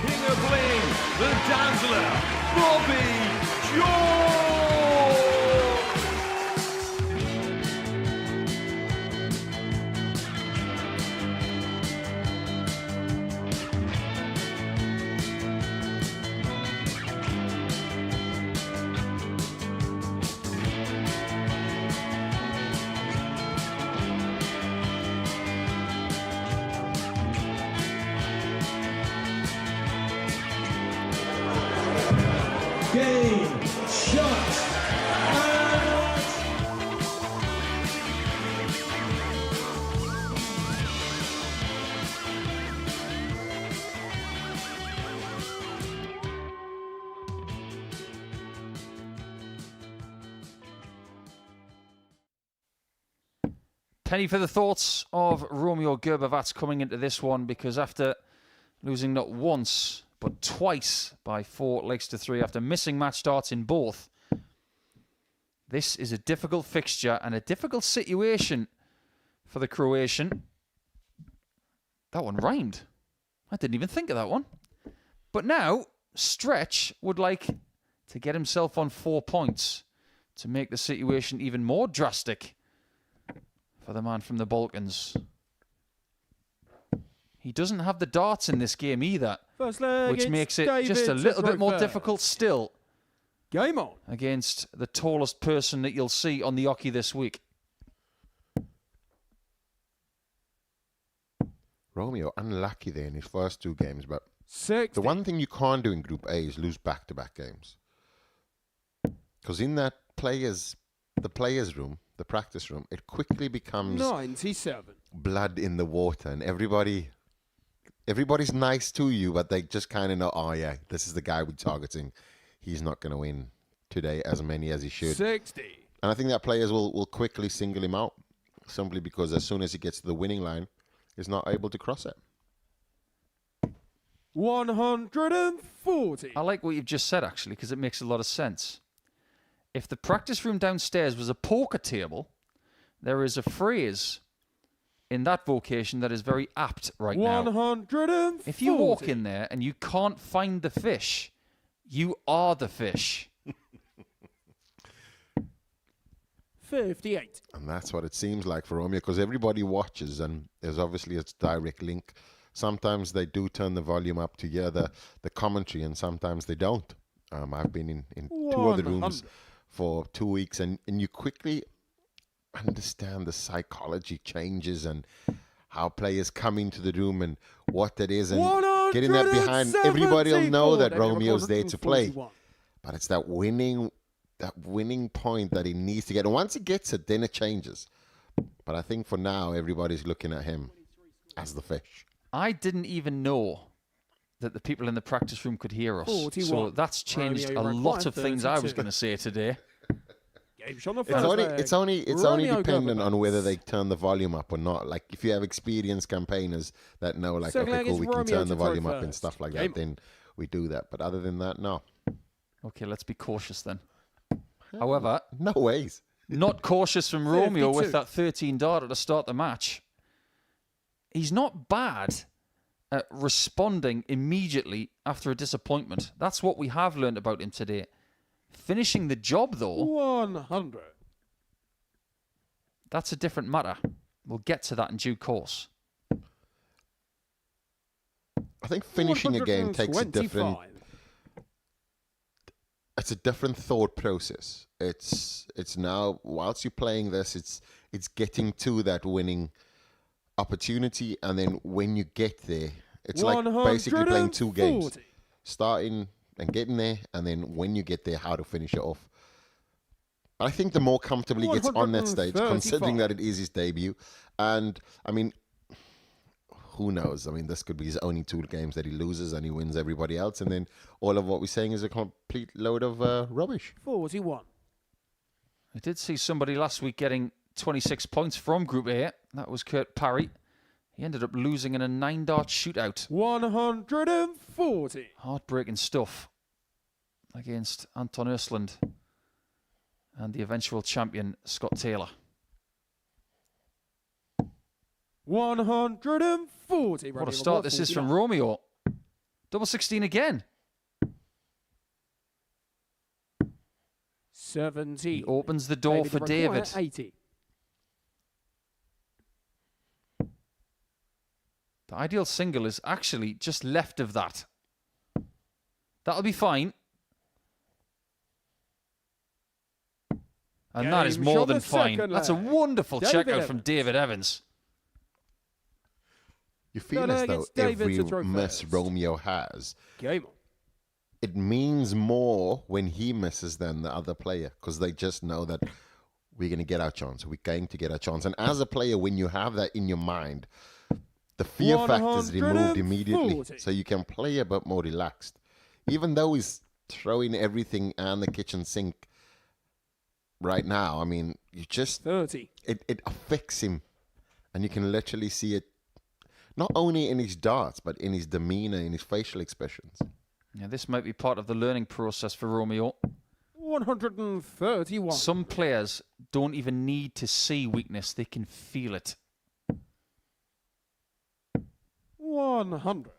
King of Bling, the Dazzler, Bobby George. Game, shot, and... Penny for the thoughts of Romeo Gervat coming into this one, because after losing not once but twice by 4 legs to 3 after missing match starts in both, this is a difficult fixture and a difficult situation for the Croatian. That one rhymed. I didn't even think of that one. But now, Stretch would like to get himself on 4 points to make the situation even more drastic for the man from the Balkans. He doesn't have the darts in this game either, First leg, which it's makes it David just a to little throw bit more first. difficult still Game on. against the tallest person that you'll see on the hockey this week. Romeo, unlucky there in his first 2 games, but 60. the one thing you can't do in Group A is lose back-to-back games. Because in that the players' room, the practice room, it quickly becomes 97. blood in the water, and everybody's nice to you, but they just kind of know, oh yeah, this is the guy we're targeting. He's not going to win today as many as he should. 60. And I think that players will quickly single him out, simply because as soon as he gets to the winning line, he's not able to cross it. 140. I like what you've just said, actually, because it makes a lot of sense. If the practice room downstairs was a poker table, there is a phrase in that vocation that is very apt right now. 140. If you walk in there and you can't find the fish, you are the fish. 58. And that's what it seems like for Romeo, because everybody watches, and there's obviously a direct link sometimes they do turn the volume up to hear the commentary, and sometimes they don't. I've been in 2 other rooms for 2 weeks, and you quickly understand the psychology changes and how players come into the room and what that is, and getting that behind. Everybody will know that Romeo's there to play, but it's that winning point that he needs to get. And once he gets it, then it changes. But I think for now, everybody's looking at him as the fish. I didn't even know that the people in the practice room could hear us. 41. So that's changed a lot of things I was going to say today. It's only dependent on whether they turn the volume up or not. Like if you have experienced campaigners that know, like, okay, cool, we can turn the volume up and stuff like that, then we do that. But other than that, no. Okay, let's be cautious then. However, no ways. Not cautious from Romeo with that 13 darter to start the match. He's not bad at responding immediately after a disappointment. That's what we have learned about him today. Finishing the job, though, 100. That's a different matter. We'll get to that in due course. I think finishing a game takes a different... It's a different thought process. It's now, whilst you're playing this, it's getting to that winning opportunity, and then when you get there, it's like basically playing 2 games. Starting and getting there, and then when you get there, how to finish it off. I think the more comfortably he gets on that stage, considering that it is his debut, and I mean, who knows? I mean, this could be his only 2 games that he loses and he wins everybody else, and then all of what we're saying is a complete load of rubbish. 41. I did see somebody last week getting 26 points from Group A. That was Kurt Parry. He ended up losing in a 9-dart shootout. 140. Heartbreaking stuff against Anton Östlund and the eventual champion, Scott Taylor. 140. What a start this is from Romeo. Double 16 again. 17. He opens the door for David. 80. The ideal single is actually just left of that. That'll be fine. And that is more than fine. That's a wonderful checkout from David Evans. You feel as though every miss Romeo has, it means more when he misses than the other player, because they just know that we're going to get our chance. We're going to get our chance. And as a player, when you have that in your mind, the fear factor is removed immediately, so you can play a bit more relaxed. Even though he's throwing everything and the kitchen sink right now, I mean, you just... 30. It affects him, and you can literally see it not only in his darts, but in his demeanor, in his facial expressions. Yeah, this might be part of the learning process for Romeo. 131. Some players don't even need to see weakness, they can feel it. 100.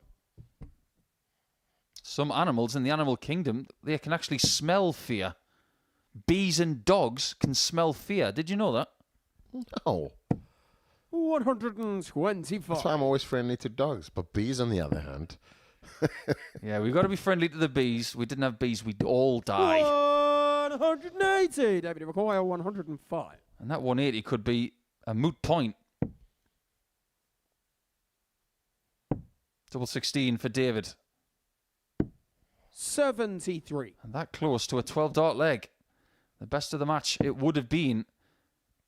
Some animals in the animal kingdom, they can actually smell fear. Bees and dogs can smell fear. Did you know that? No. 125. That's why I'm always friendly to dogs. But bees, on the other hand... Yeah, we've got to be friendly to the bees. We didn't have bees, we'd all die. 180. David require 105. And that 180 could be a moot point. Double 16 for David. 73. And that close to a 12-dart leg. The best of the match it would have been,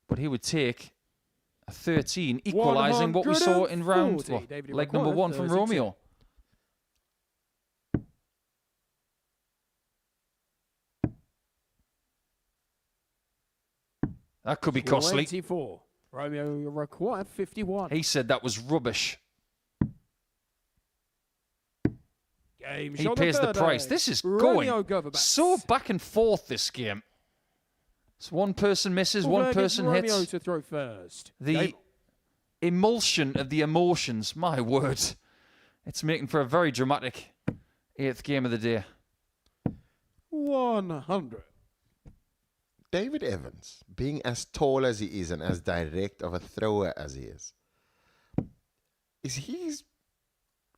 but he would take a 13, equalising what we saw in round leg number 1 from Romeo. That could be costly. 24. Romeo require 51. He said that was rubbish. Game he pays the price. This is going so back and forth, this game. So one person misses, one person hits. Romeo to throw first. The emulsion of the emotions, my word. It's making for a very dramatic 8th game of the day. 100. David Evans, being as tall as he is and as direct of a thrower as he is he's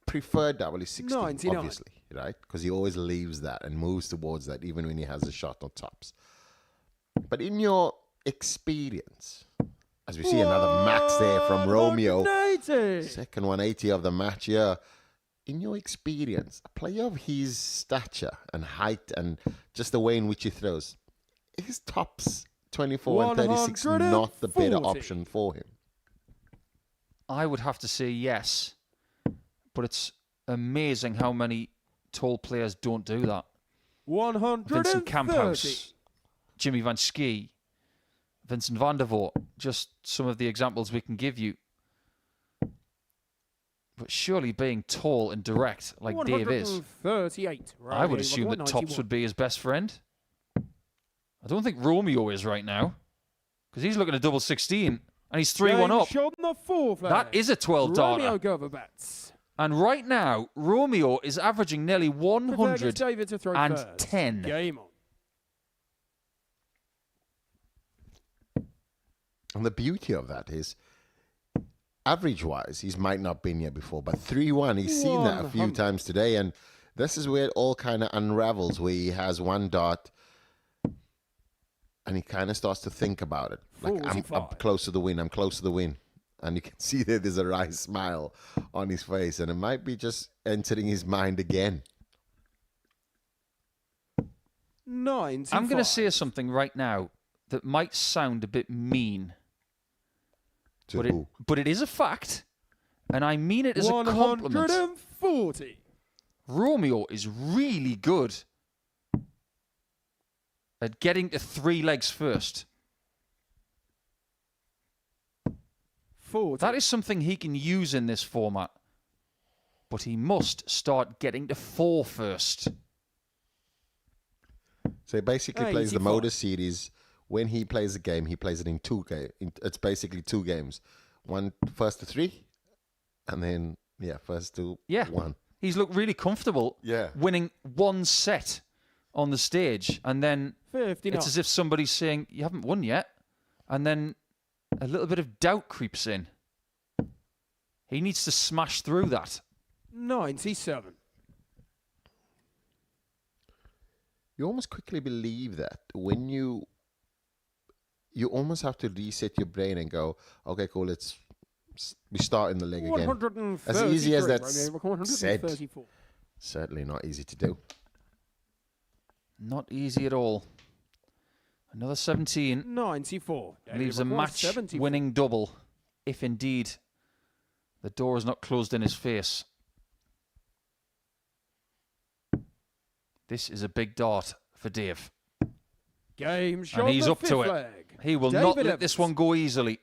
preferred double is 16, 99. obviously, right? Because he always leaves that and moves towards that, even when he has a shot on tops. But in your experience, as we see another max there from Romeo, 180. second 180 of the match here. In your experience, a player of his stature and height and just the way in which he throws, is tops 24 and 36 not the better 140. option for him? I would have to say yes. But it's amazing how many tall players don't do that. 130. Vincent Kamphuis, Jimmy Van Schie, Vincent van der Voort, just some of the examples we can give you. But surely being tall and direct like Dave is, 138. I would assume that tops would be his best friend. I don't think Romeo is right now, because he's looking at double 16 and he's 3-1 up. Shot on the fourth leg. That is a 12 Romeo darter. Gervat. And right now, Romeo is averaging nearly David to throw 110. first. Game on. And the beauty of that is, average-wise, he's might not been here before, but 3-1, he's seen that a few 100. times today, and this is where it all kind of unravels, where he has one dart, and he kind of starts to think about it. Like, I'm 45. close to the win, I'm close to the win. And you can see that there's a wry smile on his face, and it might be just entering his mind again. 95. I'm going to say something right now that might sound a bit mean. To But who? but it is a fact, and I mean it as a compliment. 140. Romeo is really good at getting to 3 legs first. 40. That is something he can use in this format, but he must start getting to 4 first. So he basically plays the 85. Modus series. When he plays a game, he plays it in 2 games. It's basically 2 games. One first to 3, and then first to 1. He's looked really comfortable winning 1 set on the stage, and then 59. it's as if somebody's saying, you haven't won yet, and then a little bit of doubt creeps in. He needs to smash through that. 97. You almost quickly believe that when you almost have to reset your brain and go, okay, cool, we start in the leg again. 133. As easy as that's said, 134. certainly not easy to do. Not easy at all. Another 17 94. leaves a match-winning double, if indeed the door is not closed in his face. This is a big dart for Dave. Game shot. And he's the up to fifth it. leg. He will David not let Evans. this one go easily.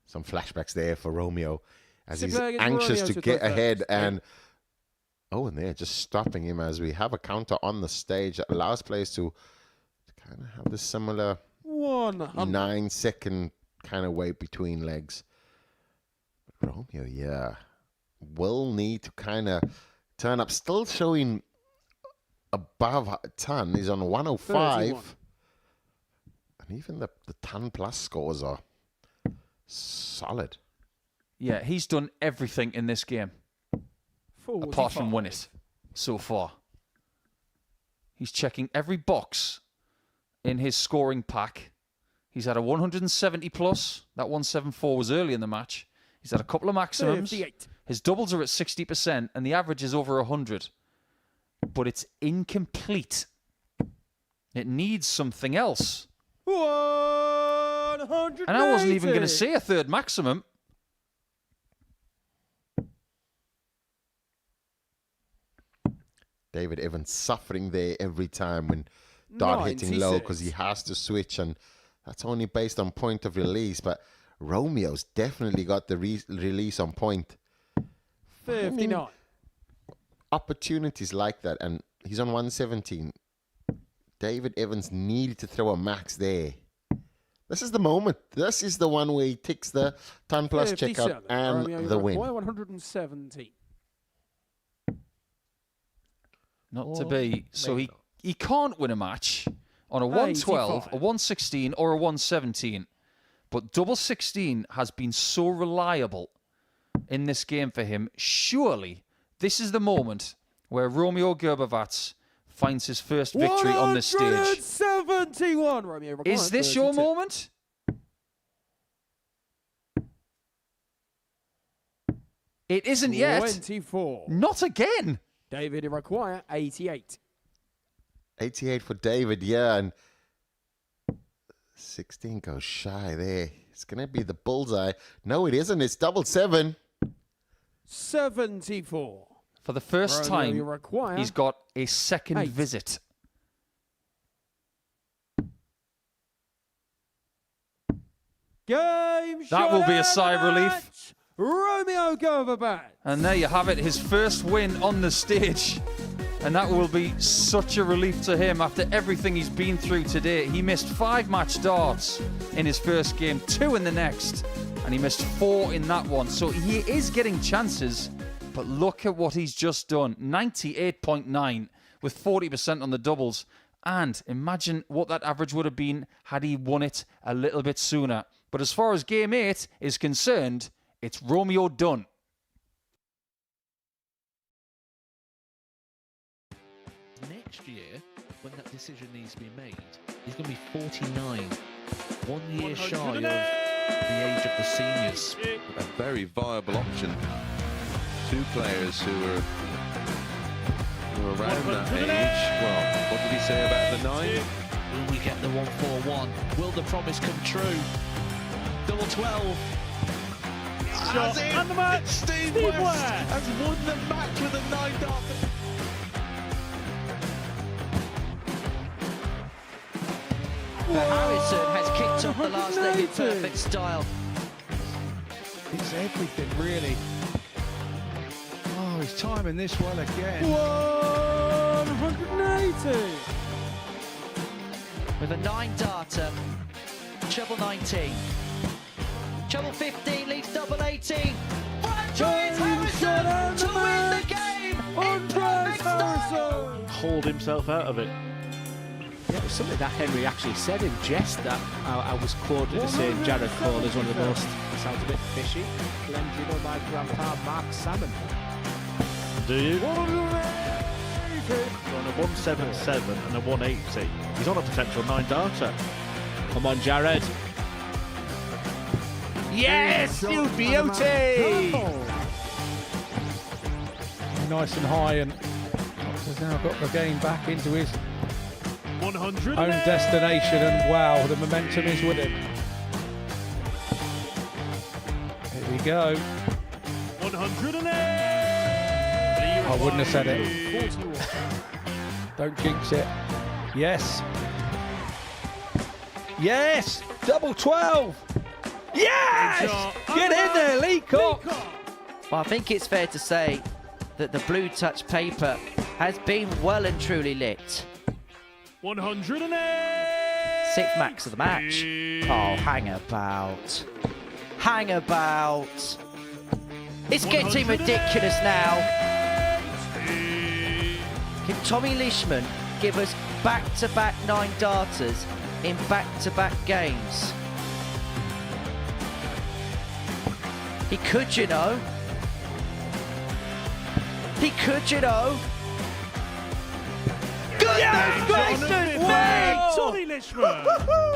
Some flashbacks there for Romeo as Six he's leg is anxious Romeo to to get throw ahead first. and and they're just stopping him as we have a counter on the stage that allows players to kind of have this similar 100. 9-second kind of wait between legs. Romeo, will need to kind of turn up. Still showing above a ton. He's on 105. 31. And even the ton plus scores are solid. Yeah, he's done everything in this game, 45. apart from win it, so far. He's checking every box in his scoring pack. He's had a 170 plus. That 174 was early in the match. He's had a couple of maximums. 58. His doubles are at 60%, and the average is over 100. But it's incomplete. It needs something else. 180. And I wasn't even going to say a third maximum. David Evans suffering there every time when dart hitting low 96. because he has to switch, and that's only based on point of release. But Romeo's definitely got the release on point. 59. Opportunities like that, and he's on 117. David Evans needed to throw a max there. This is the moment. This is the one where he ticks the ton plus checkout 57. and Romeo the win. 117. Not to be. So he can't win a match on a 112, 85. a 116, or a 117. But double 16 has been so reliable in this game for him. Surely this is the moment where Romeo Gervat finds his first victory on this stage. 171. Romeo requires Is this your 32. moment? It isn't yet. 24. Not again. David require 88. 88 for David, yeah, and 16 goes shy there. It's going to be the bullseye. No, it isn't. It's double 7. 74. For the first Romeo, you time, require he's got a second 8. visit. Game That will be a sigh of relief. match. Romeo Gervat. And there you have it, his first win on the stage. And that will be such a relief to him after everything he's been through today. He missed 5 match darts in his first game, 2 in the next, and he missed 4 in that one. So he is getting chances, but look at what he's just done. 98.9 with 40% on the doubles. And imagine what that average would have been had he won it a little bit sooner. But as far as game 8 is concerned, it's Romeo done. Next year, when that decision needs to be made, he's going to be 49. 1 year shy of the age of the seniors. A very viable option. 2 players who are around that age. Well, what did he say about the 9? Will we get the 141? Will the promise come true? Double 12. Shot and the match. Steve West has won the match with a 9 dart. Harrison has kicked off the last leg in perfect style. It's everything, really. Oh, he's timing this well again. 180. With a 9 darter, treble 19. Treble 15 leads double 18. Franchise Harrison to win the game in perfect style. Hauled himself out of it. Yeah, it was something that Henry actually said in jest that I was quoted as saying Jared Cole is one of the most, sounds a bit fishy, blended on my grandpa Mark Salmon. Do you? On a 177 and a 180. He's on a potential 9 darter. Come on, Jared. Yes, you beauty! Nice and high, and has now got the game back into his 100 own destination, and wow, the momentum is with him. Here we go. 108. I wouldn't have said it. Don't jinx it. Yes. Yes! Double 12! Yes! Get in there, Leacock! Well, I think it's fair to say that the blue touch paper has been well and truly lit. 108. 6th max of the match. Oh, hang about. Hang about. It's getting ridiculous now. Can Tommy Leishman give us back-to-back 9 darters in back-to-back games? He could, you know. He could, you know. Goodness gracious, wait! Tommy Leishman.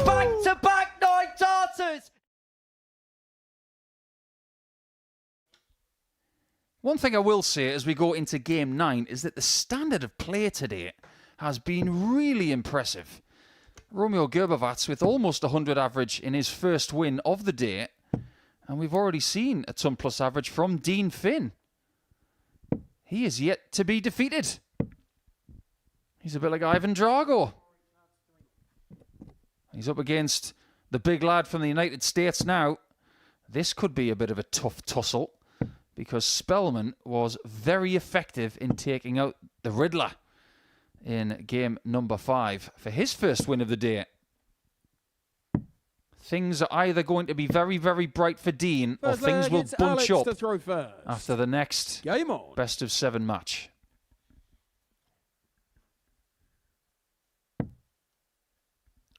Back-to-back 9 darters! One thing I will say as we go into game 9 is that the standard of play today has been really impressive. Romeo Gervat with almost 100 average in his first win of the day, and we've already seen a ton plus average from Dean Finn. He is yet to be defeated. He's a bit like Ivan Drago. He's up against the big lad from the United States now. This could be a bit of a tough tussle because Spellman was very effective in taking out the Riddler in game number 5 for his first win of the day. Things are either going to be very, very bright for Dean or things will bunch up after the next game on. best of 7 match.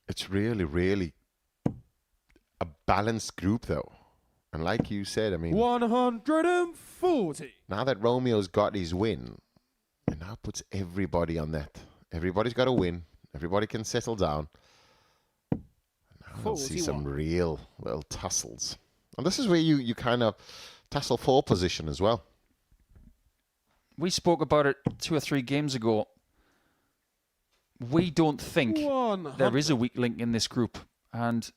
It's really, really a balanced group, though. And like you said, I mean, 140. now that Romeo's got his win, it now puts everybody on that. Everybody's got a win. Everybody can settle down. Now we'll see some real little tussles. And this is where you kind of tussle for position as well. We spoke about it 2 or 3 games ago. We don't think there is a weak link in this group. And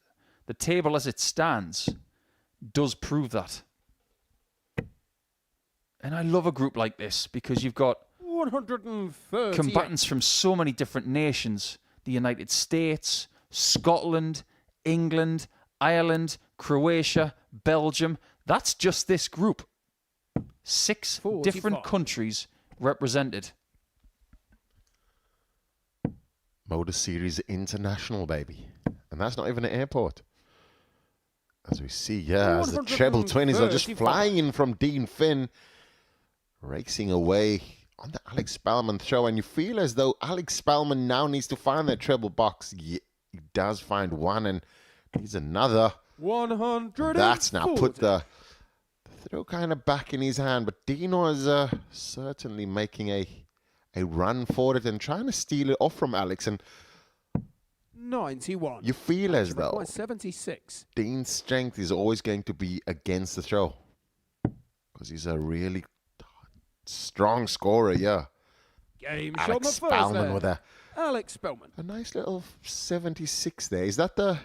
the table as it stands does prove that. And I love a group like this because you've got 130. combatants from so many different nations. The United States, Scotland, England, Ireland, Croatia, Belgium. That's just this group. 6 different countries represented. Modus Series International, baby. And that's not even an airport. As we see, yeah, as the treble 20s are just flying in from Dean Finn, racing away on the Alex Spellman throw. And you feel as though Alex Spellman now needs to find that treble box. Yeah, he does find one and needs another. 100. That's now put the throw kind of back in his hand. But Dino is certainly making a run for it and trying to steal it off from Alex. And 91. you feel as though 76. Dean's strength is always going to be against the throw because he's a really strong scorer, yeah. Game Alex shot the first Spellman there. with Alex Spellman. a nice little 76 there. Is that the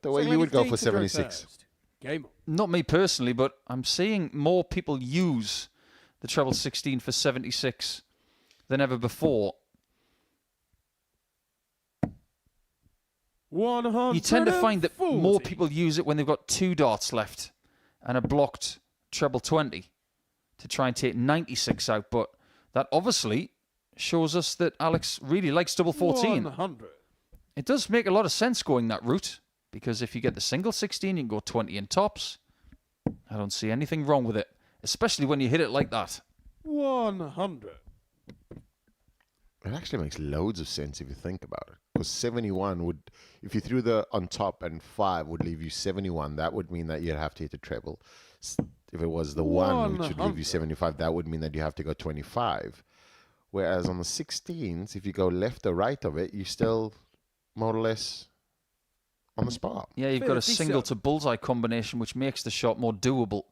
way you would go for 76? Game on. Not me personally, but I'm seeing more people use the treble 16 for 76 than ever before. 100. You tend to find that more people use it when they've got 2 darts left and a blocked treble 20 to try and take 96 out. But that obviously shows us that Alex really likes double 14. 100. It does make a lot of sense going that route because if you get the single 16, you can go 20 in tops. I don't see anything wrong with it, especially when you hit it like that. 100. It actually makes loads of sense if you think about it. Because 71 would, if you threw the on top and 5 would leave you 71, that would mean that you'd have to hit a treble. If it was the 1, which would leave you 75, that would mean that you have to go 25. Whereas on the 16s, if you go left or right of it, you still more or less on the spot. Yeah, you've got a single to bullseye combination, which makes the shot more doable.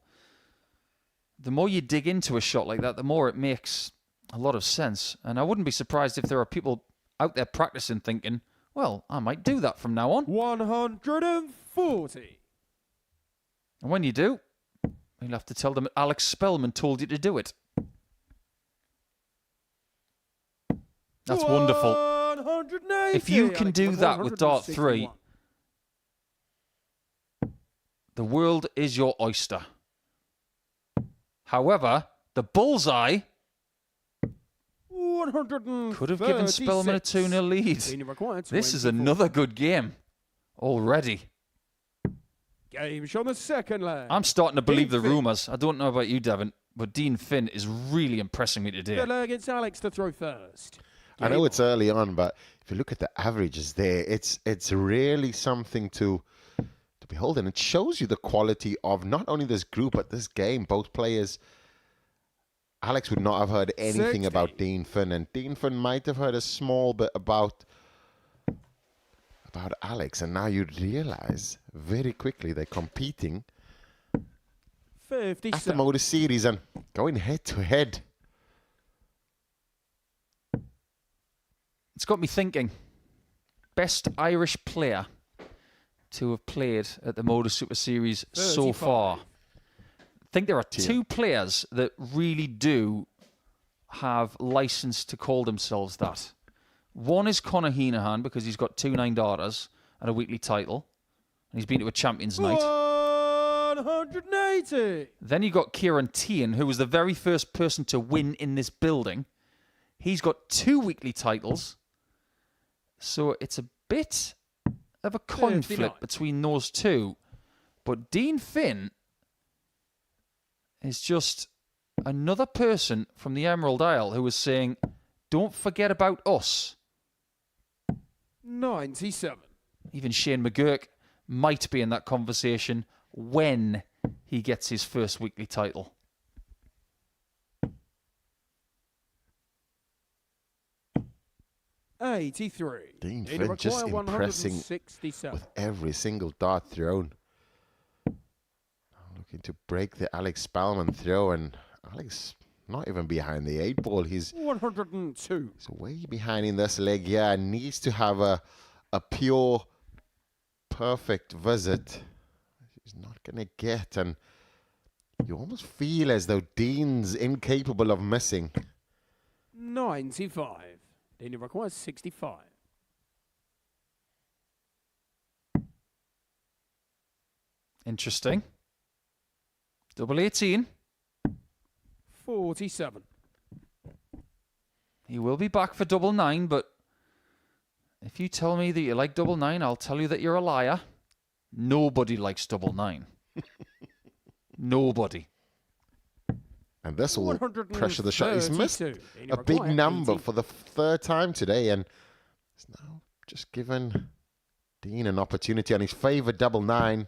The more you dig into a shot like that, the more it makes a lot of sense. And I wouldn't be surprised if there are people out there practicing thinking, well, I might do that from now on. 140. And when you do, you'll have to tell them Alex Spellman told you to do it. That's wonderful. 180. If you can Alex do with that with dart 3, 161. the world is your oyster. However, the bullseye could have given Spellman a 2-0 lead. This is another good game already. Game shot the second leg. I'm starting to believe the Dean Finn. rumours. I don't know about you, Devon, but Dean Finn is really impressing me today. Good leg, it's Alex to throw first. I know it's early on, but if you look at the averages there, it's really something to behold. And it shows you the quality of not only this group, but this game. Both players... Alex would not have heard anything 60. about Dean Finn, and Dean Finn might have heard a small bit about Alex, and now you realize very quickly they're competing 57. at the Modus Series and going head to head. It's got me thinking. Best Irish player to have played at the Modus Super Series so 35. far. I think there are 2 players that really do have license to call themselves that. One is Conor Heenahan because he's got 2 9-darters and a weekly title. And he's been to a Champions Night. 180. Then you got Kieran Tian, who was the very first person to win in this building. He's got 2 weekly titles. So it's a bit of a coin 59. flip between those 2. But Dean Finn is just another person from the Emerald Isle who was saying, don't forget about us. 97. Even Shane McGurk might be in that conversation when he gets his first weekly title. $83. Dean They Finn just require impressing 167. with every single dart thrown. Looking to break the Alex Spellman throw, and Alex not even behind the 8 ball. He's 102. He's way behind in this leg. Yeah, needs to have a pure, perfect visit. He's not going to get, and you almost feel as though Dean's incapable of missing. 95. Dean requires 65. Interesting. Double 18. 47. He will be back for double 9, but if you tell me that you like double 9, I'll tell you that you're a liar. Nobody likes double 9. Nobody. And this will pressure the shot. He's missed a big number for the 3rd time today, and it's now just given Dean an opportunity on his favourite double 9.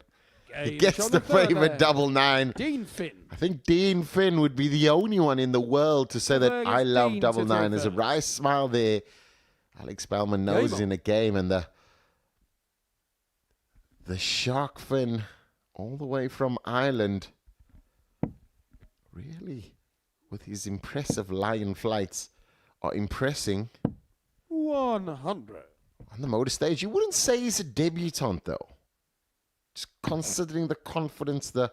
He gets the favourite double 9. Dean Finn. I think Dean Finn would be the only one in the world to say that I love double 9. There's a wry smile there. Alex Spellman knows he's in a game, and the shark fin all the way from Ireland, really, with his impressive lion flights, are impressing. 100. On the Modus stage, you wouldn't say he's a debutant, though. Just considering the confidence, you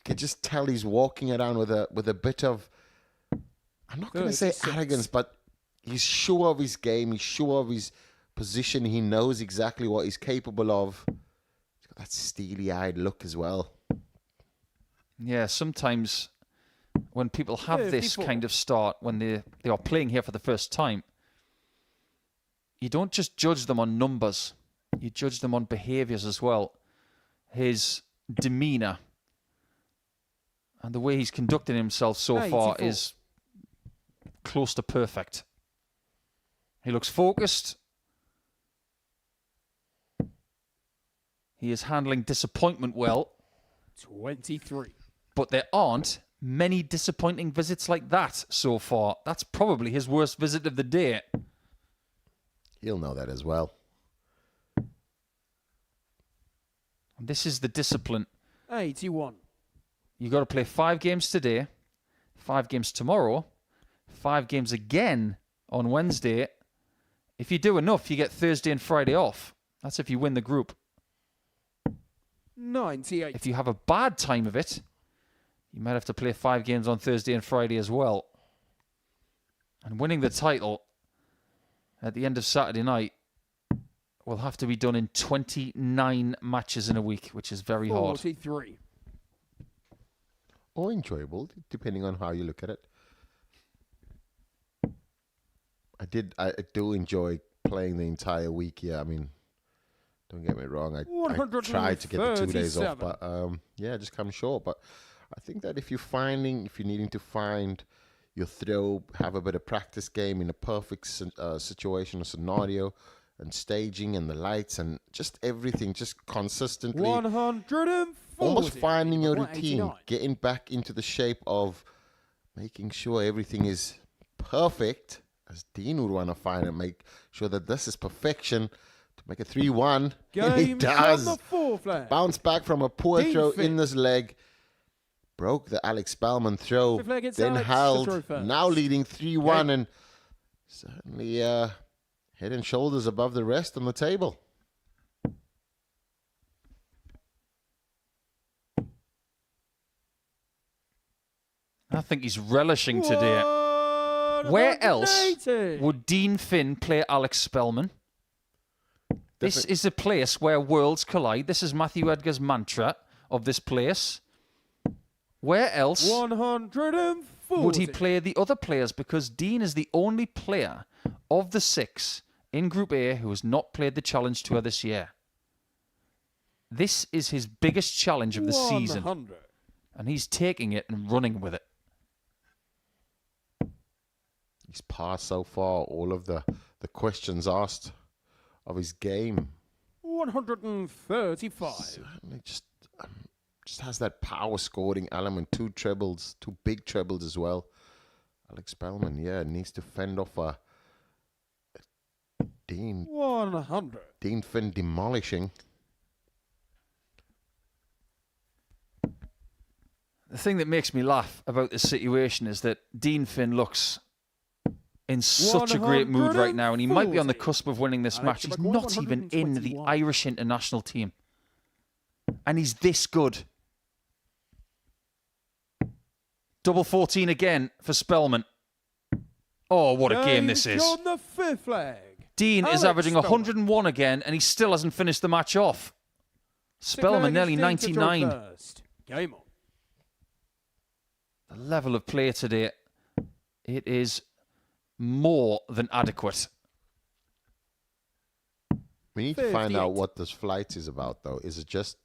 can just tell he's walking around with a bit of, I'm not going to say arrogance, but he's sure of his game. He's sure of his position. He knows exactly what he's capable of. He's got that steely-eyed look as well. Yeah, sometimes when people have this kind of start, when they are playing here for the first time, you don't just judge them on numbers. You judge them on behaviours as well. His demeanour and the way he's conducting himself so far is close to perfect. He looks focused. He is handling disappointment well. 23. But there aren't many disappointing visits like that so far. That's probably his worst visit of the day. He'll know that as well. This is the discipline. 81. You got to play 5 games today, 5 games tomorrow, 5 games again on Wednesday. If you do enough, you get Thursday and Friday off. That's if you win the group. 98. If you have a bad time of it, you might have to play 5 games on Thursday and Friday as well. And winning the title at the end of Saturday night will have to be done in 29 matches in a week, which is very hard. 43. Or enjoyable, depending on how you look at it. I do enjoy playing the entire week. Yeah, I mean, don't get me wrong. I tried to get the 2 days off, but yeah, just come short. But I think that if you're needing to find your throw, have a bit of practice game in a perfect situation or scenario, and staging and the lights and just everything, just consistently. 140. Almost finding your routine, getting back into the shape of making sure everything is perfect, as Dean would want to find and make sure that this is perfection to make it 3-1. He does. Bounce back from a poor throw in this leg. Broke the Alex Spellman throw, then held, now leading 3-1, and certainly head and shoulders above the rest on the table. I think he's relishing today. Where else would Dean Finn play Alex Spellman? This is a place where worlds collide. This is Matthew Edgar's mantra of this place. Where else 140. would he play the other players? Because Dean is the only player of the 6 in Group A who has not played the Challenge Tour this year. This is his biggest challenge of the season. And he's taking it and running with it. He's passed so far all of the questions asked of his game. 135. Certainly just just has that power scoring element. 2 trebles, 2 big trebles as well. Alex Spellman, yeah, needs to fend off a Dean 100. Dean Finn demolishing. The thing that makes me laugh about this situation is that Dean Finn looks in such a great mood right now, and he might be on the cusp of winning this match. He's not even in the Irish international team. And he's this good. Double 14 again for Spellman. Oh, what a game this is. On the 5th leg. Dean is averaging 101 again, and he still hasn't finished the match off. Spellman nearly 99. Game on. The level of play today, it is more than adequate. We need to find out what this flight is about, though. Is it just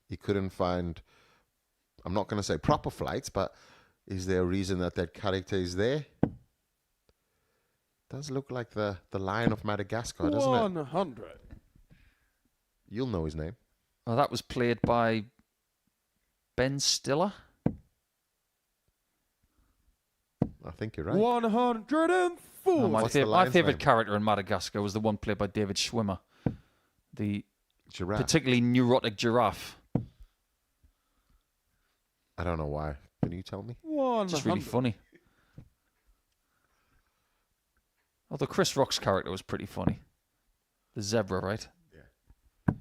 he couldn't find, I'm not going to say proper flights, but is there a reason that that character is there? Does look like the Lion of Madagascar, doesn't it? 100. You'll know his name. Well, that was played by Ben Stiller. I think you're right. 140. Oh, my favourite character in Madagascar was the one played by David Schwimmer. The giraffe. Particularly neurotic giraffe. I don't know why. Can you tell me? Just really funny. Although Chris Rock's character was pretty funny. The zebra, right? Yeah.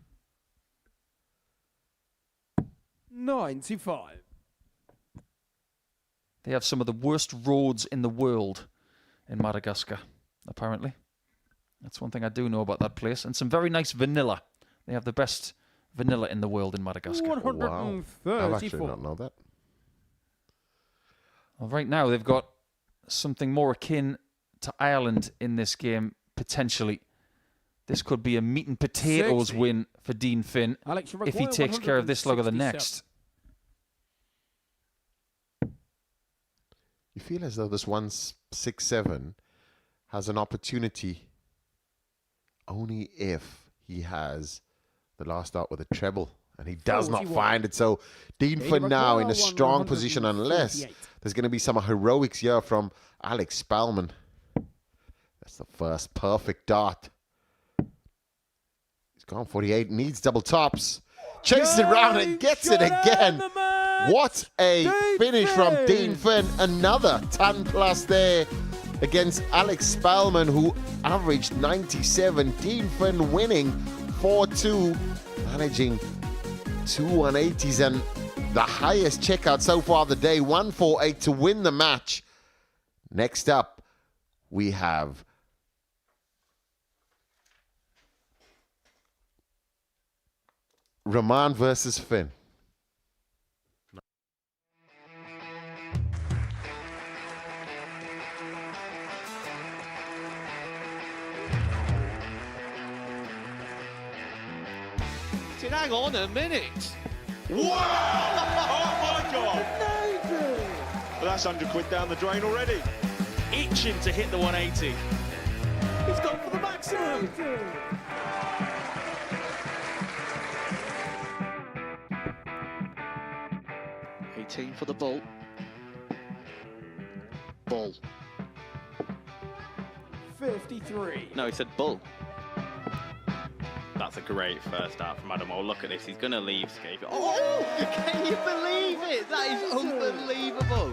95. They have some of the worst roads in the world in Madagascar, apparently. That's one thing I do know about that place. And some very nice vanilla. They have the best vanilla in the world in Madagascar. 134. I've actually not know that. Well, right now, they've got something more akin to Ireland in this game, potentially. This could be a meat and potatoes 60. win for Dean Finn if he takes care of this log or the next. You feel as though this 167 has an opportunity only if he has the last out with a treble, and he does not find it. So Dean Finn now in a strong position, unless there's going to be some heroics here from Alex Spellman. That's the first perfect dart. He's gone 48, needs double tops. Chases it around and gets it again. What a finish from Dean Finn. Another 10 plus there against Alex Spellman, who averaged 97. Dean Finn winning 4-2, managing 2 180s and the highest checkout so far of the day, 148 to win the match. Next up, we have Raman versus Finn. Hang on a minute. Wow! Oh my God! Well, that's £100 down the drain already. Itching to hit the 180. He's gone for the maximum. 18 for the bull. Bull. 53. No, he said bull. That's a great first start from Adam. Oh, look at this. He's going to leave Skate. Oh, can you believe it? That is unbelievable.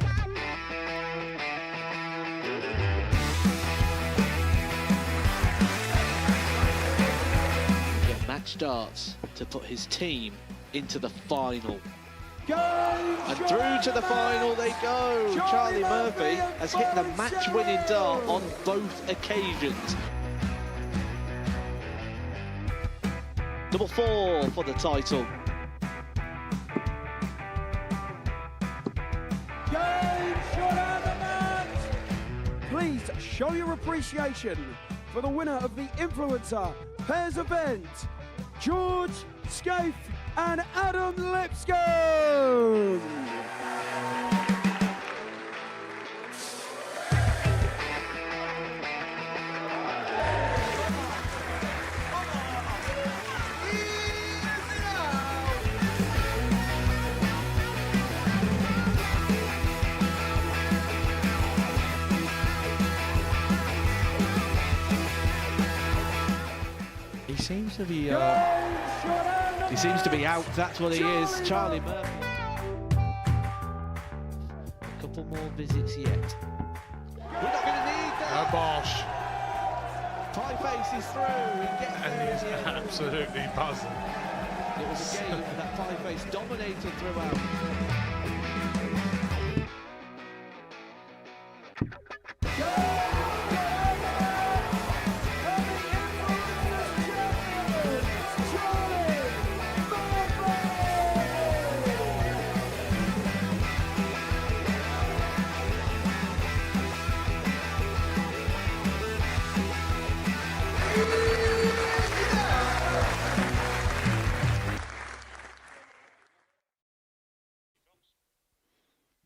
Get match darts to put his team into the final. And through to the final they go. Charlie Murphy has hit the match-winning dart on both occasions. Double 4 for the title. Please show your appreciation for the winner of the Influencer Pairs event, George Scaife and Adam Lipscomb. He seems to be out. That's what he is. Charlie Murphy. A couple more visits yet. We're not going to need that. Oh, Bosch. Pie Face is through. He gets And he's absolutely buzzing. It was a game that Pie Face dominated throughout.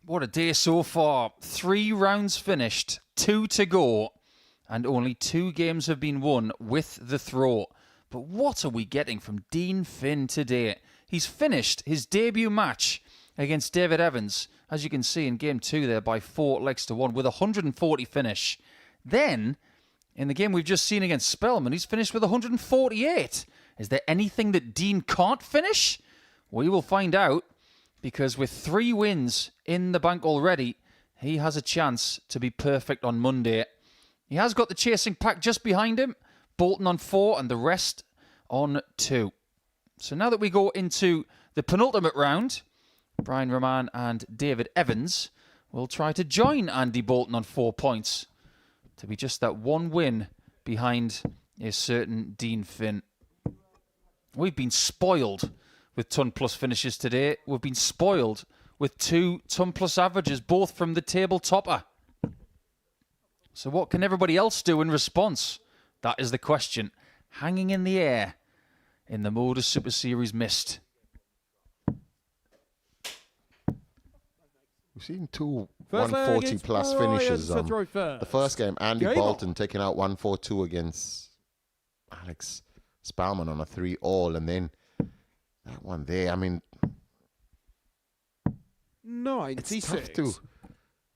What a day so far. 3 rounds finished, 2 to go, and only 2 games have been won with the throw. But what are we getting from Dean Finn today? He's finished his debut match against David Evans, as you can see in game 2 there, by 4 legs to 1 with a 140 finish. Then, in the game we've just seen against Spellman, he's finished with 148. Is there anything that Dean can't finish? We will find out. Because with 3 wins in the bank already, he has a chance to be perfect on Monday. He has got the chasing pack just behind him. Bolton on 4 and the rest on 2. So now that we go into the penultimate round, Brian Raman and David Evans will try to join Andy Bolton on 4 points to be just that 1 win behind a certain Dean Finn. We've been spoiled with ton plus finishes today. We've been spoiled with 2 ton plus averages, both from the table topper. So what can everybody else do in response? That is the question, hanging in the air in the Modus Super Series mist. We've seen 2 140 plus finishes. The first game, Andy Bolton taking out 142 against Alex Spellman on a 3-all, and then that one there, I mean, 96. it's tough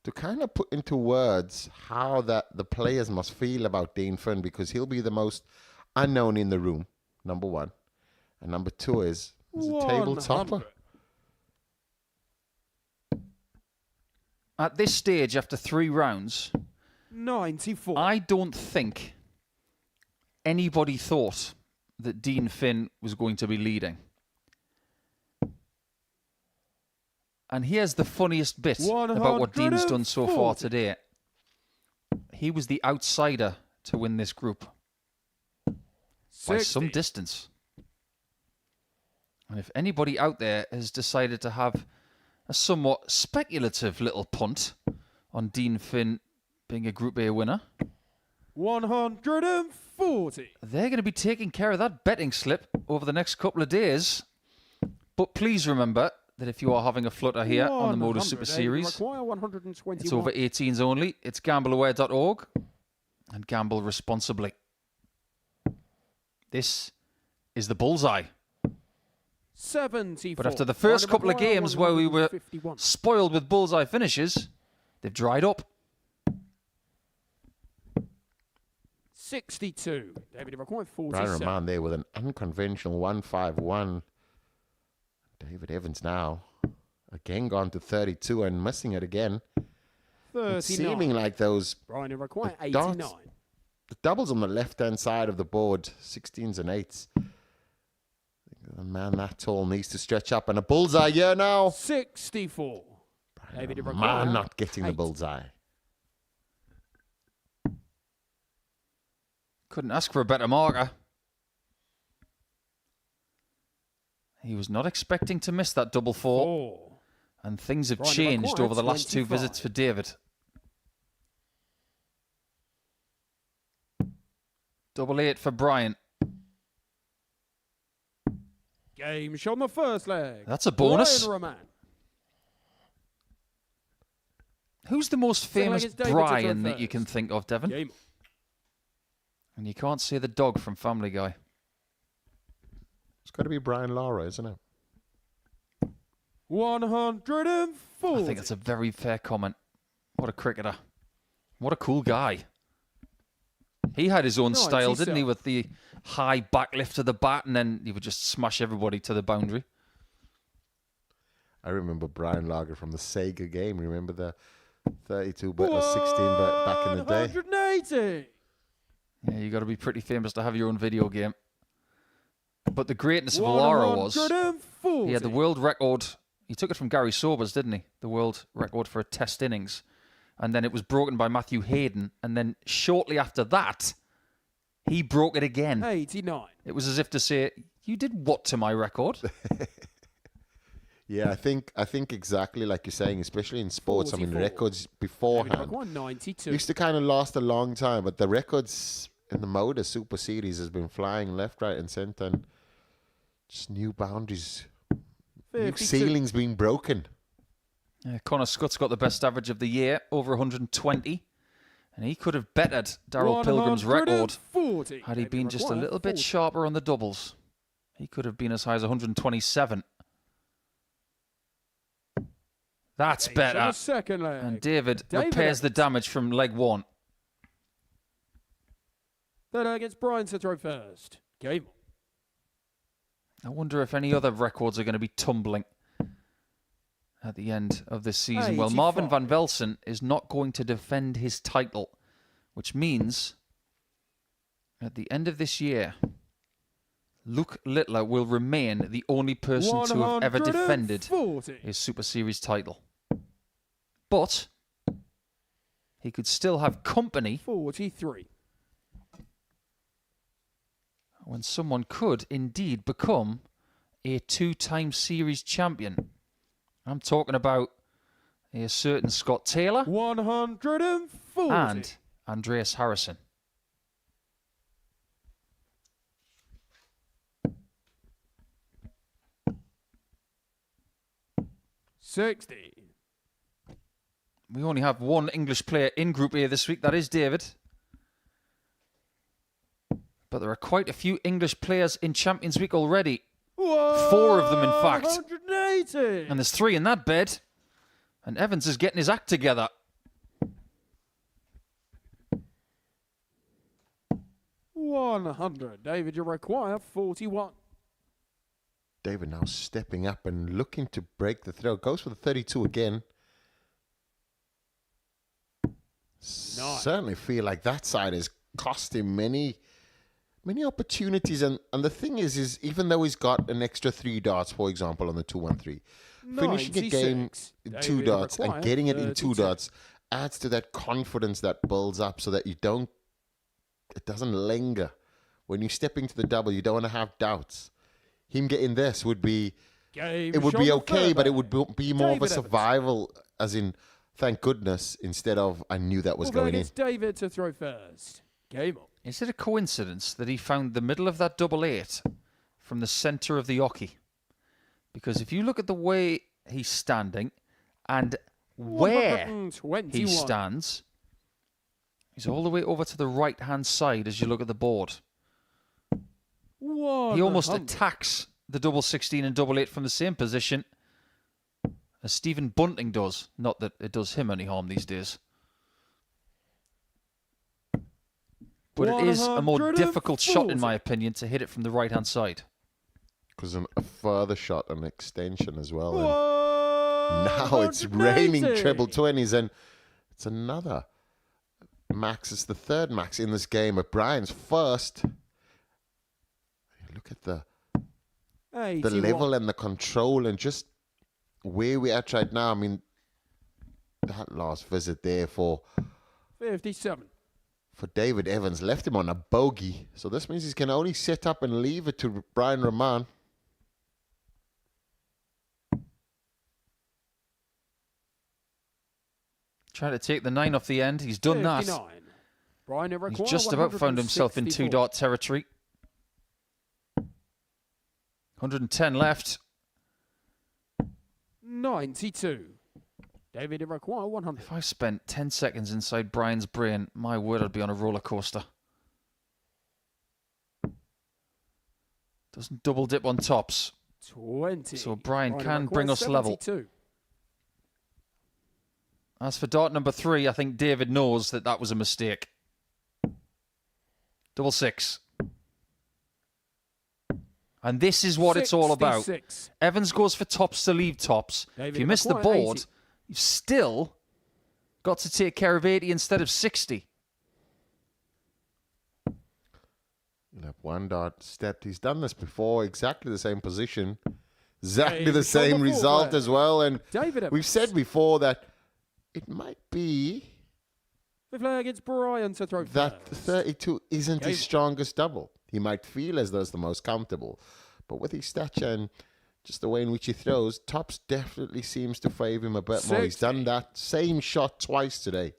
to kind of put into words how that the players must feel about Dean Finn, because he'll be the most unknown in the room, number 1. And number 2 is a table topper. At this stage, after 3 rounds, 94. I don't think anybody thought that Dean Finn was going to be leading. And here's the funniest bit about what Dean's done so far today. He was the outsider to win this group by some distance. And if anybody out there has decided to have a somewhat speculative little punt on Dean Finn being a Group A winner, 140. They're going to be taking care of that betting slip over the next couple of days. But please remember that if you are having a flutter here on the Modus Super Series, it's over 18s only. It's gambleaware.org and gamble responsibly. This is the bullseye. 74. But after the first couple of games where we were spoiled with bullseye finishes, they've dried up. 62. David required 47. Brian Raman there with an unconventional 151. David Evans now again gone to 32 and missing it again. 39. It's seeming like those Brian required 89. The doubles on the left-hand side of the board, 16s and 8s. The man that tall needs to stretch up, and a bullseye here now. 64. David Raman not getting the bullseye. Couldn't ask for a better marker. He was not expecting to miss that double 4. And things have changed over the last 2 visits for David. Double 8 for Brian. Game shot on the first leg. That's a bonus. Brian Raman. Who's the most famous David Brian that you can think of, Devon? Game. And you can't say the dog from Family Guy. It's got to be Brian Lara, isn't it? 140. I think that's a very fair comment. What a cricketer. What a cool guy. He had his own style, didn't he, with the high back lift to the bat, and then he would just smash everybody to the boundary. I remember Brian Lager from the Sega game. Remember the 32-bit or 16-bit back in the day? 180. Yeah, you got to be pretty famous to have your own video game. But the greatness of Alara was he had the world record. He took it from Gary Sobers, didn't he? The world record for a test innings. And then it was broken by Matthew Hayden. And then shortly after that, he broke it again. 89. It was as if to say, you did what to my record? Yeah, I think exactly like you're saying, especially in sports. 44. I mean, records beforehand 192. used to kind of last a long time, but the records in the Modus Super Series has been flying left, right, and centre. And just new boundaries, new ceilings being broken. Connor Scott's got the best average of the year, over 120. And he could have bettered Darryl Pilgrim's record had he been just a little bit sharper on the doubles. He could have been as high as 127. That's better. Second leg. And David repairs the damage from leg one. Third leg against Brian to throw first. Game on. I wonder if any other records are going to be tumbling at the end of this season. Well, Marvin Van Velsen is not going to defend his title, which means at the end of this year, Luke Littler will remain the only person to have ever defended his Super Series title. But he could still have company 43. When someone could indeed become a two-time series champion. I'm talking about a certain Scott Taylor 140 and Andreas Harrison. $60. We only have one English player in Group A this week. That is David. But there are quite a few English players in Champions Week already. 4 of them, in fact. 180. And there's 3 in that bed. And Evans is getting his act together. 100. David, you require 41. David now stepping up and looking to break the throw. Goes for the 32 again. Certainly feel like that side has cost him many opportunities. And the thing is even though he's got an extra 3 darts, for example, on the 2-1-3, finishing a game in 2 darts and getting it in 2 darts adds to that confidence that builds up so that it doesn't linger. When you step into the double, you don't want to have doubts. Him getting this would be, it would be okay, but it would be more of a survival, as in, thank goodness, instead of, I knew that was going in. It's David to throw first. Game on. Is it a coincidence that he found the middle of that 8-8 from the centre of the oche? Because if you look at the way he's standing and where he stands, he's all the way over to the right-hand side as you look at the board. He almost attacks the 16 and 8 from the same position as Stephen Bunting does. Not that it does him any harm these days. But it is a more difficult shot, in my opinion, to hit it from the right-hand side. Because a further shot, an extension as well. And now it's raining treble 20s, and it's another max. It's the 3rd max in this game. But Brian's first. Look at the level and the control and just where we're at right now. I mean, that last visit there for 57. For David Evans left him on a bogey. So this means he can only set up and leave it to Brian Raman. Trying to take the 9 off the end. He's done 59. That. Brian He's just about found himself in 2-dart territory. 110 left. 92. David, it require 100. If I spent 10 seconds inside Brian's brain, my word, I'd be on a roller coaster. Doesn't double dip on tops. 20. So Brian can bring us 72. Level. As for dart number 3, I think David knows that was a mistake. 6. And this is what it's all about. 66. Evans goes for tops to leave tops. David, if you miss the quite board, 80. you've still got to take care of 80 instead of 60. You know, 1 dot stepped. He's done this before, exactly the same position, exactly David, the same shoulder result forward. as well. And David Evans. we've said before that it might be The flag against Brian to throw that first. 32 isn't his David. strongest double. He might feel as though it's the most comfortable, but with his stature and just the way in which he throws, tops definitely seems to favour him a bit more. He's 60. done that same shot twice today.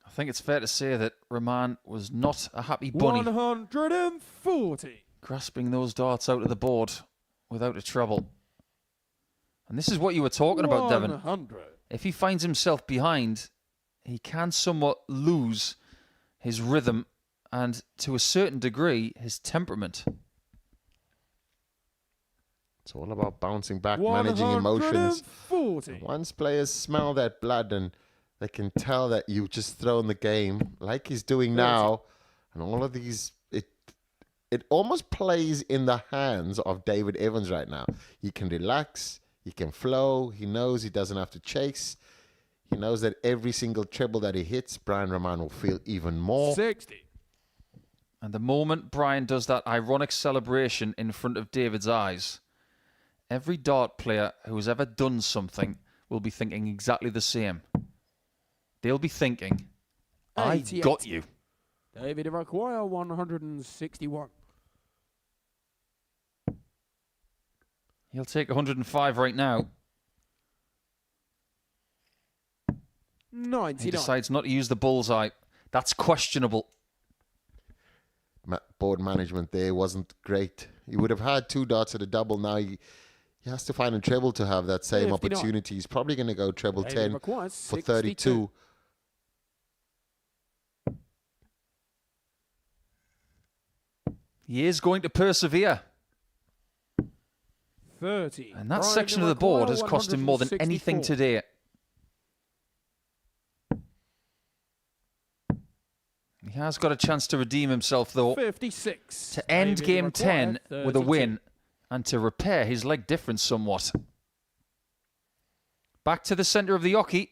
I think it's fair to say that Raman was not a happy bunny 140. grasping those darts out of the board without a trouble. And this is what you were talking about, Devon. 100. If he finds himself behind, he can somewhat lose his rhythm and, to a certain degree, his temperament. It's all about bouncing back, managing emotions. 140. Once players smell that blood and they can tell that you've just thrown the game, like he's doing now, and all of these, it almost plays in the hands of David Evans right now. He can relax, he can flow, he knows he doesn't have to chase. He knows that every single treble that he hits, Brian Raman will feel even more. 60. And the moment Brian does that ironic celebration in front of David's eyes, every dart player who has ever done something will be thinking exactly the same. They'll be thinking, I 88. got you. David require 161. He'll take 105 right now. 99. He decides not to use the bullseye. That's questionable. Board management there wasn't great. He would have had 2 darts at a double. Now he has to find a treble to have that same 59. opportunity. He's probably going to go treble David 10 requires for 62. 32. He is going to persevere. 30. And that Brian section of the board require has cost him more than anything 164. today. He has got a chance to redeem himself, though, 56. to end David game require 10 with a 32. win and to repair his leg difference somewhat. Back to the centre of the oche.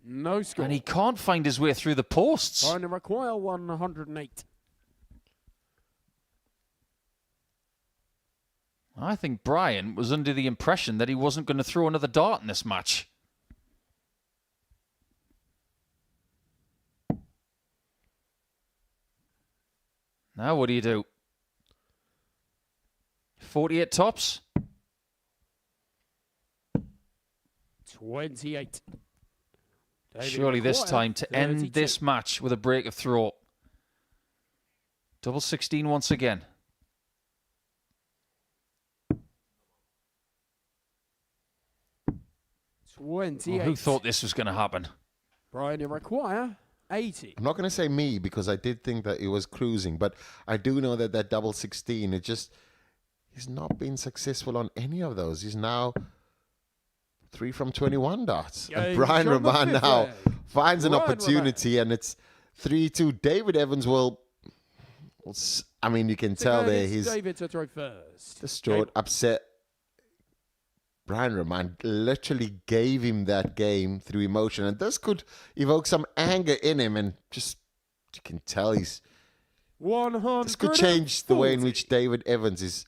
No score. And he can't find his way through the posts. Brian require 108. I think Brian was under the impression that he wasn't going to throw another dart in this match. Now what do you do? 48 tops? 28. David Surely this require time to end 32. this match with a break of throw. Double 16 once again. 28. Well, who thought this was going to happen? Brian, you require 80. I'm not going to say me because I did think that he was cruising, but I do know that that double 16, he's not been successful on any of those. He's now 3 from 21 darts. Yeah, And Brian he's on the Raman fifth now leg. finds an Brian opportunity, and it's 3-2. David Evans I mean, you can tell there he's David to throw first. distraught, upset. Brian Raman literally gave him that game through emotion, and this could evoke some anger in him, and just you can tell this could change the way in which David Evans is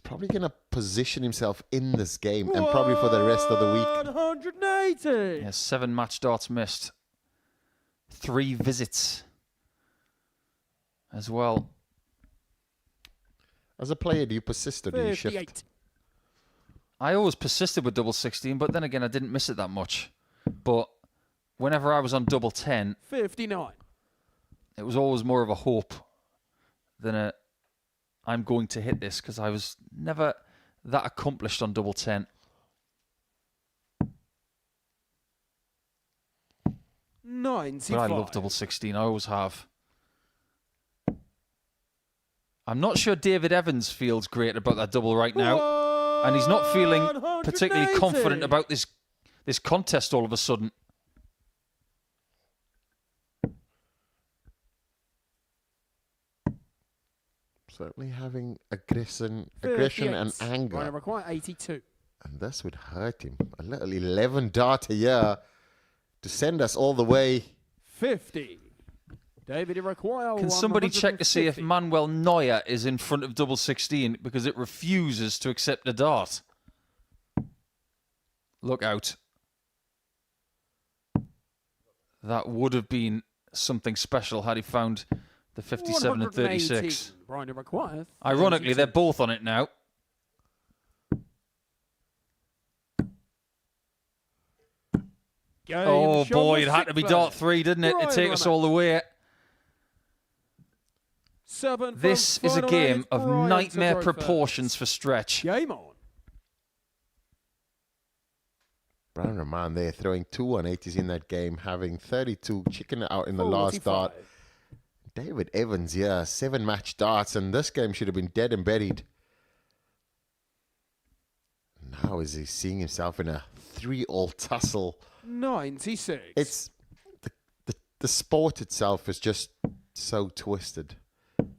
probably going to position himself in this game and probably for the rest of the week. 180. Yes, 7 match darts missed. 3 visits as well. As a player, do you persist or do you shift? 58. I always persisted with double 16, but then again, I didn't miss it that much. But whenever I was on double 10, 59. it was always more of a hope than a I'm going to hit this, because I was never that accomplished on double 10. 95. But I love double 16. I always have. I'm not sure David Evans feels great about that double right now. And he's not feeling particularly 180. confident about this contest all of a sudden. Certainly having aggression and 38. anger. Right, require 82. And this would hurt him. A little 11 dart a year to send us all the way. 50. David, require Can somebody check to see if Manuel Neuer is in front of double 16 because it refuses to accept a dart? Look out. That would have been something special had he found the 57 and 36. Brian requires. Ironically, they're both on it now. Oh boy, it had to be dart 3, didn't it? To take us all the way. This is a game of nightmare proportions for Stretch. Game on. Brian Raman there throwing 2 180s in that game, having 32, chicken out in the last dart. David Evans here, 7 match darts, and this game should have been dead and buried. Now is he seeing himself in a 3-all tussle? 96. It's the sport itself is just so twisted.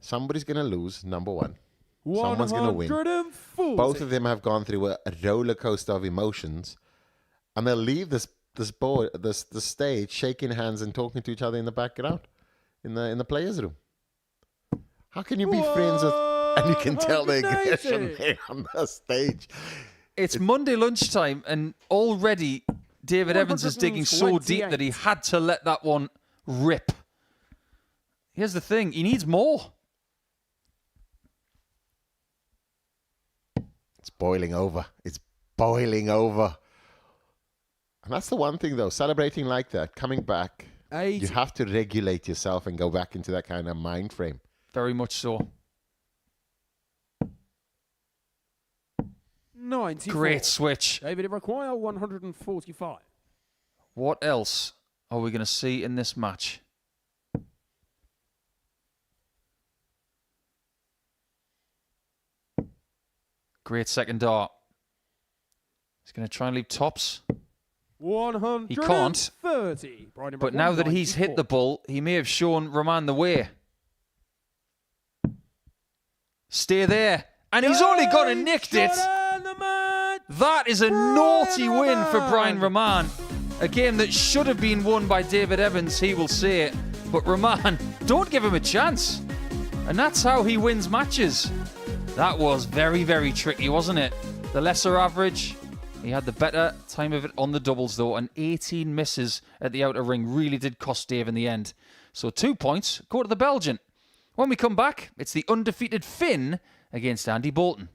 Somebody's going to lose, number one. Someone's going to win. 140. Both of them have gone through a roller coaster of emotions, and they'll leave this stage shaking hands and talking to each other in the background, in the players' room. How can you be friends with? And you can tell the aggression there on the stage. It's Monday lunchtime, and already David Evans is digging so deep that he had to let that one rip. Here's the thing, he needs more. It's boiling over. It's boiling over. And that's the one thing, though, celebrating like that, coming back, you have to regulate yourself and go back into that kind of mind frame. Very much so. 94. Great switch. David require 145. What else are we going to see in this match? Great second dart. He's going to try and leave tops. 130. He can't. But now that he's hit the ball, he may have shown Raman the way. Stay there. And he's only gone and nicked it. That is a naughty win for Brian Raman. A game that should have been won by David Evans, he will say it. But Raman, don't give him a chance. And that's how he wins matches. That was very, very tricky, wasn't it? The lesser average. He had the better time of it on the doubles, though. And 18 misses at the outer ring really did cost Dave in the end. So 2 points go to the Belgian. When we come back, it's the undefeated Finn against Andy Bolton.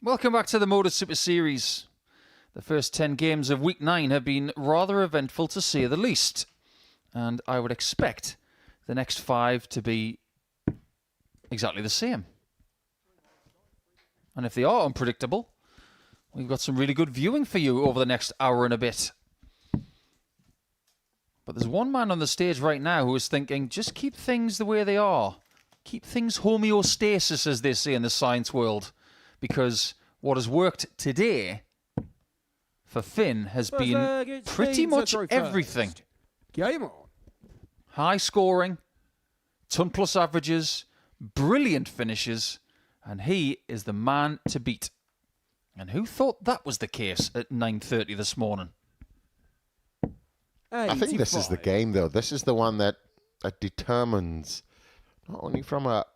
Welcome back to the Modus Super Series. The first 10 games of Week 9 have been rather eventful to say the least. And I would expect the next 5 to be exactly the same. And if they are unpredictable, we've got some really good viewing for you over the next hour and a bit. But there's one man on the stage right now who is thinking, just keep things the way they are. Keep things homeostasis, as they say in the science world. Because what has worked today for Finn has been pretty much everything. Game on. High scoring, ton plus averages, brilliant finishes, and he is the man to beat. And who thought that was the case at 9:30 this morning? I think this is the game, though. This is the one that determines, not only from a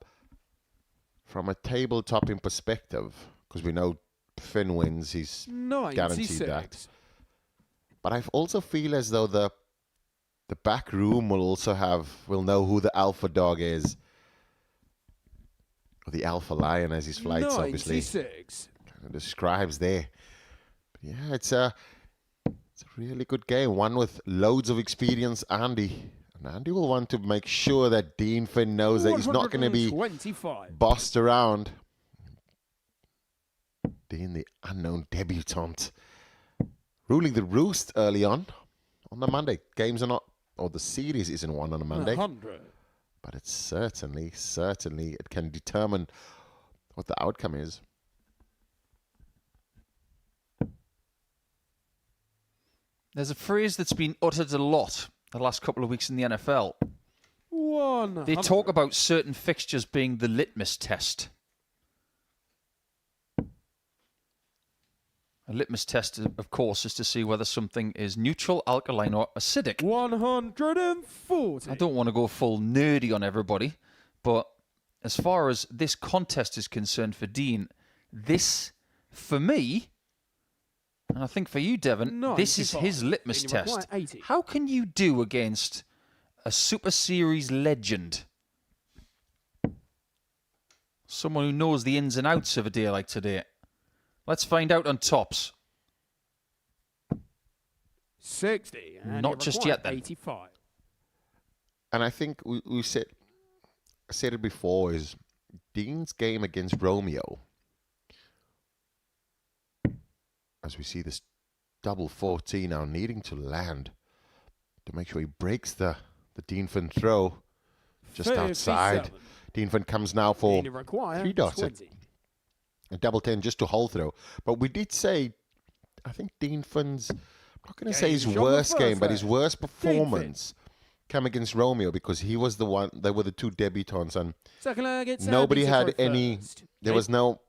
table-topping perspective, because we know Finn wins, he's guaranteed that. But I also feel as though the back room will know who the alpha dog is, or the alpha lion, as his flights obviously kind of describes there. But yeah, it's a really good game, one with loads of experience. Andy will want to make sure that Dean Finn knows that he's not going to be bossed around. Dean, the unknown debutant, ruling the roost early on the Monday. Games are not, or the series isn't won on a Monday. 100. But it's certainly it can determine what the outcome is. There's a phrase that's been uttered a lot the last couple of weeks in the NFL. They talk about certain fixtures being the litmus test. A litmus test, of course, is to see whether something is neutral, alkaline, or acidic. 140. I don't want to go full nerdy on everybody, but as far as this contest is concerned for Dean, this, for me, and I think for you, Devon, this is his litmus test. How can you do against a Super Series legend? Someone who knows the ins and outs of a day like today. Let's find out on tops. 60. Not just yet, then. 85. And I think I said it before, is Dean's game against Romeo, as we see this double 14 now needing to land to make sure he breaks the Dean Finn throw just 57. outside. Dean Finn comes now for 3 dots. A double 10 just to hold throw. But we did say, I think Dean Finn's, I'm not going to say his worst game, but his worst performance came against Romeo, because he was the one, they were the 2 debutants, and nobody had any, there was no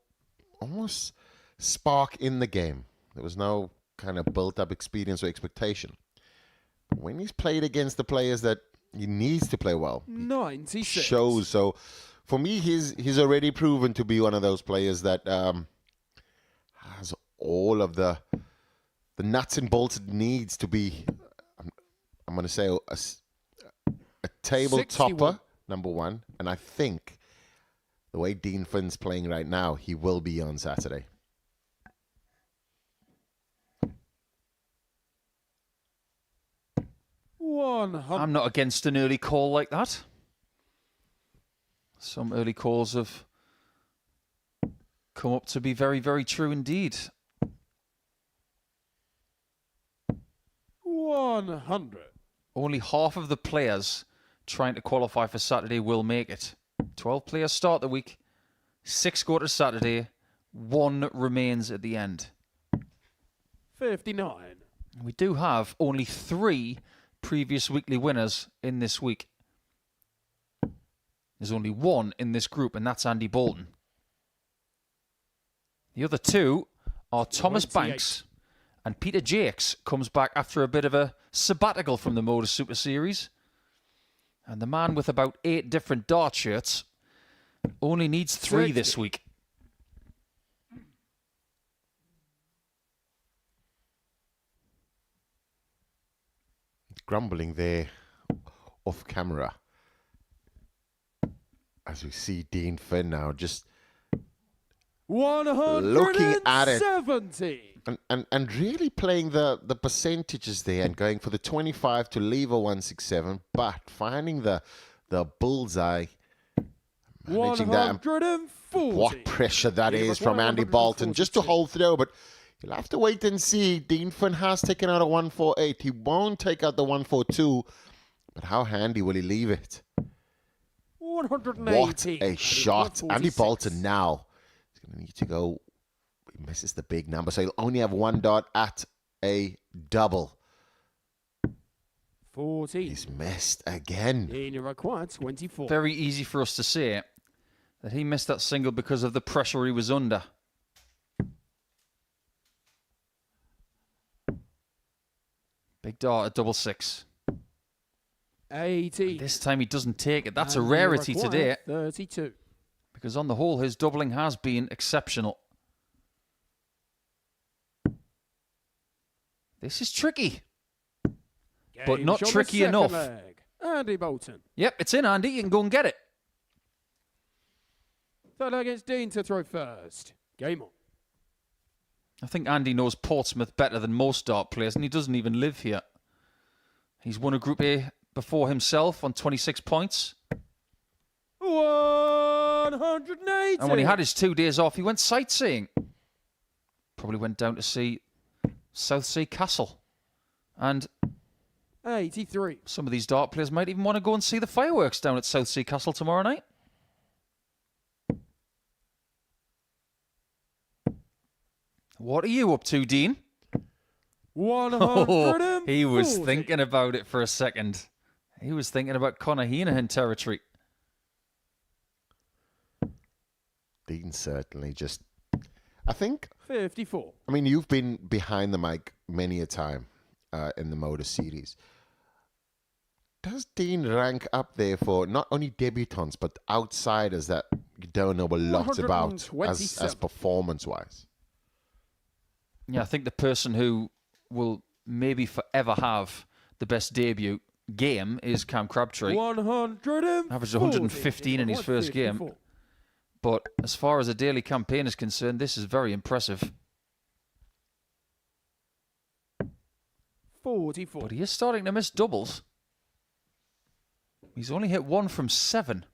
almost spark in the game. There was no kind of built-up experience or expectation. But when he's played against the players that he needs to play well, 96. Shows. So for me, he's already proven to be one of those players that has all of the nuts and bolts it needs to be, I'm going to say, a table 61. topper, number one. And I think the way Dean Finn's playing right now, he will be on Saturday. I'm not against an early call like that. Some early calls have come up to be very, very true indeed. 100. Only half of the players trying to qualify for Saturday will make it. 12 players start the week, 6 go to Saturday, 1 remains at the end. 59. We do have only 3 previous weekly winners in this week. There's only 1 in this group, and that's Andy Bolton. The other 2 are Thomas 28. Banks, and Peter Jakes comes back after a bit of a sabbatical from the Modus Super Series. And the man with about 8 different dart shirts only needs 3 this week. Grumbling there off camera as we see Dean Finn now just looking at it 170. and really playing the percentages there and going for the 25 to leave a 167, but finding the bullseye, managing that. 140. What pressure that is from Andy Bolton just to hold through, but you'll have to wait and see. Dean Finn has taken out a 148. He won't take out the 142, but how handy will he leave it? 180. What a shot. Andy Bolton now is going to need to go. He misses the big number, so he'll only have 1 dot at a double. 14. He's missed again. You require 24. Very easy for us to say that he missed that single because of the pressure he was under. Big dart at double six. 80. And this time he doesn't take it. That's a And rarity you require today. 32. Because on the whole, his doubling has been exceptional. This is tricky. But not Game's on the tricky second enough. leg. Andy Bolton. Yep, it's in, Andy. You can go and get it. Third leg, it's Dean to throw first. Game on. I think Andy knows Portsmouth better than most dart players, and he doesn't even live here. He's won a Group A before himself on 26 points. 180. And when he had his 2 days off, he went sightseeing. Probably went down to see Southsea Castle. And 83. some of these dart players might even want to go and see the fireworks down at Southsea Castle tomorrow night. What are you up to, Dean? 140. He was thinking about it for a second. He was thinking about Conor Heenan territory. Dean certainly just, I think, 54. I mean, you've been behind the mic many a time in the Modus series. Does Dean rank up there for not only debutants, but outsiders that you don't know a lot about as performance-wise? Yeah, I think the person who will maybe forever have the best debut game is Cam Crabtree. 140. Averaged 115 in his first game. But as far as a daily campaign is concerned, this is very impressive. 44. But he is starting to miss doubles. He's only hit 1 from 7.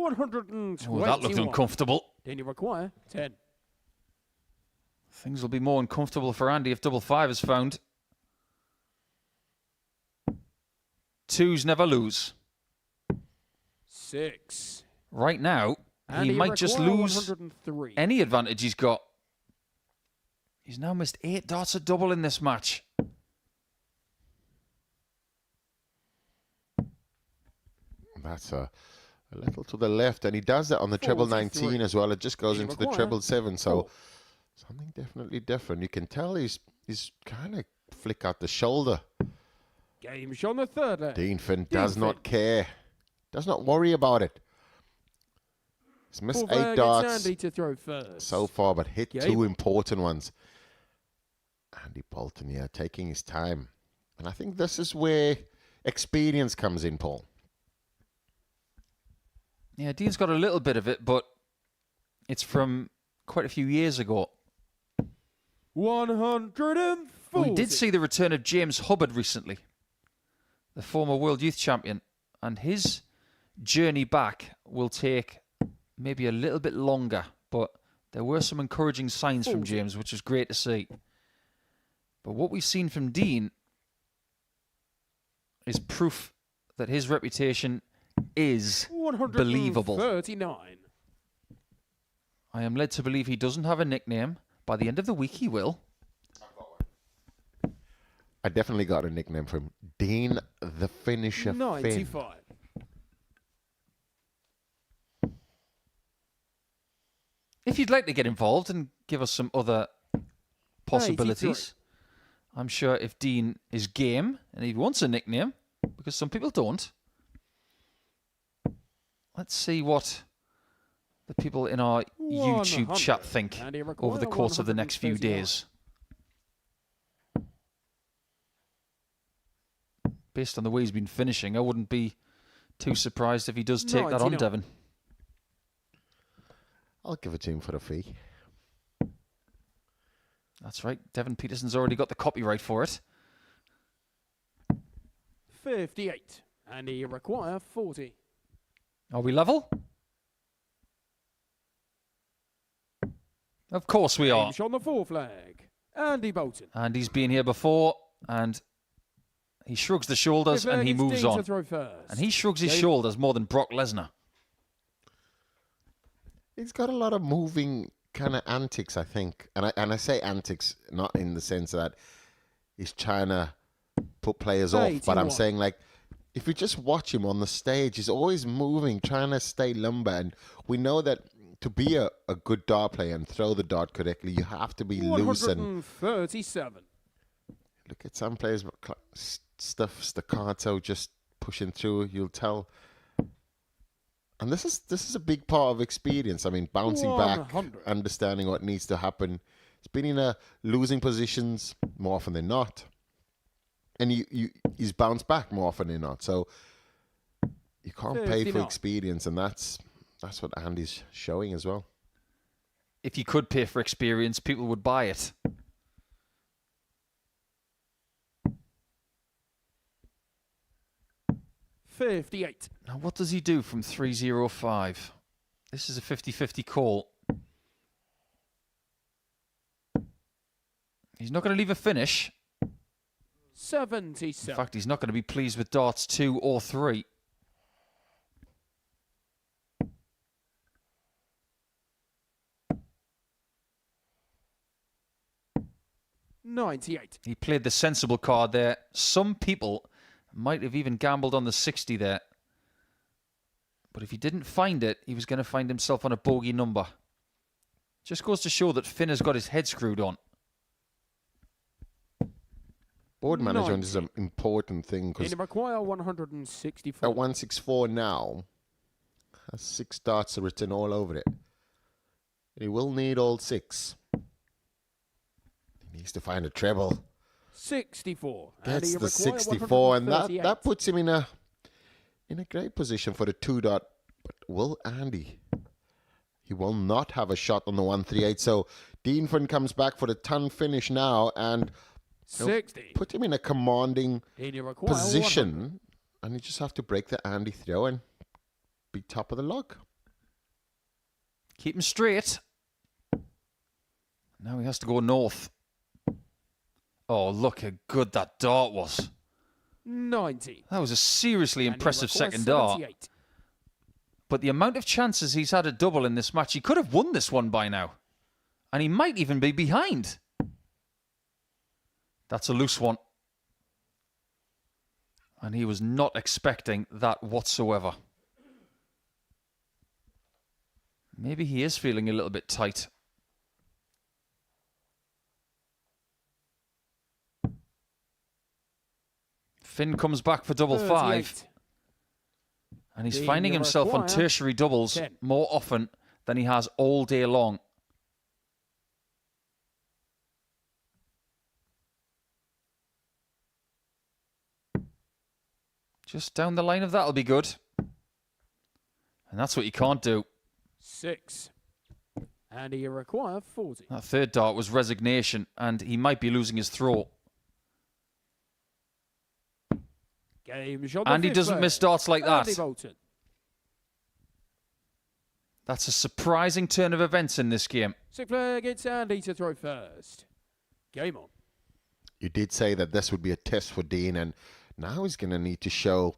Oh, that looked uncomfortable. Then you require 10. Things will be more uncomfortable for Andy if double 5 is found. 2s never lose. 6. Right now, And he might just require lose 103. any advantage he's got. He's now missed 8 darts at double in this match. That's a little to the left, and he does that on the treble 19 as well. It just goes into the treble 7, so something definitely different. You can tell he's kind of flick out the shoulder. Game's on the third leg. Dean Finn does not care, does not worry about it. He's missed 8 darts Andy to throw first. so far, but hit 2 important ones. Andy Bolton, yeah, taking his time. And I think this is where experience comes in, Paul. Yeah, Dean's got a little bit of it, but it's from quite a few years ago. 140. We did see the return of James Hubbard recently, the former World Youth Champion, and his journey back will take maybe a little bit longer, but there were some encouraging signs from James, which is great to see. But what we've seen from Dean is proof that his reputation is believable. 139. I am led to believe he doesn't have a nickname. By the end of the week, he will. I definitely got a nickname from Dean the Finisher 95. Finn. If you'd like to get involved and give us some other possibilities, I'm sure if Dean is game and he wants a nickname, because some people don't, let's see what the people in our YouTube chat think over the course of the next few days. based on the way he's been finishing, I wouldn't be too surprised if he does take that on 99. Devon. I'll give it to him for a fee. That's right. Devon Peterson's already got the copyright for it. 58. And you require 40. Are we level? Of course we are. On the 4 flag. Andy Bolton. And he's been here before, and he shrugs the shoulders and he moves on. And he shrugs his shoulders more than Brock Lesnar. He's got a lot of moving kind of antics, I think. And I say antics not in the sense that he's trying to put players off, but I'm saying, like, if you just watch him on the stage, he's always moving, trying to stay limber. And we know that to be a good dart player and throw the dart correctly, you have to be loose. And 137. look at some players, stuff, staccato, just pushing through, you'll tell. And this is a big part of experience. I mean, bouncing 100. back, understanding what needs to happen. He's been in losing positions more often than not. And he's bounced back more often than not. So you can't pay for 59. experience, and that's what Andy's showing as well. If you could pay for experience, people would buy it. $58. Now, what does he do from 305? This is a 50-50 call. He's not going to leave a finish. 77. In fact, he's not going to be pleased with darts 2 or 3. $98. He played the sensible card there. Some people might have even gambled on the 60 there. But if he didn't find it, he was going to find himself on a bogey number. Just goes to show that Finn has got his head screwed on. Board management is an important thing because He require 164. at 164 now, has 6 darts written all over it. He will need all 6. He needs to find a treble. 64. Gets the 64, and that puts him in a great position for the 2 dot. But will Andy? He will not have a shot on the 138. So Deanford comes back for the ton finish now, and 60. Put him in a commanding position, 100. and you just have to break the Andy throw and be top of the log. Keep him straight. Now he has to go north. Oh, look how good that dart was. 90. That was a seriously impressive second dart. 78. But the amount of chances he's had a double in this match, he could have won this one by now. And he might even be behind. That's a loose one. And he was not expecting that whatsoever. Maybe he is feeling a little bit tight. Finn comes back for double 5. And he's finding himself on tertiary doubles 10. more often than he has all day long. Just down the line of that'll be good. And that's what you can't do. 6. And you require 40. That third dart was resignation, and he might be losing his throw. And he doesn't miss darts like that. That's a surprising turn of events in this game. 6 flag, it's Andy to throw first. Game on. You did say that this would be a test for Dean, and now he's going to need to show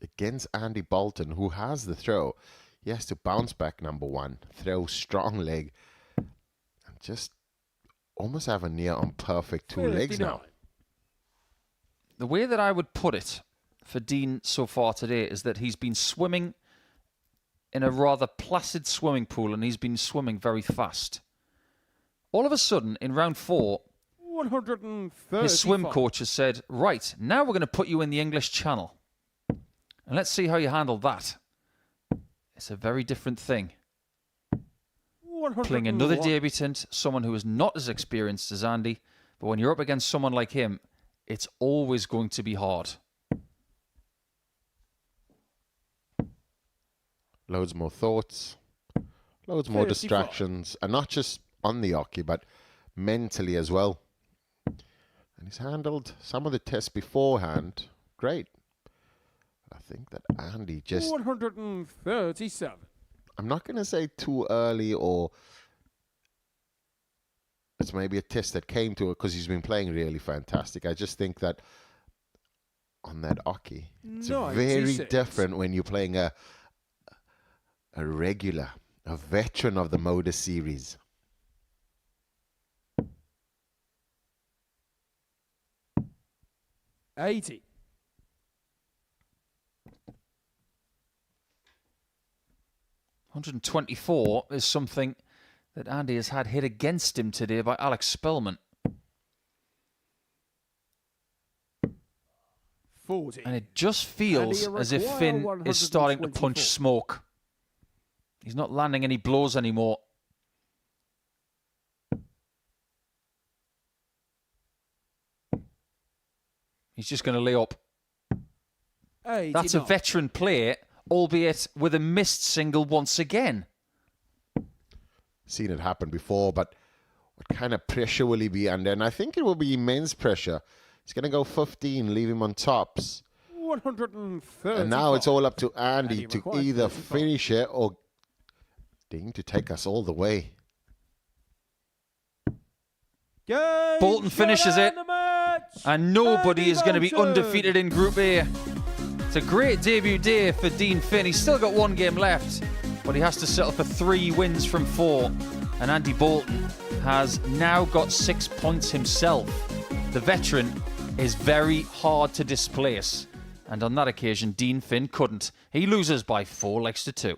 against Andy Bolton, who has the throw. He has to bounce back, number 1, throw strong leg, and just almost have a near on perfect 2 legs now. The way that I would put it for Dean so far today is that he's been swimming in a rather placid swimming pool, and he's been swimming very fast. All of a sudden, in round 4, 135. his swim coach has said, right, now we're going to put you in the English Channel. And let's see how you handle that. It's a very different thing. Playing another debutant, someone who is not as experienced as Andy, but when you're up against someone like him, it's always going to be hard. loads more thoughts, loads more 55. distractions, and not just on the hockey, but mentally as well. And he's handled some of the tests beforehand. Great. I think that Andy just... 137. I'm not going to say too early, or it's maybe a test that came to it because he's been playing really fantastic. I just think that on that hockey, it's 96. very different when you're playing a regular, a veteran of the Modus series. $80. 124 is something that Andy has had hit against him today by Alex Spellman. 40. And it just feels as if Finn is starting to punch smoke. He's not landing any blows anymore. He's just going to lay up. 89. That's a veteran play, albeit with a missed single once again. Seen it happen before, but what kind of pressure will he be under? And I think it will be immense pressure. He's going to go 15, leave him on tops. 130. And now it's all up to Andy to either finish it or Ding to take us all the way. Bolton finishes it, and nobody is going to be undefeated in Group A. It's a great debut day for Dean Finn. He's still got one game left, but he has to settle for 3 wins from 4. And Andy Bolton has now got 6 points himself. The veteran is very hard to displace, and on that occasion, Dean Finn couldn't. He loses by 4 legs to 2.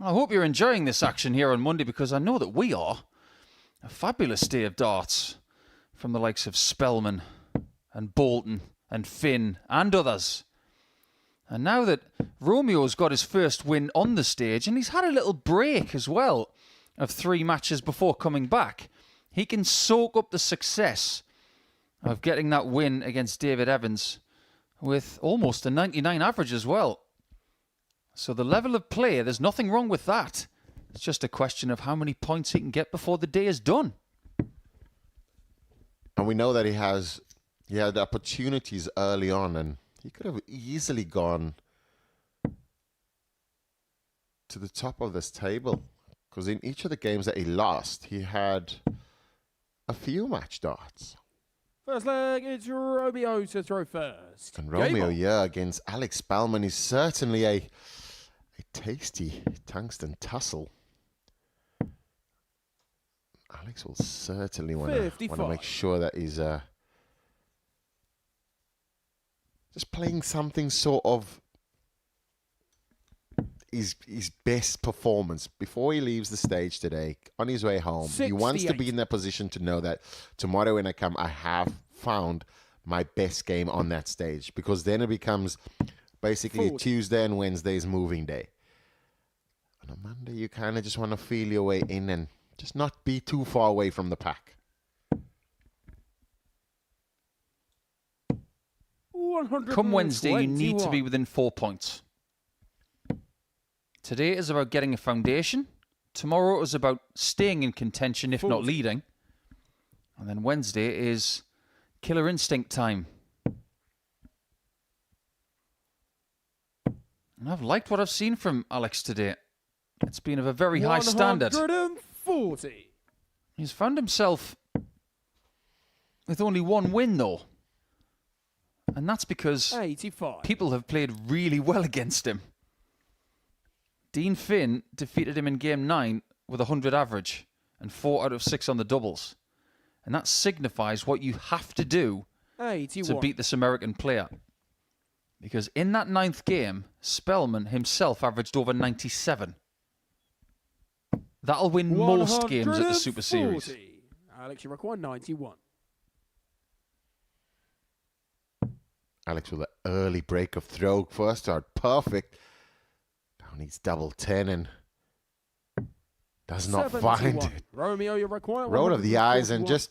I hope you're enjoying this action here on Monday, because I know that we are. A fabulous day of darts from the likes of Spellman and Bolton and Finn and others. And now that Romeo's got his first win on the stage, and he's had a little break as well of 3 matches before coming back, he can soak up the success of getting that win against David Evans with almost a 99 average as well. So the level of play, there's nothing wrong with that. It's just a question of how many points he can get before the day is done. And we know that he had opportunities early on, and he could have easily gone to the top of this table. Because in each of the games that he lost, he had a few match darts. First leg, it's Romeo to throw first. And Romeo, against Alex Spellman is certainly a tasty tungsten tussle. Alex will certainly want to make sure that he's just playing something sort of his best performance before he leaves the stage today on his way home. 68. He wants to be in that position to know that tomorrow when I come, I have found my best game on that stage, because then it becomes basically a Tuesday and Wednesday's moving day. On a Monday, you kind of just want to feel your way in and just not be too far away from the pack. 121. Come Wednesday, you need to be within 4 points. Today is about getting a foundation. Tomorrow is about staying in contention, if not leading. And then Wednesday is killer instinct time. And I've liked what I've seen from Alex today. It's been of a very high standard. 140. He's found himself with only 1 win, though. And that's because 85. people have played really well against him. Dean Finn defeated him in Game 9 with 100 average and 4 out of 6 on the doubles. And that signifies what you have to do 81. to beat this American player. Because in that 9th game, Spellman himself averaged over 97. That'll win most games at the Super Series. Alex, you require 91. Alex with an early break of throw. First start, perfect. Now needs double 10 and does not 71. find it. Romeo, you require Roll of the eyes and 141. just...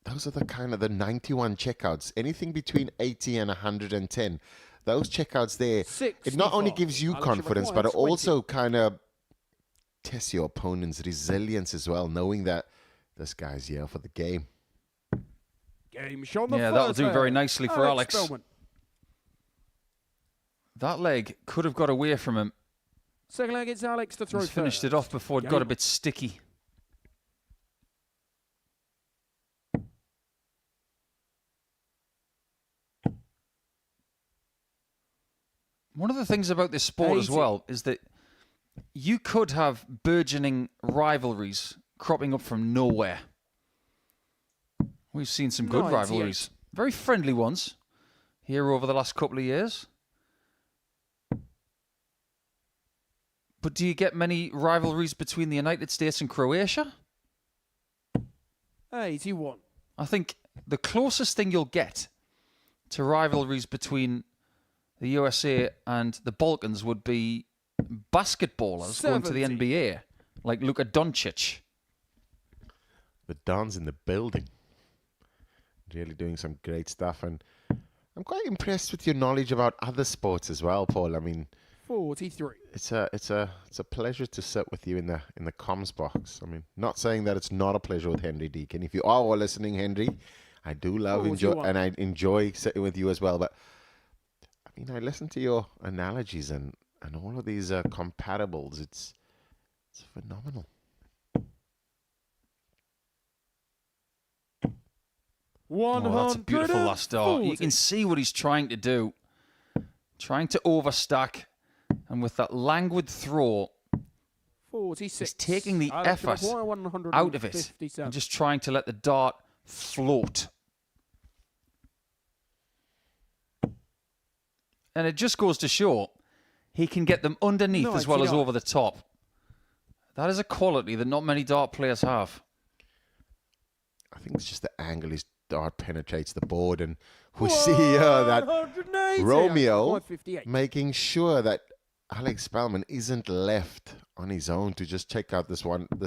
Those are the kind of the 91 checkouts. Anything between 80 and 110. Those checkouts there, it not only gives you Alex, confidence, but it 20. also kind of tests your opponent's resilience as well, knowing that this guy's here for the game. Game shot on the Yeah, that'll first do leg. very nicely for Alex. Spellman. That leg could have got away from him. Second leg, it's Alex to throw He's finished first. it off before it got a bit sticky. One of the things about this sport as well is that you could have burgeoning rivalries cropping up from nowhere. We've seen some good 98. rivalries. Very friendly ones here over the last couple of years. But do you get many rivalries between the United States and Croatia? 81. I think the closest thing you'll get to rivalries between the USA and the Balkans would be basketballers going to the 70. NBA, like Luka Doncic. The Don's in the building. Really doing some great stuff. And I'm quite impressed with your knowledge about other sports as well, Paul. I mean, 43. it's a pleasure to sit with you in the comms box. I mean, not saying that it's not a pleasure with Henry Deacon. If you are listening, Henry, I do love and I enjoy sitting with you as well. But I mean, I listen to your analogies and all of these comparables. It's phenomenal. Oh, that's a beautiful last start. You can see what he's trying to do. Trying to overstack. And with that languid throw, 46. he's taking the Alex, effort require 157. out of it and just trying to let the dart float. And it just goes to show he can get them underneath as well as over the top. That is a quality that not many dart players have. I think it's just the angle he's dart penetrates the board, and we see here that 180. Romeo 558. making sure that Alex Spellman isn't left on his own to just check out this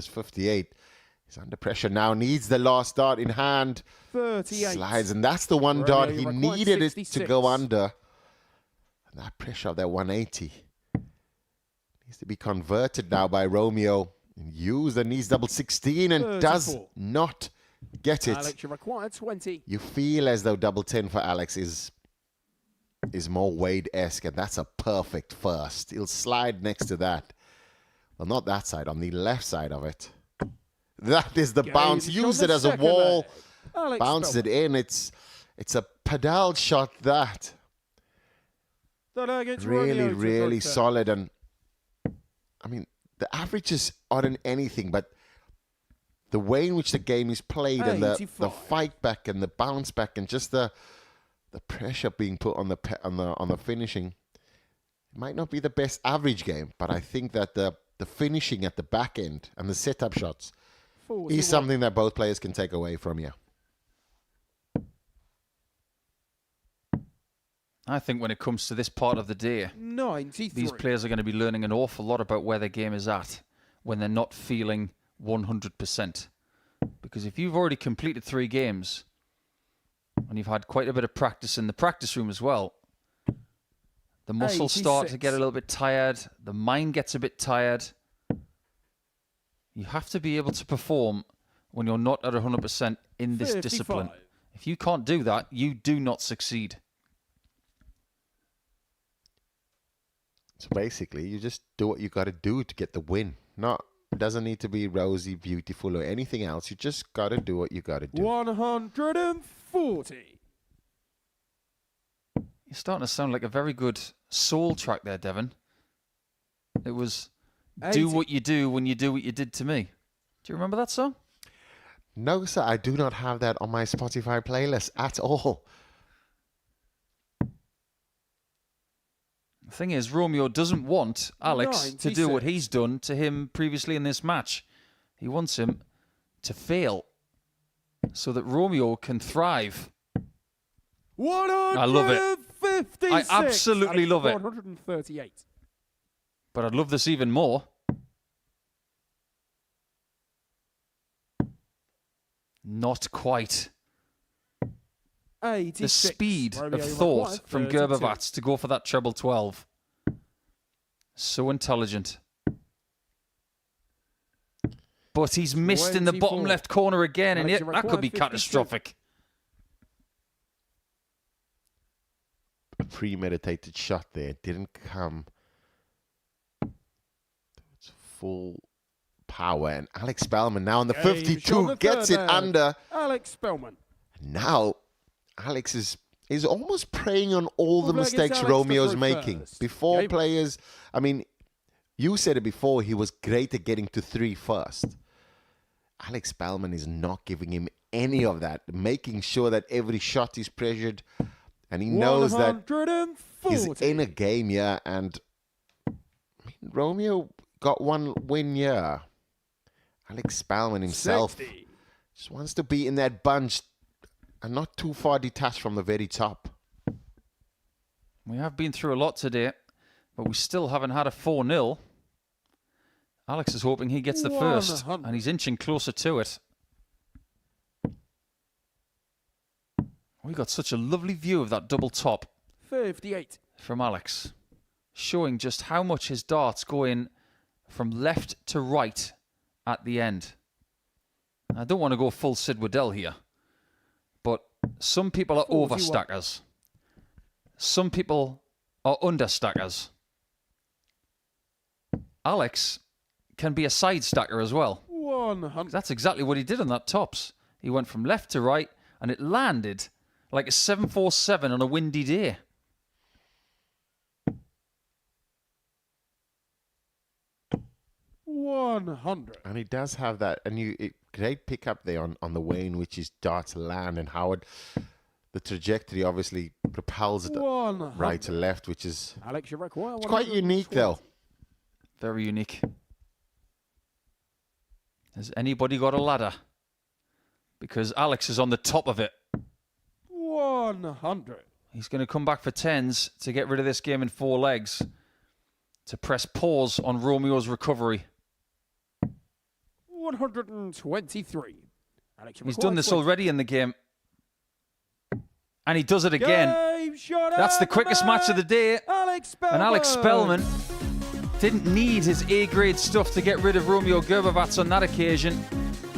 58. He's under pressure now, needs the last dart in hand. 38. Slides, and that's the one Romeo dart he required needed it to 66. go under. And that pressure of that 180 needs to be converted now by Romeo. And use the knees double 16 and 34. does not get it. Alex, you require 20. You feel as though double 10 for Alex is more Wade-esque, and that's a perfect first. He'll slide next to that. Well, not that side, on the left side of it. That is the bounce. Use it as a wall. Bounces it in. It's a pedal shot that. Really, really solid. And I mean, the averages aren't anything, but the way in which the game is played and the fight back and the bounce back and just the pressure being put on the finishing, it might not be the best average game, but I think that the finishing at the back end and the setup shots is something that both players can take away from you. I think when it comes to this part of the day, 93. these players are going to be learning an awful lot about where their game is at when they're not feeling 100%. Because if you've already completed 3 games and you've had quite a bit of practice in the practice room as well, the muscles start to get a little bit tired, the mind gets a bit tired. You have to be able to perform when you're not at 100% in this 55. discipline. If you can't do that, you do not succeed. So basically, you just do what you got to do to get the win. It doesn't need to be rosy, beautiful, or anything else. You just got to do what you got to do. 140. You're starting to sound like a very good soul track there, Devon. It was 80. Do what you do when you do what you did to me. Do you remember that song? No, sir, I do not have that on my Spotify playlist at all. The thing is, Romeo doesn't want Alex to do what 96. he's done to him previously in this match. He wants him to fail so that Romeo can thrive. 156. I absolutely love it. 138. But I'd love this even more. Not quite. 86. The speed Romeo of thought required from 32. Gervat to go for that treble 12. So intelligent. But he's missed in the bottom 24. left corner again, and Alex, that you could be required 52. catastrophic. A premeditated shot there didn't come to its full power. And Alex Spellman now on the 52 gets it under. Alex Spellman. Now, Alex is almost preying on all the Well, I guess mistakes Alex Romeo's to throw making. first. Before Game. players, I mean, you said it before, he was great at getting to 3 first. Alex Spellman is not giving him any of that, making sure that every shot is pressured, and he knows that he's in a game, yeah, and I mean, Romeo got one win, yeah. Alex Spellman himself 60. just wants to be in that bunch and not too far detached from the very top. We have been through a lot today, but we still haven't had a 4-0. Alex is hoping he gets the first, 100. and he's inching closer to it. We got such a lovely view of that double top 58. from Alex, showing just how much his darts go in from left to right at the end. I don't want to go full Sid Waddell here, but some people are 41. overstackers. Some people are understackers. Alex can be a side stacker as well. 100. That's exactly what he did on that tops. He went from left to right, and it landed like a 747 on a windy day. $100. And he does have that, and great pick up there on the way in which his darts land and how the trajectory obviously propels it 100. right to left, which is Alex, you require it's quite unique though. Very unique. Has anybody got a ladder? Because Alex is on the top of it. 100. He's going to come back for 10s to get rid of this game in 4 legs, to press pause on Romeo's recovery. 123. Alex, He's done this already in the game. And he does it again. That's the quickest match of the day. And Alex Spellman didn't need his A-grade stuff to get rid of Romeo Gervat on that occasion.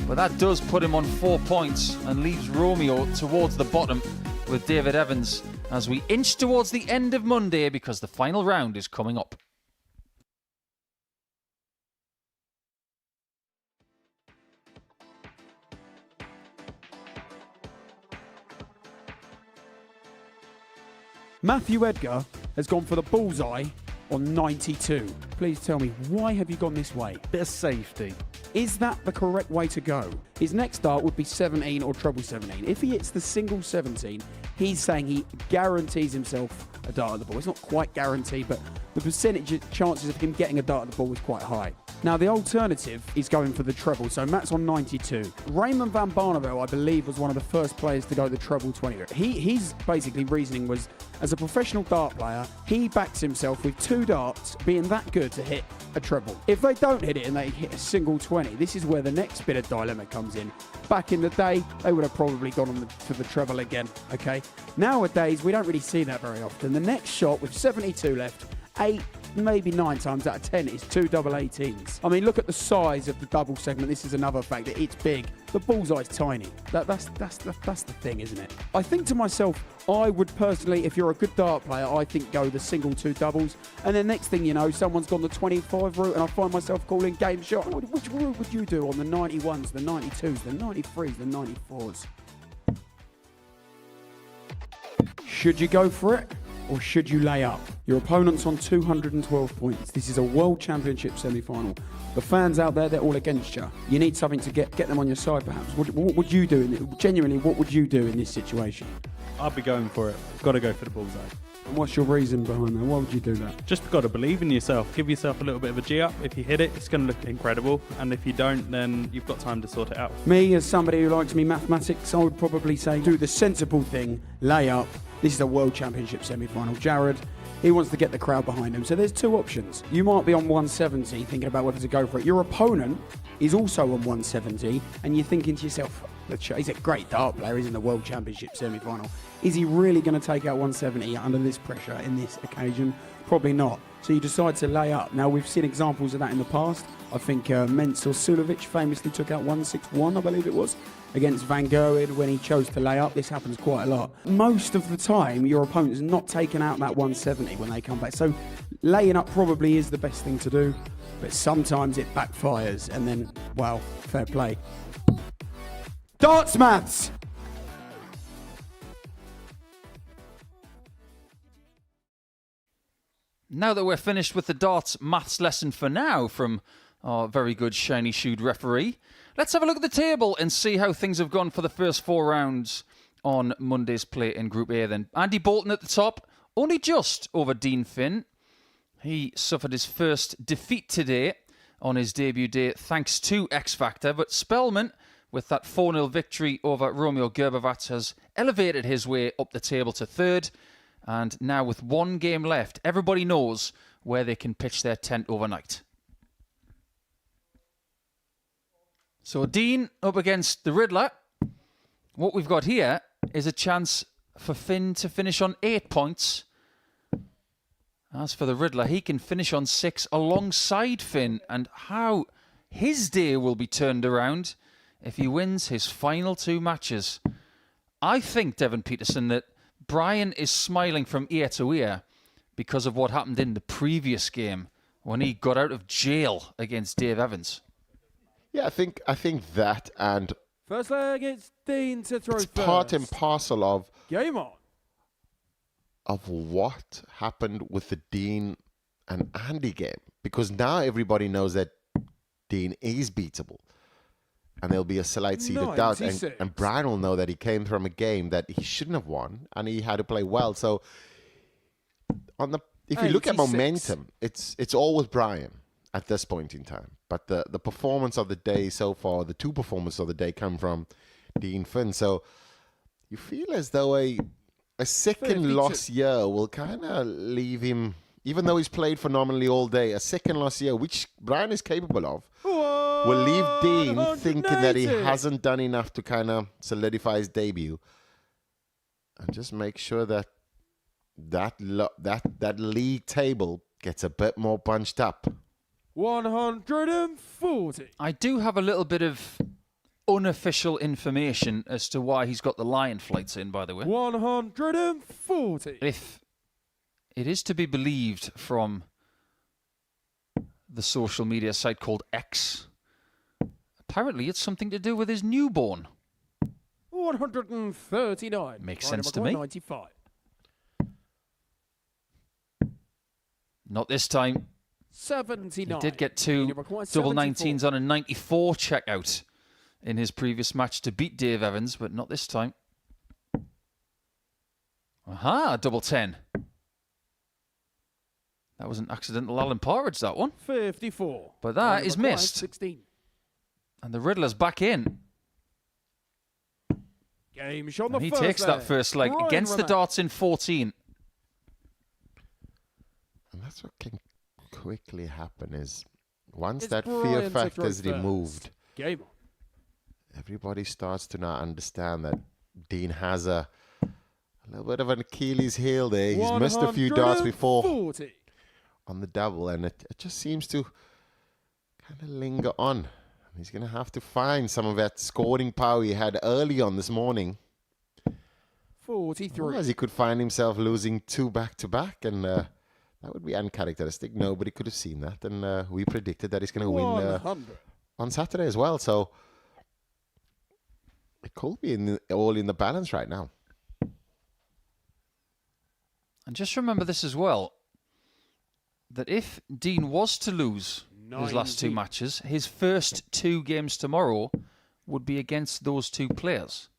But that does put him on 4 points and leaves Romeo towards the bottom with David Evans as we inch towards the end of Monday because the final round is coming up. Matthew Edgar has gone for the bullseye on 92. Please tell me, why have you gone this way? Bit of safety. Is that the correct way to go? His next dart would be 17 or treble 17. If he hits the single 17, he's saying he guarantees himself a dart at the ball. It's not quite guaranteed, but the percentage chances of him getting a dart at the ball is quite high. Now, the alternative is going for the treble, so Matt's on 92. Raymond van Barneveld, I believe, was one of the first players to go the treble 20. His basically reasoning was, as a professional dart player, he backs himself with 2 darts being that good to hit a treble. If they don't hit it and they hit a single 20, this is where the next bit of dilemma comes in. Back in the day, they would have probably gone for the treble again, okay? Nowadays, we don't really see that very often. The next shot with 72 left, 8, maybe 9 times out of 10 is 2 double 18s. I mean, look at the size of the double segment. This is another factor. It's big. The bullseye's tiny. That's the thing, isn't it? I think to myself, I would personally, if you're a good dart player, I think go the single 2 doubles. And then next thing you know, someone's gone the 25 route and I find myself calling game shot. Which route would you do on the 91s, the 92s, the 93s, the 94s? Should you go for it? Or should you lay up? Your opponent's on 212 points. This is a World Championship semi-final. The fans out there, they're all against you. You need something to get them on your side, perhaps. What would you do? Genuinely, what would you do in this situation? I'd be going for it. Got to go for the bullseye. And what's your reason behind that? Why would you do that? Just got to believe in yourself. Give yourself a little bit of a G-up. If you hit it, it's going to look incredible. And if you don't, then you've got time to sort it out. Me, as somebody who likes me mathematics, I would probably say do the sensible thing, lay up. This is a World Championship semi-final. Jared, he wants to get the crowd behind him. So there's 2 options. You might be on 170 thinking about whether to go for it. Your opponent is also on 170 and you're thinking to yourself, he's a great dart player, he's in the World Championship semi-final. Is he really going to take out 170 under this pressure in this occasion? Probably not. So you decide to lay up. Now, we've seen examples of that in the past. I think Mensur Sulovic famously took out 161, I believe it was, against Van Gerwen when he chose to lay up. This happens quite a lot. Most of the time, your opponent is not taking out that 170 when they come back. So laying up probably is the best thing to do, but sometimes it backfires and then, well, fair play. Darts maths! Now that we're finished with the darts maths lesson for now from our very good shiny shoed referee, let's have a look at the table and see how things have gone for the first 4 rounds on Monday's play in Group A then. Andy Bolton at the top, only just over Dean Finn. He suffered his first defeat today on his debut day thanks to X Factor, but Spellman, with that 4-0 victory over Romeo Gervat, has elevated his way up the table to 3rd. And now with 1 game left, everybody knows where they can pitch their tent overnight. So Dean up against the Riddler. What we've got here is a chance for Finn to finish on 8 points. As for the Riddler, he can finish on 6 alongside Finn. And how his day will be turned around if he wins his final 2 matches. I think, Devon Peterson, that Brian is smiling from ear to ear because of what happened in the previous game when he got out of jail against Dave Evans. Yeah, I think that, and First leg, it's Dean to throw it's first. part and parcel of Game on. Of what happened with the Dean and Andy game, because now everybody knows that Dean is beatable. And there'll be a slight seed of doubt. And Brian will know that he came from a game that he shouldn't have won, and he had to play well. So, if you look at momentum, it's all with Brian at this point in time. But the performance of the day so far, the 2 performances of the day come from Dean Finn. So you feel as though a second loss year will kind of leave him, even though he's played phenomenally all day, a second loss year, which Brian is capable of, will leave Dean thinking that he hasn't done enough to kind of solidify his debut. And just make sure that that league table gets a bit more bunched up. 140. I do have a little bit of unofficial information as to why he's got the Lion flights in, by the way. 140. If it is to be believed from the social media site called X, apparently it's something to do with his newborn. 139. Makes sense to me. 95. Not this time. 79. He did get two double 19s on a 94 checkout in his previous match to beat Dave Evans, but not this time. Aha, double 10. That was an accidental Alan Partridge, that one. 54. But that is missed. 16. And the Riddler's back in. Game shot And he takes that first leg against the darts in 14. And that's what can quickly happen is once that fear factor is removed, Game on. everybody starts to now understand that Dean has a little bit of an Achilles heel there. He's missed a few darts before on the double, and it just seems to kind of linger on. He's going to have to find some of that scoring power he had early on this morning. 43. Otherwise, he could find himself losing 2 back-to-back, and that would be uncharacteristic. Nobody could have seen that, and we predicted that he's going to win on Saturday as well. So it could be all in the balance right now. And just remember this as well, that if Dean was to lose his last 2 matches, his first 2 games tomorrow would be against those 2 players.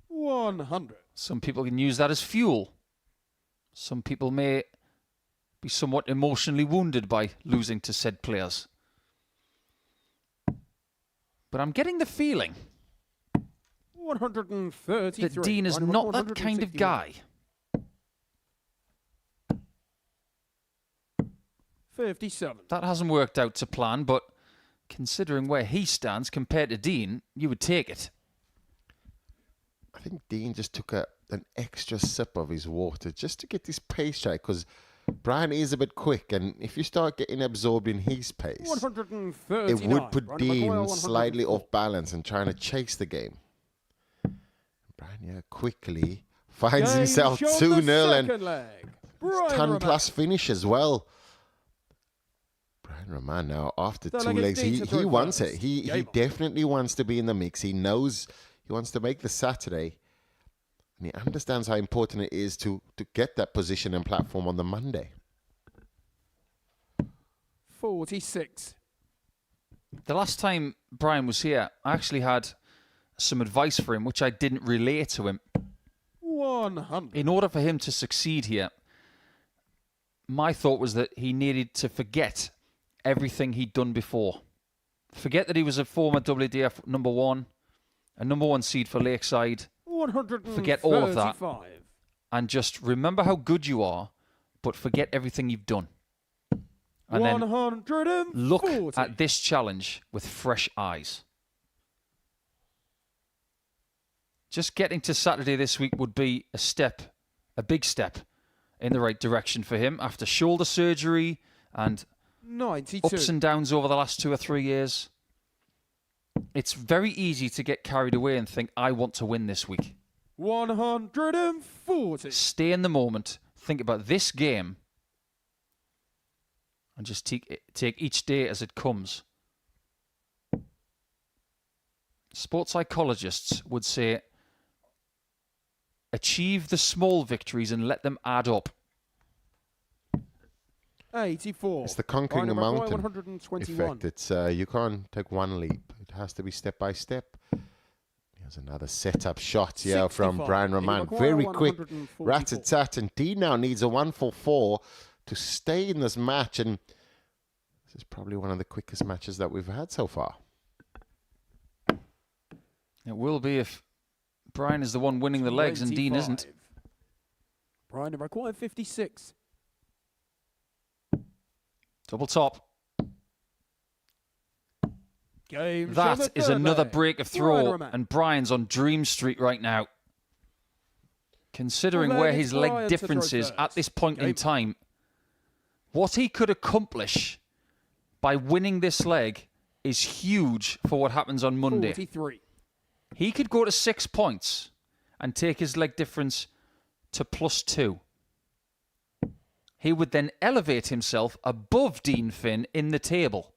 100. Some people can use that as fuel. Some people may be somewhat emotionally wounded by losing to said players. But I'm getting the feeling 133. that Dean is not that kind of guy. 57. That hasn't worked out to plan, but considering where he stands compared to Dean, you would take it. I think Dean just took an extra sip of his water just to get his pace right, because Brian is a bit quick, and if you start getting absorbed in his pace, 139. it would put Dean slightly off balance and trying to chase the game. Brian quickly finds himself 2-0 and 10 plus finish as well. Brian Raman now after 2 legs, he wants it. He definitely wants to be in the mix. He knows he wants to make the Saturday, and he understands how important it is to get that position and platform on the Monday. 46. The last time Brian was here, I actually had some advice for him, which I didn't relay to him. 100. In order for him to succeed here, my thought was that he needed to forget everything he'd done before. Forget that he was a former WDF number 1, a number 1 seed for Lakeside. Forget all of that. And just remember how good you are, but forget everything you've done. And then look at this challenge with fresh eyes. Just getting to Saturday this week would be a big step in the right direction for him after shoulder surgery and 92. ups and downs over the last 2 or 3 years. It's very easy to get carried away and think, I want to win this week. 140. Stay in the moment. Think about this game. And just take each day as it comes. Sports psychologists would say, achieve the small victories and let them add up. 84. It's the conquering a mountain effect. It's you can't take one leap. It has to be step by step. Here's another setup shot here from Brian Raman. Very quick, rat-a-tat, and Dean now needs a 1-for-4 to stay in this match, and this is probably one of the quickest matches that we've had so far. It will be if Brian is the one winning the legs and Dean isn't. Brian required 56. Double top. Game That is another break of throw, and Brian's on Dream Street right now. Considering where his leg difference is at this point in time, what he could accomplish by winning this leg is huge for what happens on Monday. 43. He could go to 6 points and take his leg difference to +2. He would then elevate himself above Dean Finn in the table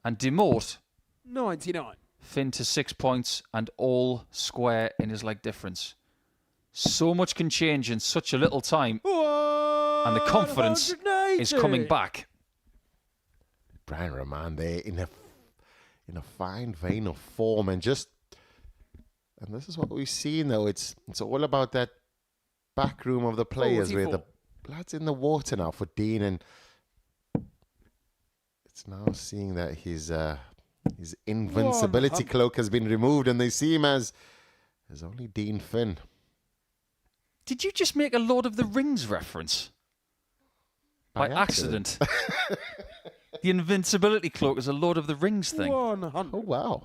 and demote 99. Finn to 6 points and all square in his leg difference. So much can change in such a little time, and the confidence is coming back. Brian Raman there in a fine vein of form, and this is what we've seen though. It's all about that back room of the players where the blood's in the water now for Dean, and it's now seeing that his invincibility cloak has been removed, and they see him as only Dean Finn. Did you just make a Lord of the Rings reference? By accident. The invincibility cloak is a Lord of the Rings thing. 100. Oh, wow.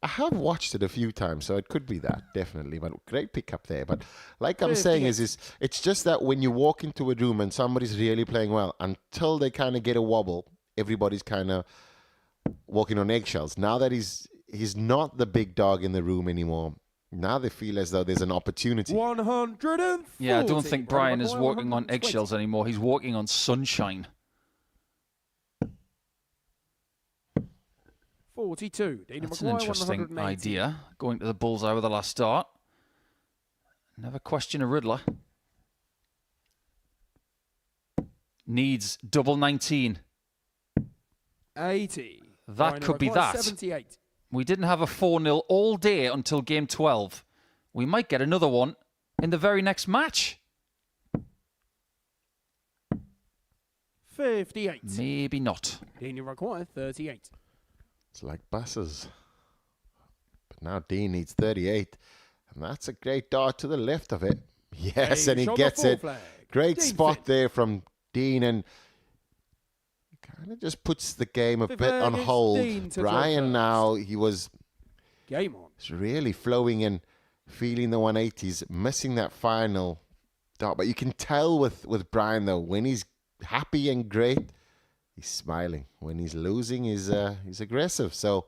I have watched it a few times, so it could be that, definitely. But great pickup there. But like I'm saying, it's just that when you walk into a room and somebody's really playing well, until they kind of get a wobble, everybody's kind of walking on eggshells. Now that he's not the big dog in the room anymore, now they feel as though there's an opportunity. 140. Yeah, I don't think Brian is walking on eggshells anymore. He's walking on sunshine. 42. That's an interesting idea, going to the bullseye with the last start. Never question a Riddler. Needs double 19. 80. That could be that. 78. We didn't have a 4-0 all day until game 12. We might get another one in the very next match. 58. Maybe not. Dean required 38. It's like buses. But now Dean needs 38. And that's a great dart to the left of it. Yes, and he gets it. Great spot there from Dean, and kind of just puts the game a bit on hold. Brian now, he was really flowing and feeling the 180s, missing that final dart. But you can tell with Brian, though, when he's happy and great, he's smiling. When he's losing, he's aggressive. So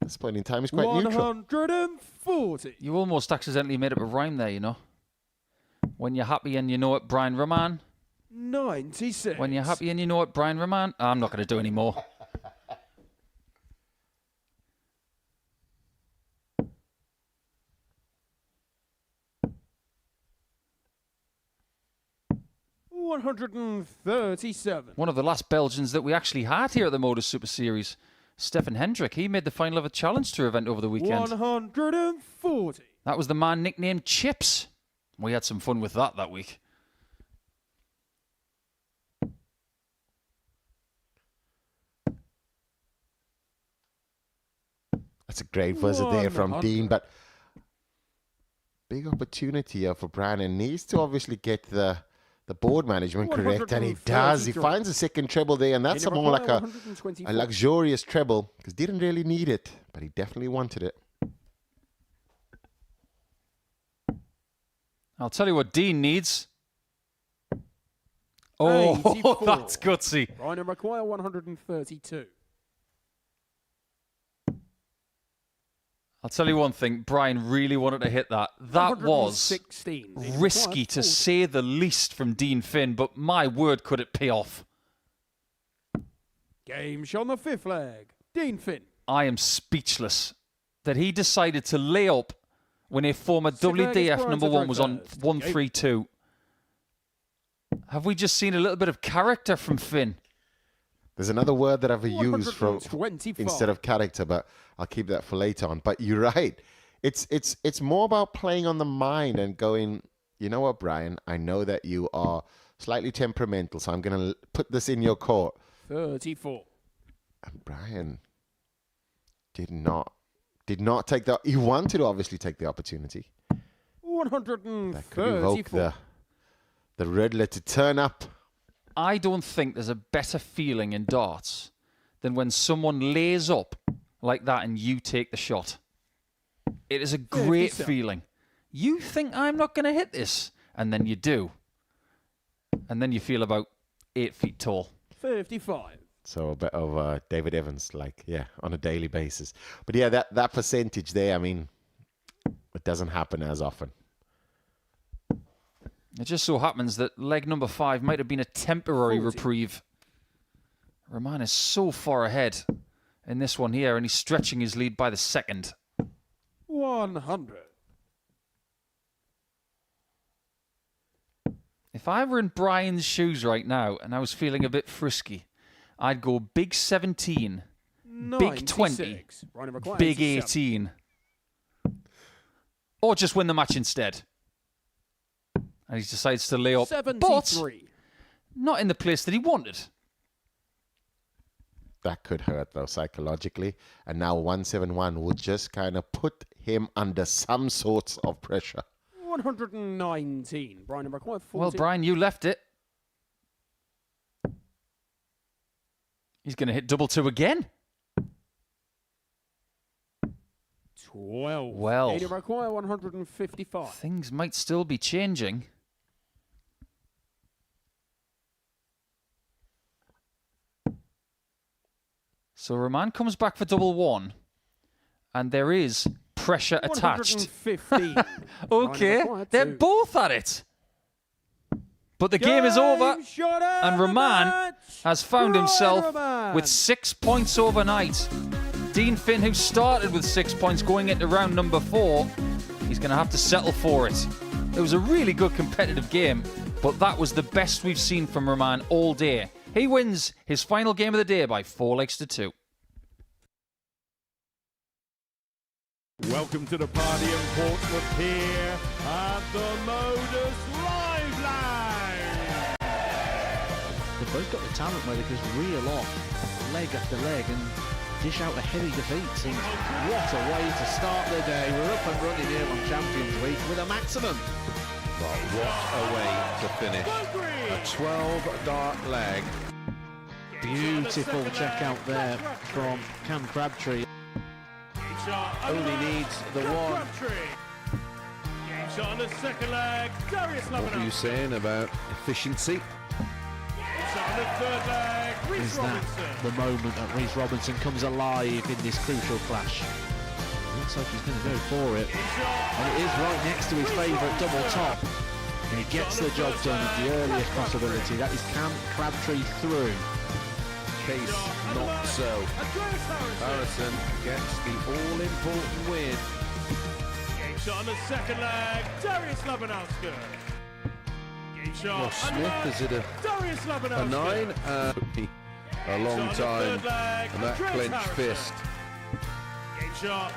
at this point in time, he's quite neutral. 140. You almost accidentally made up a rhyme there, you know. When you're happy and you know it, Brian Raman. 96. When you're happy and you know it, Brian Raman. I'm not going to do any more. $137. One of the last Belgians that we actually had here at the Modus Super Series, Stefan Hendrick. He made the final of a Challenge Tour event over the weekend. 140. That was the man nicknamed Chips. We had some fun with that week. That's a great visit there from Dean, but big opportunity here for Brian, and needs to obviously get the board management correct, and he does. He finds a second treble there, and that's more like a luxurious treble, because didn't really need it, but he definitely wanted it. I'll tell you what Dean needs. Oh, that's gutsy. Brian require 132. I'll tell you one thing, Brian really wanted to hit that. That was risky to say the least from Dean Finn, but my word, could it pay off. Game shot on the fifth leg. Dean Finn. I am speechless that he decided to lay up when a former WDF number 1 was on 132. Have we just seen a little bit of character from Finn? There's another word that I've used instead of character, but I'll keep that for later on. But you're right. It's more about playing on the mind and going, you know what, Brian, I know that you are slightly temperamental, so I'm going to put this in your court. 34. And Brian Did not take the... He wanted to obviously take the opportunity. 134. The Riddler to turn up. I don't think there's a better feeling in darts than when someone lays up like that and you take the shot. It is a great feeling. You think I'm not going to hit this, and then you do. And then you feel about 8 feet tall. 55. So a bit of David Evans, like, yeah, on a daily basis. But yeah, that percentage there, I mean, it doesn't happen as often. It just so happens that leg number 5 might have been a temporary reprieve. Raman is so far ahead in this one here, and he's stretching his lead by the second. 100. If I were in Brian's shoes right now and I was feeling a bit frisky, I'd go big 17, big 20, big 18. Or just win the match instead. And he decides to lay up, 73. but not in the place that he wanted. That could hurt, though, psychologically. And now 171 will just kind of put him under some sorts of pressure. 119. Brian number 14. Well, Brian, you left it. He's going to hit double 2 again. 12. Well, Ada require 155. Things might still be changing. So Raman comes back for double 1, and there is pressure attached. 115. Okay, they're both at it. But the game is over, and Raman has found himself with 6 points overnight. Dean Finn, who started with 6 points going into round number 4, he's going to have to settle for it. It was a really good competitive game, but that was the best we've seen from Raman all day. He wins his final game of the day by 4 legs to 2. Welcome to the party in Portsmouth here at the Modus Live Line. They've both got the talent where they can just reel off leg after leg and dish out a heavy defeat. What a way to start the day. We're up and running here on Champions Week with a maximum. But what a way to finish a 12-dart leg. Beautiful check out there from Cam Crabtree. Only needs the one. On the second leg, What were you saying about efficiency? on the third leg, Is that the moment that Reece Robinson comes alive in this crucial clash? Looks like he's going to go for it. And it is right next to his favourite double top. And he gets the job done at the earliest possibility. That is Cam Crabtree through. Case not so. Harrison gets the all-important win. Game shot on the second leg, Darius Labanowski. Game shot. Well, Smith, is it a 9? A long time, and that clenched fist. Game shot.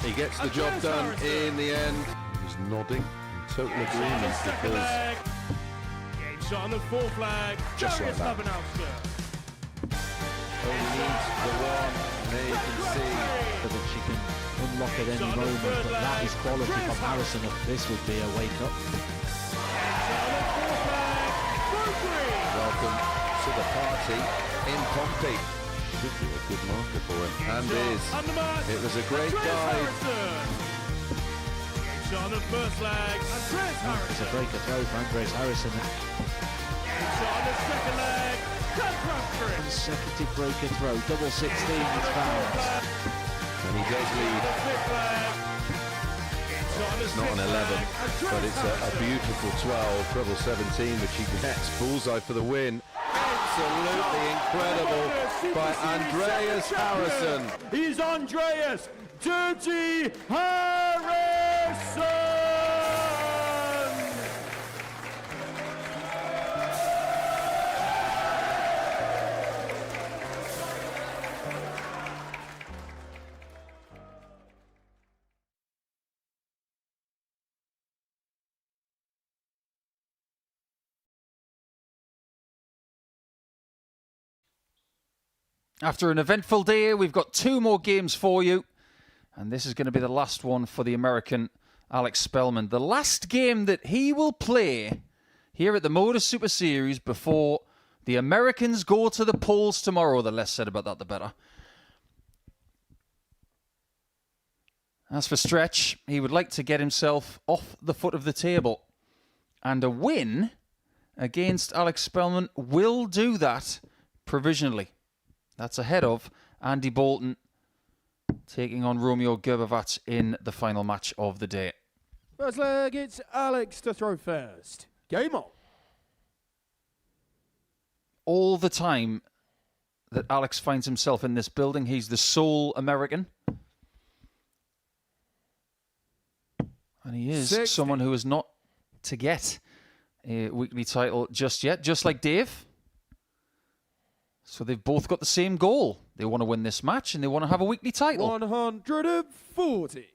He gets the job done in the end. He's nodding in total agreement because game shot on the fourth leg, just like Darius that. Labanowski. Only needs the one. There you can see that she can unlock at any moment, but that is quality from Harrison. This would be a wake-up. Welcome to the party in Pompey. Should be a good marker for him, and is. It was a great guide. Shot on the first leg, Andreas Harrison. It's a breaker throw for Andreas Harrison. Shot on the second leg, Cam Crabtree. Consecutive breaker throw, double 16 is found. And he does lead. It's not an 11, but it's a beautiful 12, treble 17, which he gets. Bullseye for the win. Absolutely incredible by Andreas Harrison. He's Andreas Dirty Harrison! After an eventful day, we've got 2 more games for you. And this is going to be the last one for the American Alex Spellman. The last game that he will play here at the Modus Super Series before the Americans go to the polls tomorrow. The less said about that, the better. As for Stretch, he would like to get himself off the foot of the table. And a win against Alex Spellman will do that provisionally. That's ahead of Andy Bolton taking on Romeo Gervat in the final match of the day. First leg, it's Alex to throw first. Game on. All the time that Alex finds himself in this building, he's the sole American. And he is 60. someone who is not to get a weekly title just yet, just like Dave. So they've both got the same goal. They want to win this match and they want to have a weekly title. 140.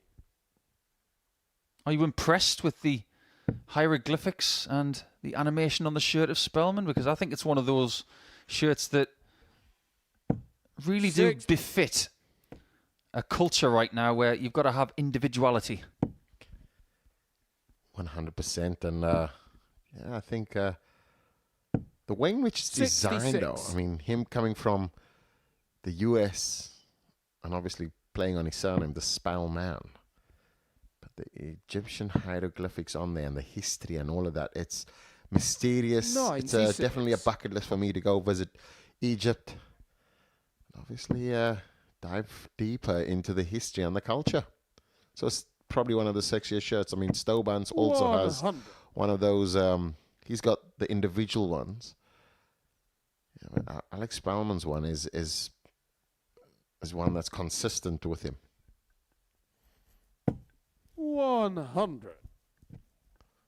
Are you impressed with the hieroglyphics and the animation on the shirt of Spellman? Because I think it's one of those shirts that really do befit a culture right now where you've got to have individuality. 100%. And yeah, I think the way in which it's designed, though, I mean, him coming from the US and obviously playing on his surname, the Spellman, but the Egyptian hieroglyphics on there and the history and all of that, it's mysterious. It's definitely a bucket list for me to go visit Egypt. Obviously, dive deeper into the history and the culture. So it's probably one of the sexiest shirts. I mean, Stowban's also has one of those. He's got the individual ones. Yeah, Alex Spellman's one is one that's consistent with him. 100.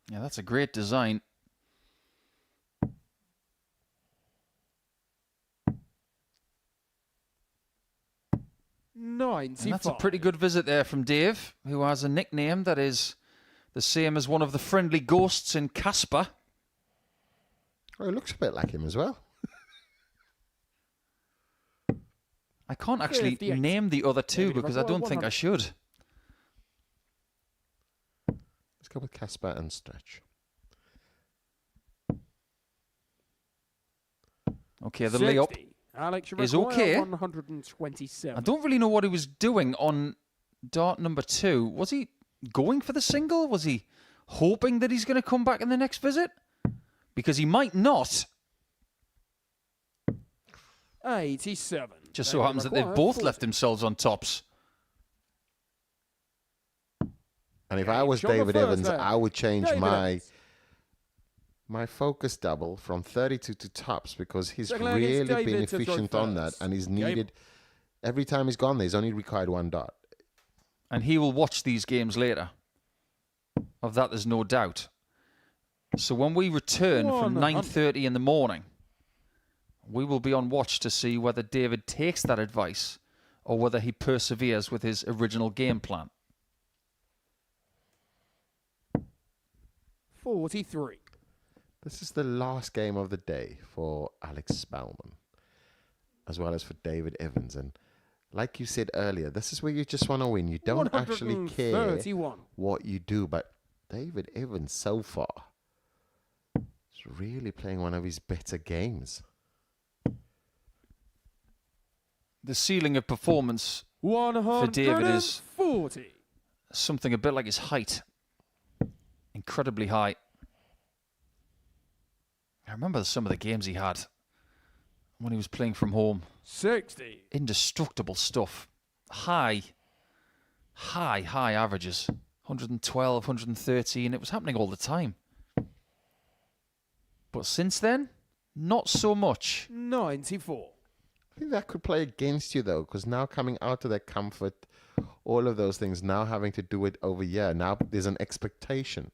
Yeah, that's a great design. And that's a pretty good visit there from Dave, who has a nickname that is the same as one of the friendly ghosts in Casper. Oh, it looks a bit like him as well. I can't actually name the other two because I don't think I should. Let's go with Casper and Stretch. Okay, the layup is okay. 127. I don't really know what he was doing on dart number 2. Was he going for the single? Was he hoping that he's going to come back in the next visit? Because he might not. 87. Just so happens that they've both left themselves on tops. And if I was David Evans, I would change my focus double from 32 to tops because he's really been efficient on that and he's needed, every time he's gone there, he's only required one dart. And he will watch these games later. Of that, there's no doubt. So when we return from 9:30 in the morning, we will be on watch to see whether David takes that advice or whether he perseveres with his original game plan. 43. This is the last game of the day for Alex Spellman, as well as for David Evans. And like you said earlier, this is where you just want to win. You don't actually care what you do. But David Evans, so far, is really playing one of his better games. The ceiling of performance for David is something a bit like his height. Incredibly high. I remember some of the games he had when he was playing from home. 60. Indestructible stuff. High averages. 112, 113. It was happening all the time. But since then, not so much. 94. I think that could play against you, though, because now coming out of their comfort, all of those things, now having to do it over here, now there's an expectation,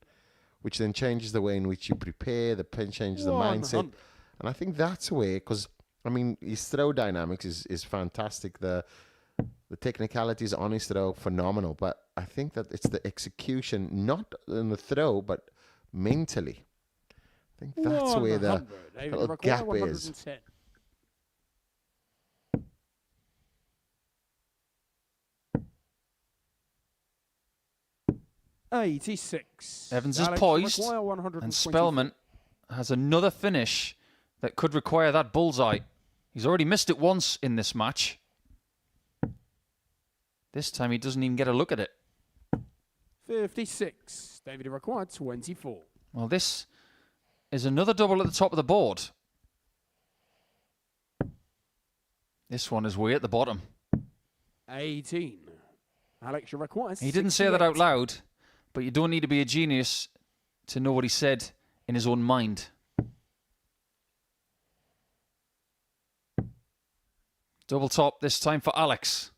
which then changes the way in which you prepare, changes the mindset. And I think that's where, because, I mean, his throw dynamics is fantastic. The technicalities on his throw, phenomenal. But I think that it's the execution, not in the throw, but mentally. I think that's where the little gap is. 86. Evans is Alex poised, require and 124. Spellman has another finish that could require that bullseye. He's already missed it once in this match. This time he doesn't even get a look at it. 56. David required 24. Well, this is another double at the top of the board. This one is way at the bottom. 18. Alex requires He didn't say that out loud, but you don't need to be a genius to know what he said in his own mind. Double top this time for Alex.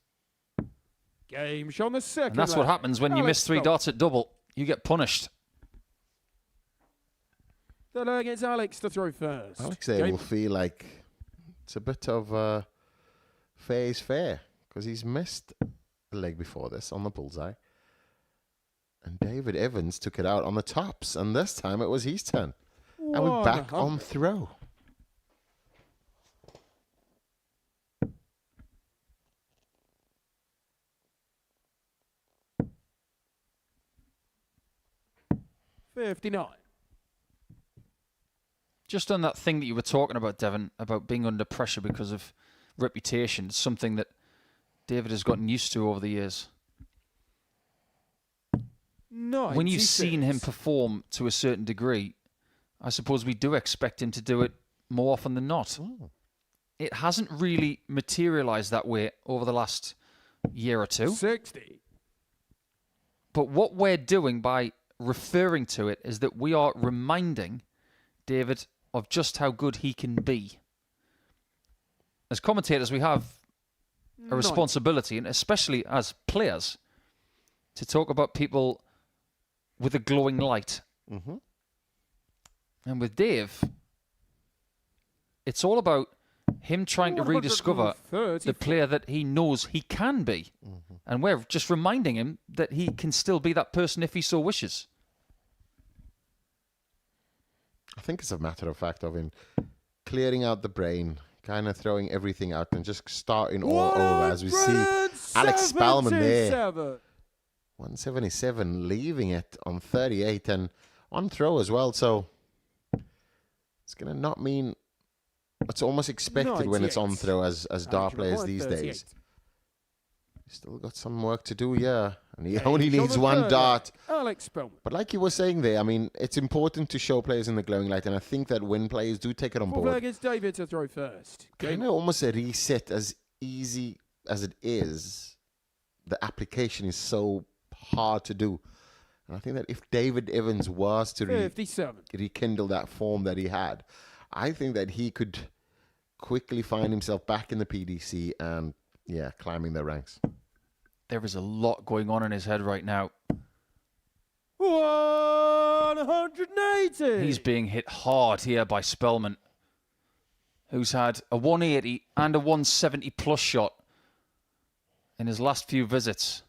Game shown the second. And that's what happens when you miss 3 dots at double. You get punished. The leg against Alex to throw first. Alex there will feel like it's a bit of fair is fair, because he's missed the leg before this on the bullseye. And David Evans took it out on the tops, and this time it was his turn. And we're back on throw. $59. Just on that thing that you were talking about, Devon, about being under pressure because of reputation, it's something that David has gotten used to over the years. 96. When you've seen him perform to a certain degree, I suppose we do expect him to do it more often than not. It hasn't really materialized that way over the last year or two. 60. But what we're doing by referring to it is that we are reminding David of just how good he can be. As commentators, we have a responsibility, and especially as players, to talk about people with a glowing light. And with Dave, it's all about him trying to rediscover the player that he knows he can be. And we're just reminding him that he can still be that person if he so wishes. I think it's a matter of fact of him clearing out the brain, kind of throwing everything out and just starting all over, as we see Alex Spellman there. 177, leaving it on 38 and on throw as well. So it's going to not mean it's almost expected when it's on throw as dart players these days. Still got some work to do, yeah. And he only needs one dart. Alex Spellman. But like you were saying there, I mean, it's important to show players in the glowing light. And I think that when players do take it on board, against David to throw first. Kind of almost a reset, as easy as it is. The application is so hard to do. And I think that if David Evans was to 57. rekindle that form that he had, I think that he could quickly find himself back in the PDC and, yeah, climbing the ranks. There is a lot going on in his head right now. 180. He's being hit hard here by Spellman, who's had a 180 and a 170 plus shot in his last few visits.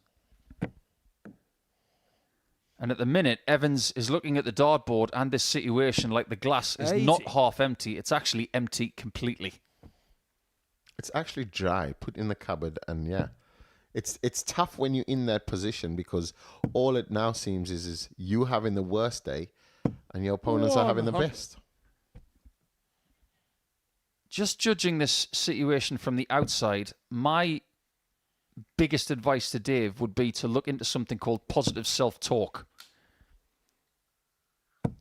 And at the minute, Evans is looking at the dartboard and this situation like the glass is not half empty. It's actually empty completely. It's actually dry, put in the cupboard, and yeah. It's tough when you're in that position, because all it now seems is you having the worst day and your opponents are having the best. Just judging this situation from the outside, my biggest advice to Dave would be to look into something called positive self-talk.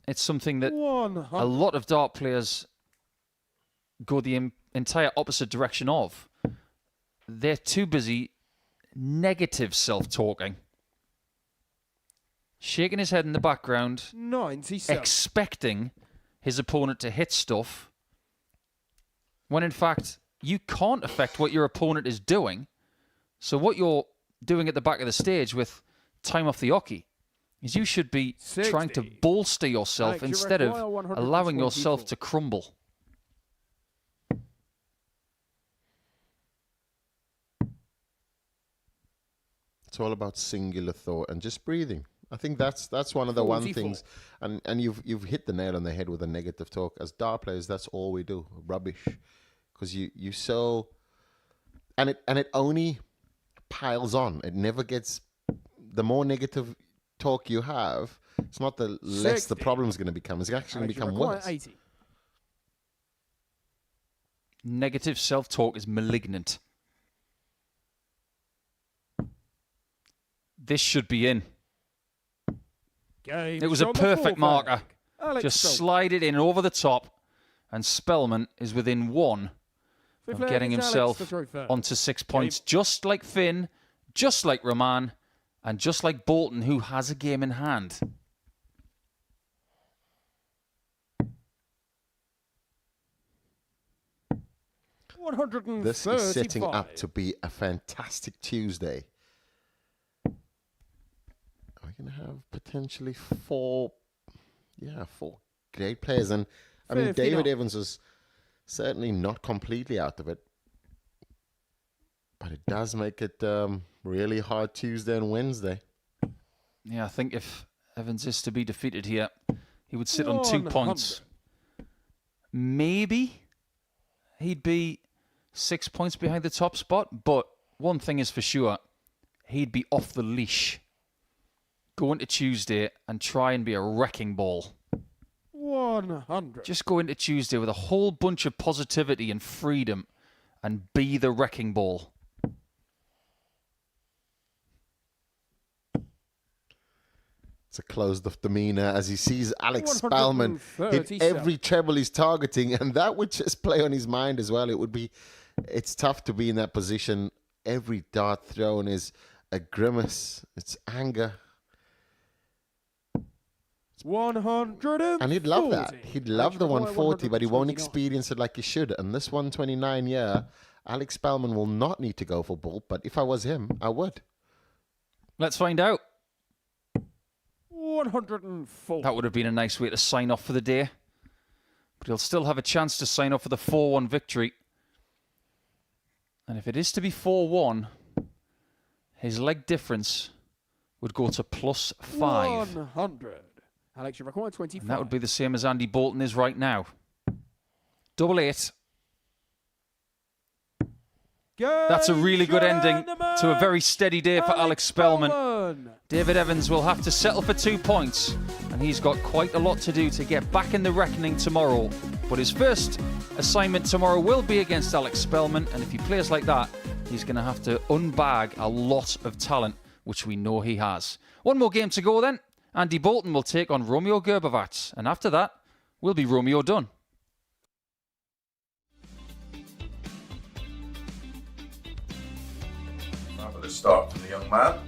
It's something that a lot of dart players go the entire opposite direction of. They're too busy negative self-talking. Shaking his head in the background, 97. expecting his opponent to hit stuff, when in fact, you can't affect what your opponent is doing. So what you're doing at the back of the stage with time off the hockey is you should be trying to bolster yourself instead of allowing yourself to crumble. It's all about singular thought and just breathing. I think that's one of the one things, and you've hit the nail on the head with a negative talk. As dart players, that's all we do, rubbish, because you so, and it only piles on. It never gets. The more negative self-talk you have, it's not the less the 60. problem's going to become. It's actually going to become worse. 80. Negative self-talk is malignant. This should be in. Game It was a on the perfect full marker. back. Alex Just Spelman. slide it in over the top, and Spellman is within one Fifth of leg getting is Alex himself to throw first. onto 6 points, just like Finn, just like Raman, and just like Bolton, who has a game in hand. This is setting up to be a fantastic Tuesday. Are we going to have potentially four great players? And I mean, 59. David Evans was certainly not completely out of it. But it does make it really hard Tuesday and Wednesday. Yeah, I think if Evans is to be defeated here, he would sit on 2 100. points. Maybe he'd be 6 points behind the top spot, but one thing is for sure, he'd be off the leash going to Tuesday and try and be a wrecking ball. 100. Just go into Tuesday with a whole bunch of positivity and freedom and be the wrecking ball. It's a closed-off demeanour as he sees Alex Spellman hit 137. every treble he's targeting, and that would just play on his mind as well. It's tough to be in that position. Every dart thrown is a grimace. It's anger. 100. And he'd love that. He'd love the 140, but he won't experience it like he should. And this 129 year, Alex Spellman will not need to go for Bolt, but if I was him, I would. Let's find out. 104. That would have been a nice way to sign off for the day. But he'll still have a chance to sign off for the 4-1 victory. And if it is to be 4-1, his leg difference would go to +5. 100. Alex, you've required 25. And that would be the same as Andy Bolton is right now. 88. That's a really good ending to a very steady day for Alex Spellman. David Evans will have to settle for 2 points, and he's got quite a lot to do to get back in the reckoning tomorrow. But his first assignment tomorrow will be against Alex Spellman, and if he plays like that, he's going to have to unbag a lot of talent, which we know he has. One more game to go then. Andy Bolton will take on Romeo Gervat, and after that, we'll be Romeo done. Fabulous start from the young man.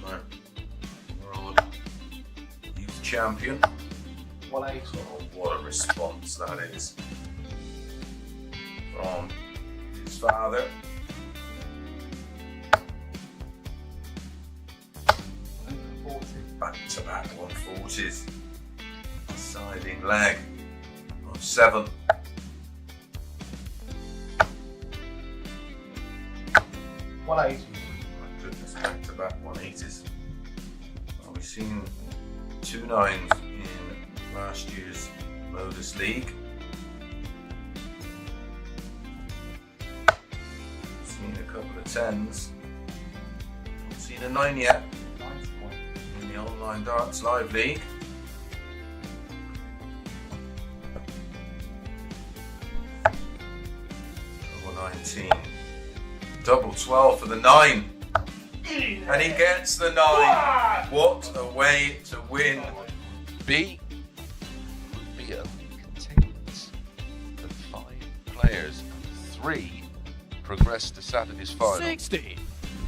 Right. World Youth Champion. Oh, what a response that is from his father. Back-to-back 140s. Siding leg of 7. My goodness, back-to-back 180s. Well, we've seen 2 9s in last year's Modus League. We've seen a couple of 10s. Haven't seen a 9 yet. In the Online Darts Live League. Double 19. Double 12 for the 9. And he gets the 9. What a way to win. B would be a contains the 5 players and 3 progress to Saturday's final. 60.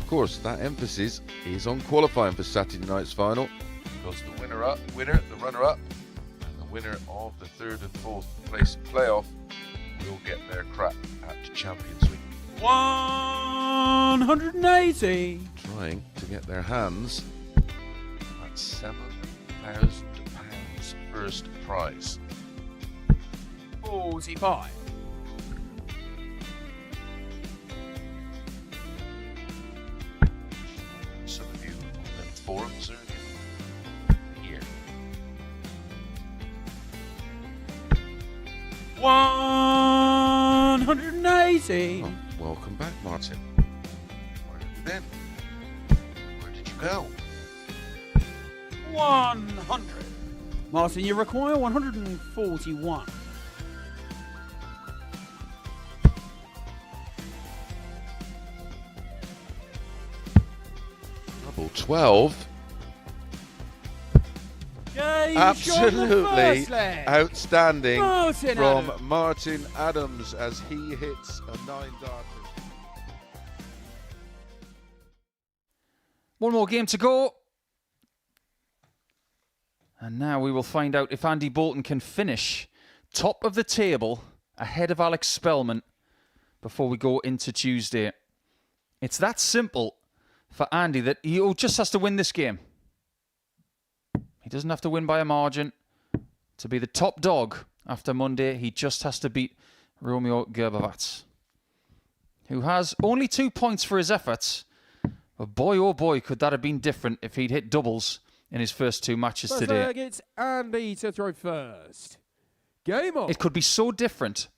Of course, that emphasis is on qualifying for Saturday night's final, because the runner, the runner-up, and the winner of the 3rd and 4th place playoff will get their crack at Champions Week. 180. Trying to get their hands at £7,000 first prize. 45. Some of you on the forums earlier here. 180. Welcome back, Martin. Where have you been? Where did you go. 100. Martin, you require 141. Double 12. Absolutely outstanding from Martin Adams as he hits a 9-darter. One more game to go. And now we will find out if Andy Bolton can finish top of the table ahead of Alex Spellman before we go into Tuesday. It's that simple for Andy that he just has to win this game. He doesn't have to win by a margin. To be the top dog after Monday, he just has to beat Romeo Gervat, who has only 2 points for his efforts. But boy, oh boy, could that have been different if he'd hit doubles in his first 2 matches today. It's Andy to throw first. Game on. It could be so different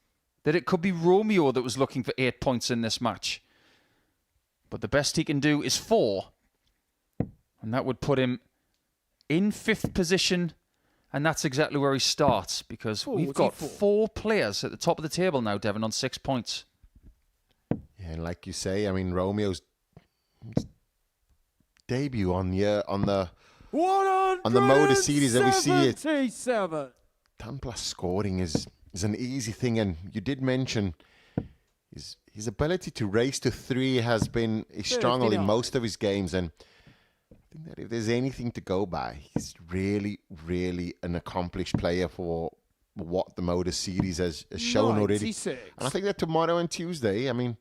that it could be Romeo that was looking for 8 points in this match. But the best he can do is 4. And that would put him in 5th position. And that's exactly where he starts, because we've got 4 players at the top of the table now, Devon, on 6 points. Yeah, and like you say, I mean, Romeo's debut on the Modus series that we see it. 10 plus scoring is an easy thing, and you did mention his ability to race to 3 has been strong in most of his games, and I think that if there's anything to go by, he's really, really an accomplished player for what the Modus series has shown already. 96. And I think that tomorrow and Tuesday, I mean,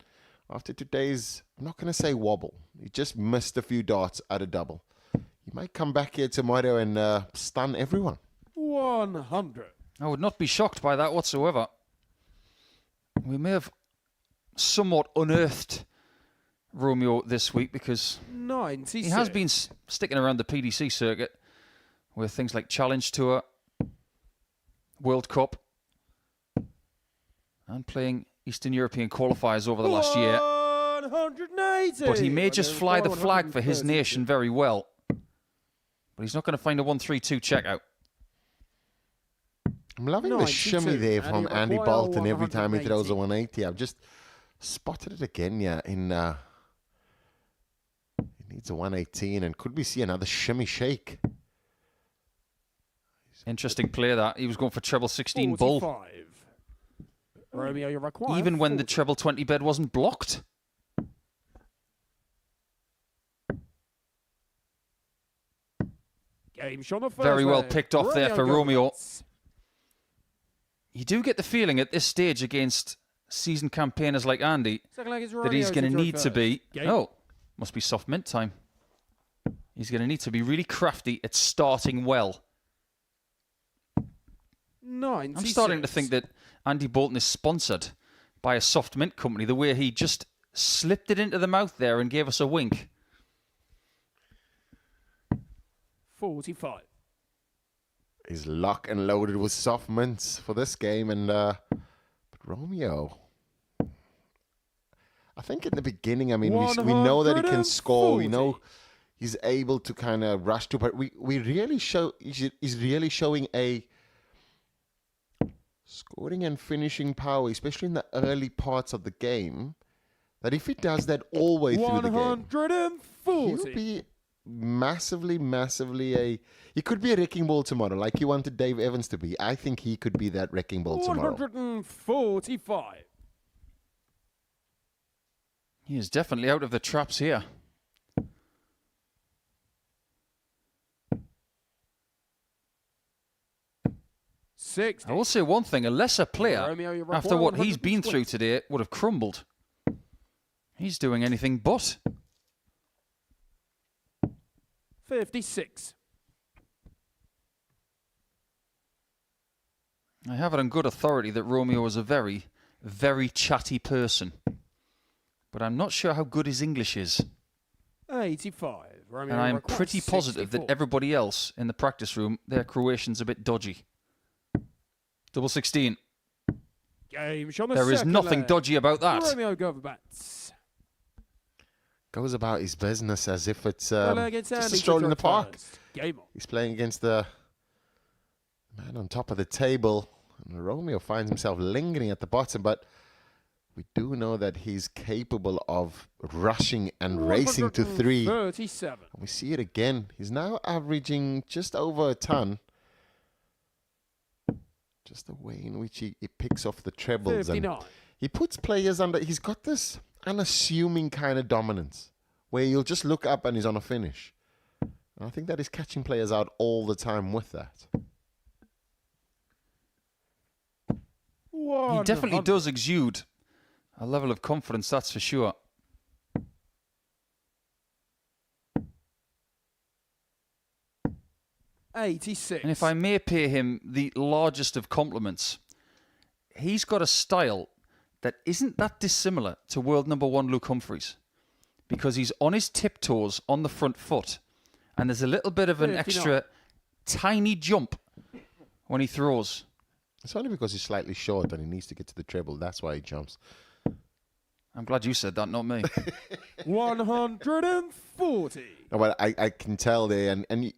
after today's, I'm not going to say wobble, he just missed a few darts at a double. He might come back here tomorrow and stun everyone. 100. I would not be shocked by that whatsoever. We may have somewhat unearthed Romeo this week because 96. he has been sticking around the PDC circuit with things like Challenge Tour, World Cup, and playing Eastern European qualifiers over the last year. 180. But he may just fly the flag for his nation very well. But he's not going to find a 1-3-2 checkout. I'm loving the shimmy there from Andy Bolton every time he throws a 180. I've just spotted it again, yeah. He needs a 118, and could we see another shimmy shake? Interesting play that. He was going for treble 16 bull. Romeo, you require even when the treble 20 bed wasn't blocked. Game shot on the first Very well leg. picked off there for Romeo. Gervat. You do get the feeling at this stage against seasoned campaigners like Andy that he's going to need to be... Oh, must be soft mint time. He's going to need to be really crafty at starting well. 96. I'm starting to think that Andy Bolton is sponsored by a soft mint company, the way he just slipped it into the mouth there and gave us a wink. 45. He's locked and loaded with soft mints for this game, and but Romeo, I think in the beginning, I mean, we know that he can score. We know he's able to kind of rush to, but we really show he's really showing a scoring and finishing power, especially in the early parts of the game. That if he does that all the way through the game, 140. he'll be massively he could be a wrecking ball tomorrow, like you wanted Dave Evans to be. I think he could be that wrecking ball tomorrow. 145. He is definitely out of the traps here. I will say one thing, a lesser player, Romeo, after what he's been through today, would have crumbled. He's doing anything but. 56. I have it on good authority that Romeo is a very, very chatty person. But I'm not sure how good his English is. 85. Romeo And I'm requires pretty positive 64. that everybody else in the practice room, their Croatian's a bit dodgy. Double 16. Game shot on the There is second nothing leg. dodgy about that. Romeo Gervat. goes about his business as if it's against just a Andy stroll to in the throw park. first. Game on. He's playing against the man on top of the table. And Romeo finds himself lingering at the bottom, but we do know that he's capable of rushing and racing to 3. 37. And we see it again. He's now averaging just over a ton. Just the way in which he picks off the trebles. 59. And he puts players under. He's got this unassuming kind of dominance where you'll just look up and he's on a finish. And I think that he's catching players out all the time with that. He definitely does exude a level of confidence, that's for sure. $86. And if I may pay him the largest of compliments, he's got a style that isn't that dissimilar to world number 1 Luke Humphries, because he's on his tiptoes on the front foot, and there's a little bit of an extra tiny jump when he throws. It's only because he's slightly short and he needs to get to the treble. That's why he jumps. I'm glad you said that, not me. 140. No, but I can tell there, and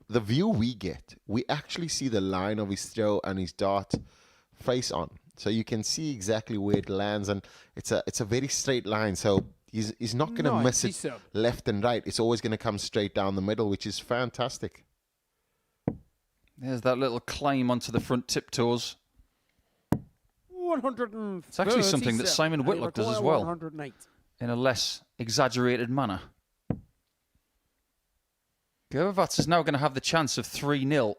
the view we get, we actually see the line of his throw and his dart face on. So you can see exactly where it lands, and it's a very straight line. So he's not going to miss it left and right. It's always going to come straight down the middle, which is fantastic. There's that little climb onto the front tiptoes. 137. It's actually something that Simon Whitlock does as well, 108. in a less exaggerated manner. Gervat is now going to have the chance of 3-0.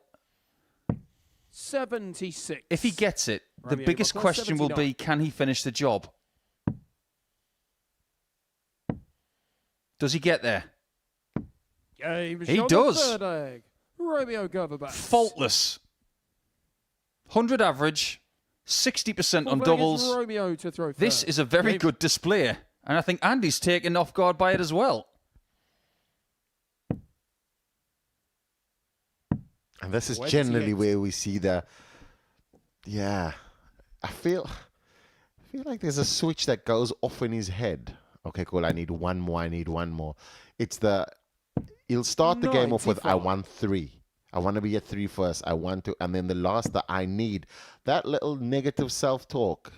76. If he gets it, the Romeo biggest Buckler, question will 79. be, can he finish the job? Does he get there? Game He shot does. the third egg. Romeo Gervat. Faultless. 100 average, 60% on Full doubles. against Romeo to throw This first. is a very Game. good display. And I think Andy's taken off guard by it as well. And this is 28. generally where we see the, I feel like there's a switch that goes off in his head. Okay, cool, I need one more. It's he'll start the game off with, I want 3. I want to be at 3 first. I want to, and then the last that I need. That little negative self-talk.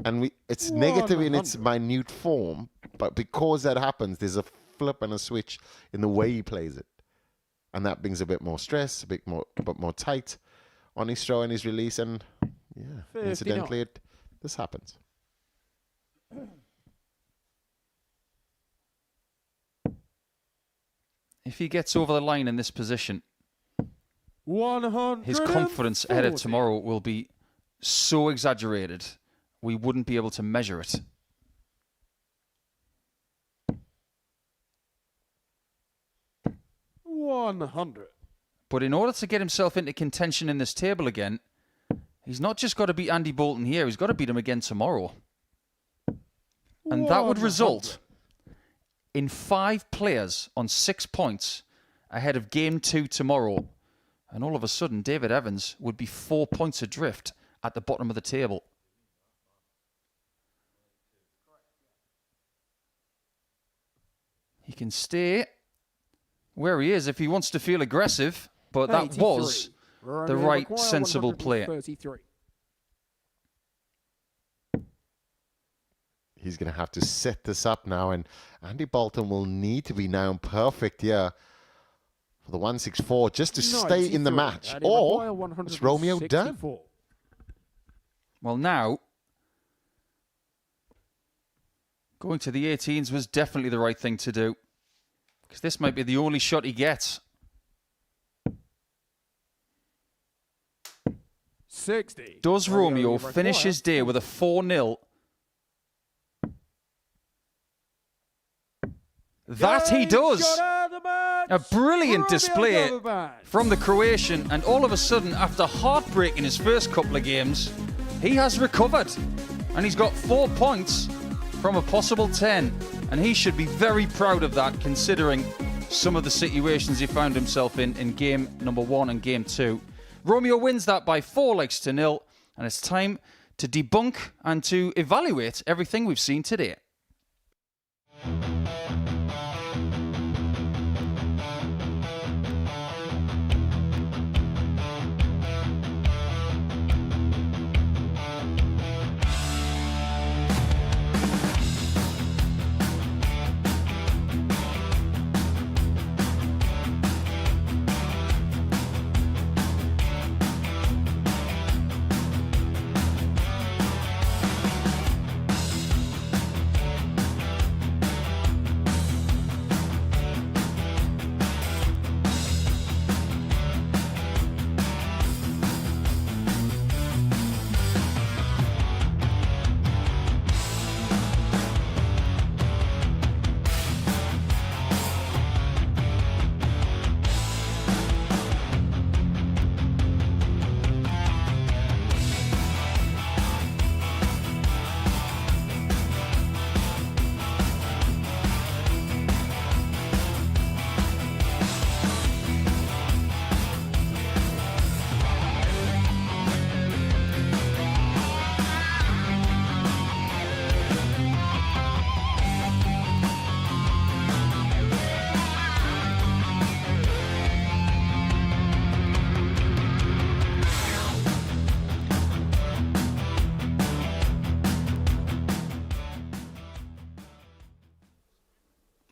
And it's negative in its minute form, but because that happens, there's a flip and a switch in the way he plays it. And that brings a bit more stress, a bit more tight on his throw and his release. And yeah, 59. incidentally, this happens. If he gets over the line in this position, 140. his confidence ahead of tomorrow will be so exaggerated, we wouldn't be able to measure it. But in order to get himself into contention in this table again, he's not just got to beat Andy Bolton here, he's got to beat him again tomorrow. And that would result in 5 players on 6 points ahead of Game 2 tomorrow. And all of a sudden, David Evans would be 4 points adrift at the bottom of the table. He can stay where he is if he wants to feel aggressive, but that 83. was the right, Require sensible play. 133. He's going to have to set this up now, and Andy Bolton will need to be now perfect here for the 164 just to stay in the match. Or is Romeo done? Well, now, going to the 18s was definitely the right thing to do, because this might be the only shot he gets. 60. Does Romeo finish his day with a 4-0? That he does. A brilliant display from the Croatian, and all of a sudden, after heartbreaking his first couple of games, he has recovered, and he's got 4 points from a possible 10, and he should be very proud of that, considering some of the situations he found himself in game number 1 and game 2. Romeo wins that by 4-0, and it's time to debunk and to evaluate everything we've seen today.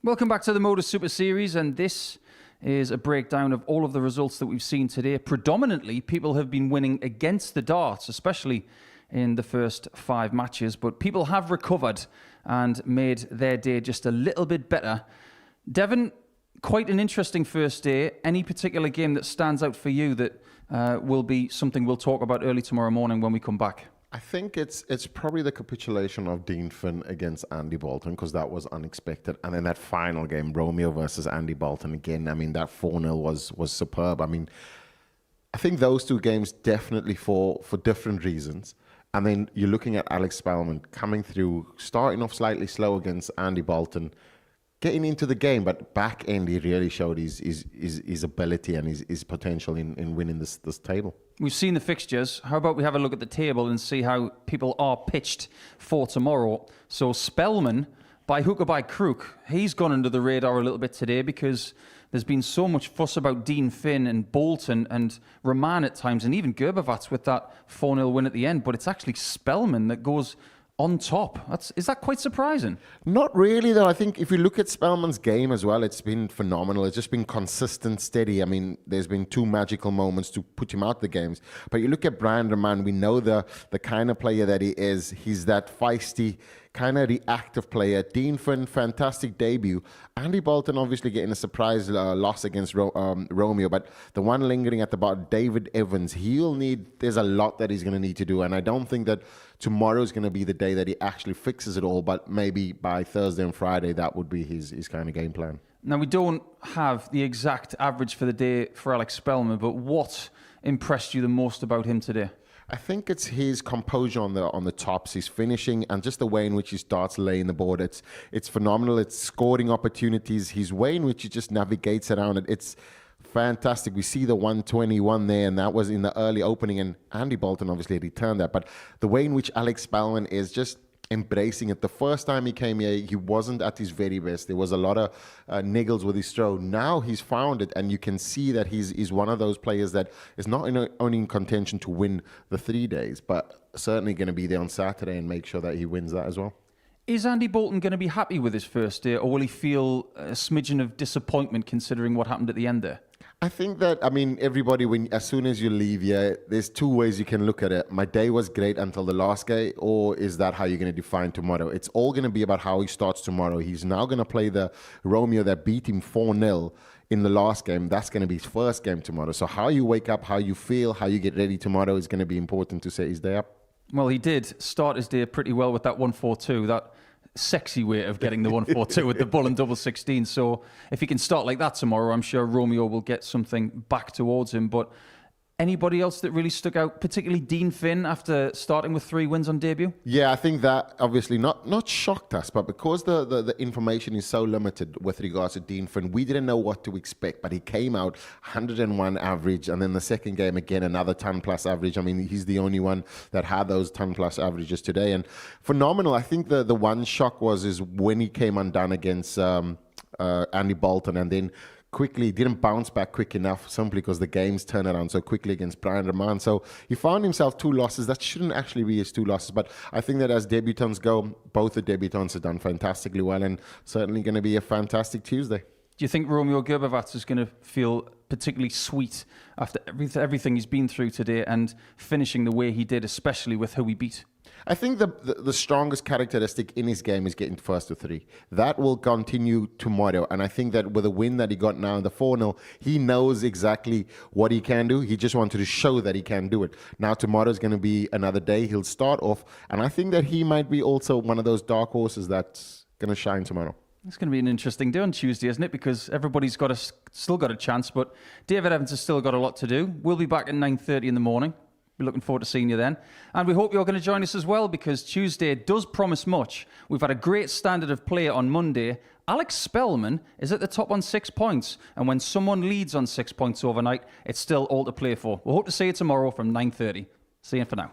Welcome back to the Modus Super Series, and this is a breakdown of all of the results that we've seen today. Predominantly, people have been winning against the darts, especially in the first 5 matches, but people have recovered and made their day just a little bit better. Devon, quite an interesting first day. Any particular game that stands out for you that will be something we'll talk about early tomorrow morning when we come back? I think it's probably the capitulation of Dean Finn against Andy Bolton, because that was unexpected. And then that final game, Romeo versus Andy Bolton again. I mean, that 4-0 was superb. I mean, I think those 2 games definitely for different reasons. And then you're looking at Alex Spellman coming through, starting off slightly slow against Andy Bolton, getting into the game, but back end he really showed his ability and his potential in winning this table. We've seen the fixtures. How about we have a look at the table and see how people are pitched for tomorrow? So Spellman, by hook or by crook, he's gone under the radar a little bit today because there's been so much fuss about Dean Finn and Bolton and Raman at times, and even Gervat with that 4-0 win at the end. But it's actually Spellman that goes on top. Is that quite surprising? Not really, though. I think if you look at Spellman's game as well, it's been phenomenal. It's just been consistent, steady. I mean, there's been 2 magical moments to put him out the games. But you look at Brian Raman, we know the kind of player that he is. He's that feisty, kind of reactive player. Dean Finn, fantastic debut. Andy Bolton obviously getting a surprise loss against Romeo, but the one lingering at the bottom, David Evans, there's a lot that he's going to need to do, and I don't think that tomorrow is going to be the day that he actually fixes it all, but maybe by Thursday and Friday, that would be his kind of game plan. Now, we don't have the exact average for the day for Alex Spellman, but what impressed you the most about him today? I think it's his composure on the tops, his finishing, and just the way in which he starts laying the board. It's phenomenal. It's scoring opportunities. His way in which he just navigates around it. It's fantastic. We see the 121 there, and that was in the early opening, and Andy Bolton obviously returned that. But the way in which Alex Spellman is just embracing it. The first time he came here, he wasn't at his very best. There was a lot of niggles with his throw. Now he's found it, and you can see that he's one of those players that is not only in contention to win the 3 days, but certainly going to be there on Saturday and make sure that he wins that as well. Is Andy Bolton going to be happy with his first day, or will he feel a smidgen of disappointment considering what happened at the end there? I think that, I mean, everybody, as soon as you leave here, there's 2 ways you can look at it. My day was great until the last game, or is that how you're going to define tomorrow? It's all going to be about how he starts tomorrow. He's now going to play the Romeo that beat him 4-0 in the last game. That's going to be his first game tomorrow. So how you wake up, how you feel, how you get ready tomorrow is going to be important to set his day up. Well, he did start his day pretty well with that 142, that sexy way of getting the 142 with the bull and double 16. So if he can start like that tomorrow, I'm sure Romeo will get something back towards him. But anybody else that really stuck out, particularly Dean Finn after starting with 3 wins on debut? Yeah, I think that obviously not shocked us, but because the information is so limited with regards to Dean Finn, we didn't know what to expect, but he came out 101 average, and then the second game again, another 10 plus average. I mean, he's the only one that had those 10 plus averages today, and phenomenal. I think the one shock is when he came undone against Andy Bolton, and then quickly didn't bounce back quick enough simply because the games turned around so quickly against Brian Raman. So he found himself 2 losses. That shouldn't actually be his 2 losses. But I think that as debutants go, both the debutants have done fantastically well, and certainly going to be a fantastic Tuesday. Do you think Romeo Gervat is going to feel particularly sweet after everything he's been through today and finishing the way he did, especially with who he beat? I think the strongest characteristic in his game is getting first to 3. That will continue tomorrow. And I think that with the win that he got now in the 4-0, he knows exactly what he can do. He just wanted to show that he can do it. Now tomorrow is going to be another day. He'll start off. And I think that he might be also one of those dark horses that's going to shine tomorrow. It's going to be an interesting day on Tuesday, isn't it? Because everybody's still got a chance, but David Evans has still got a lot to do. We'll be back at 9:30 in the morning. We're looking forward to seeing you then. And we hope you're going to join us as well, because Tuesday does promise much. We've had a great standard of play on Monday. Alex Spellman is at the top on 6 points. And when someone leads on 6 points overnight, it's still all to play for. We'll hope to see you tomorrow from 9:30. See you for now.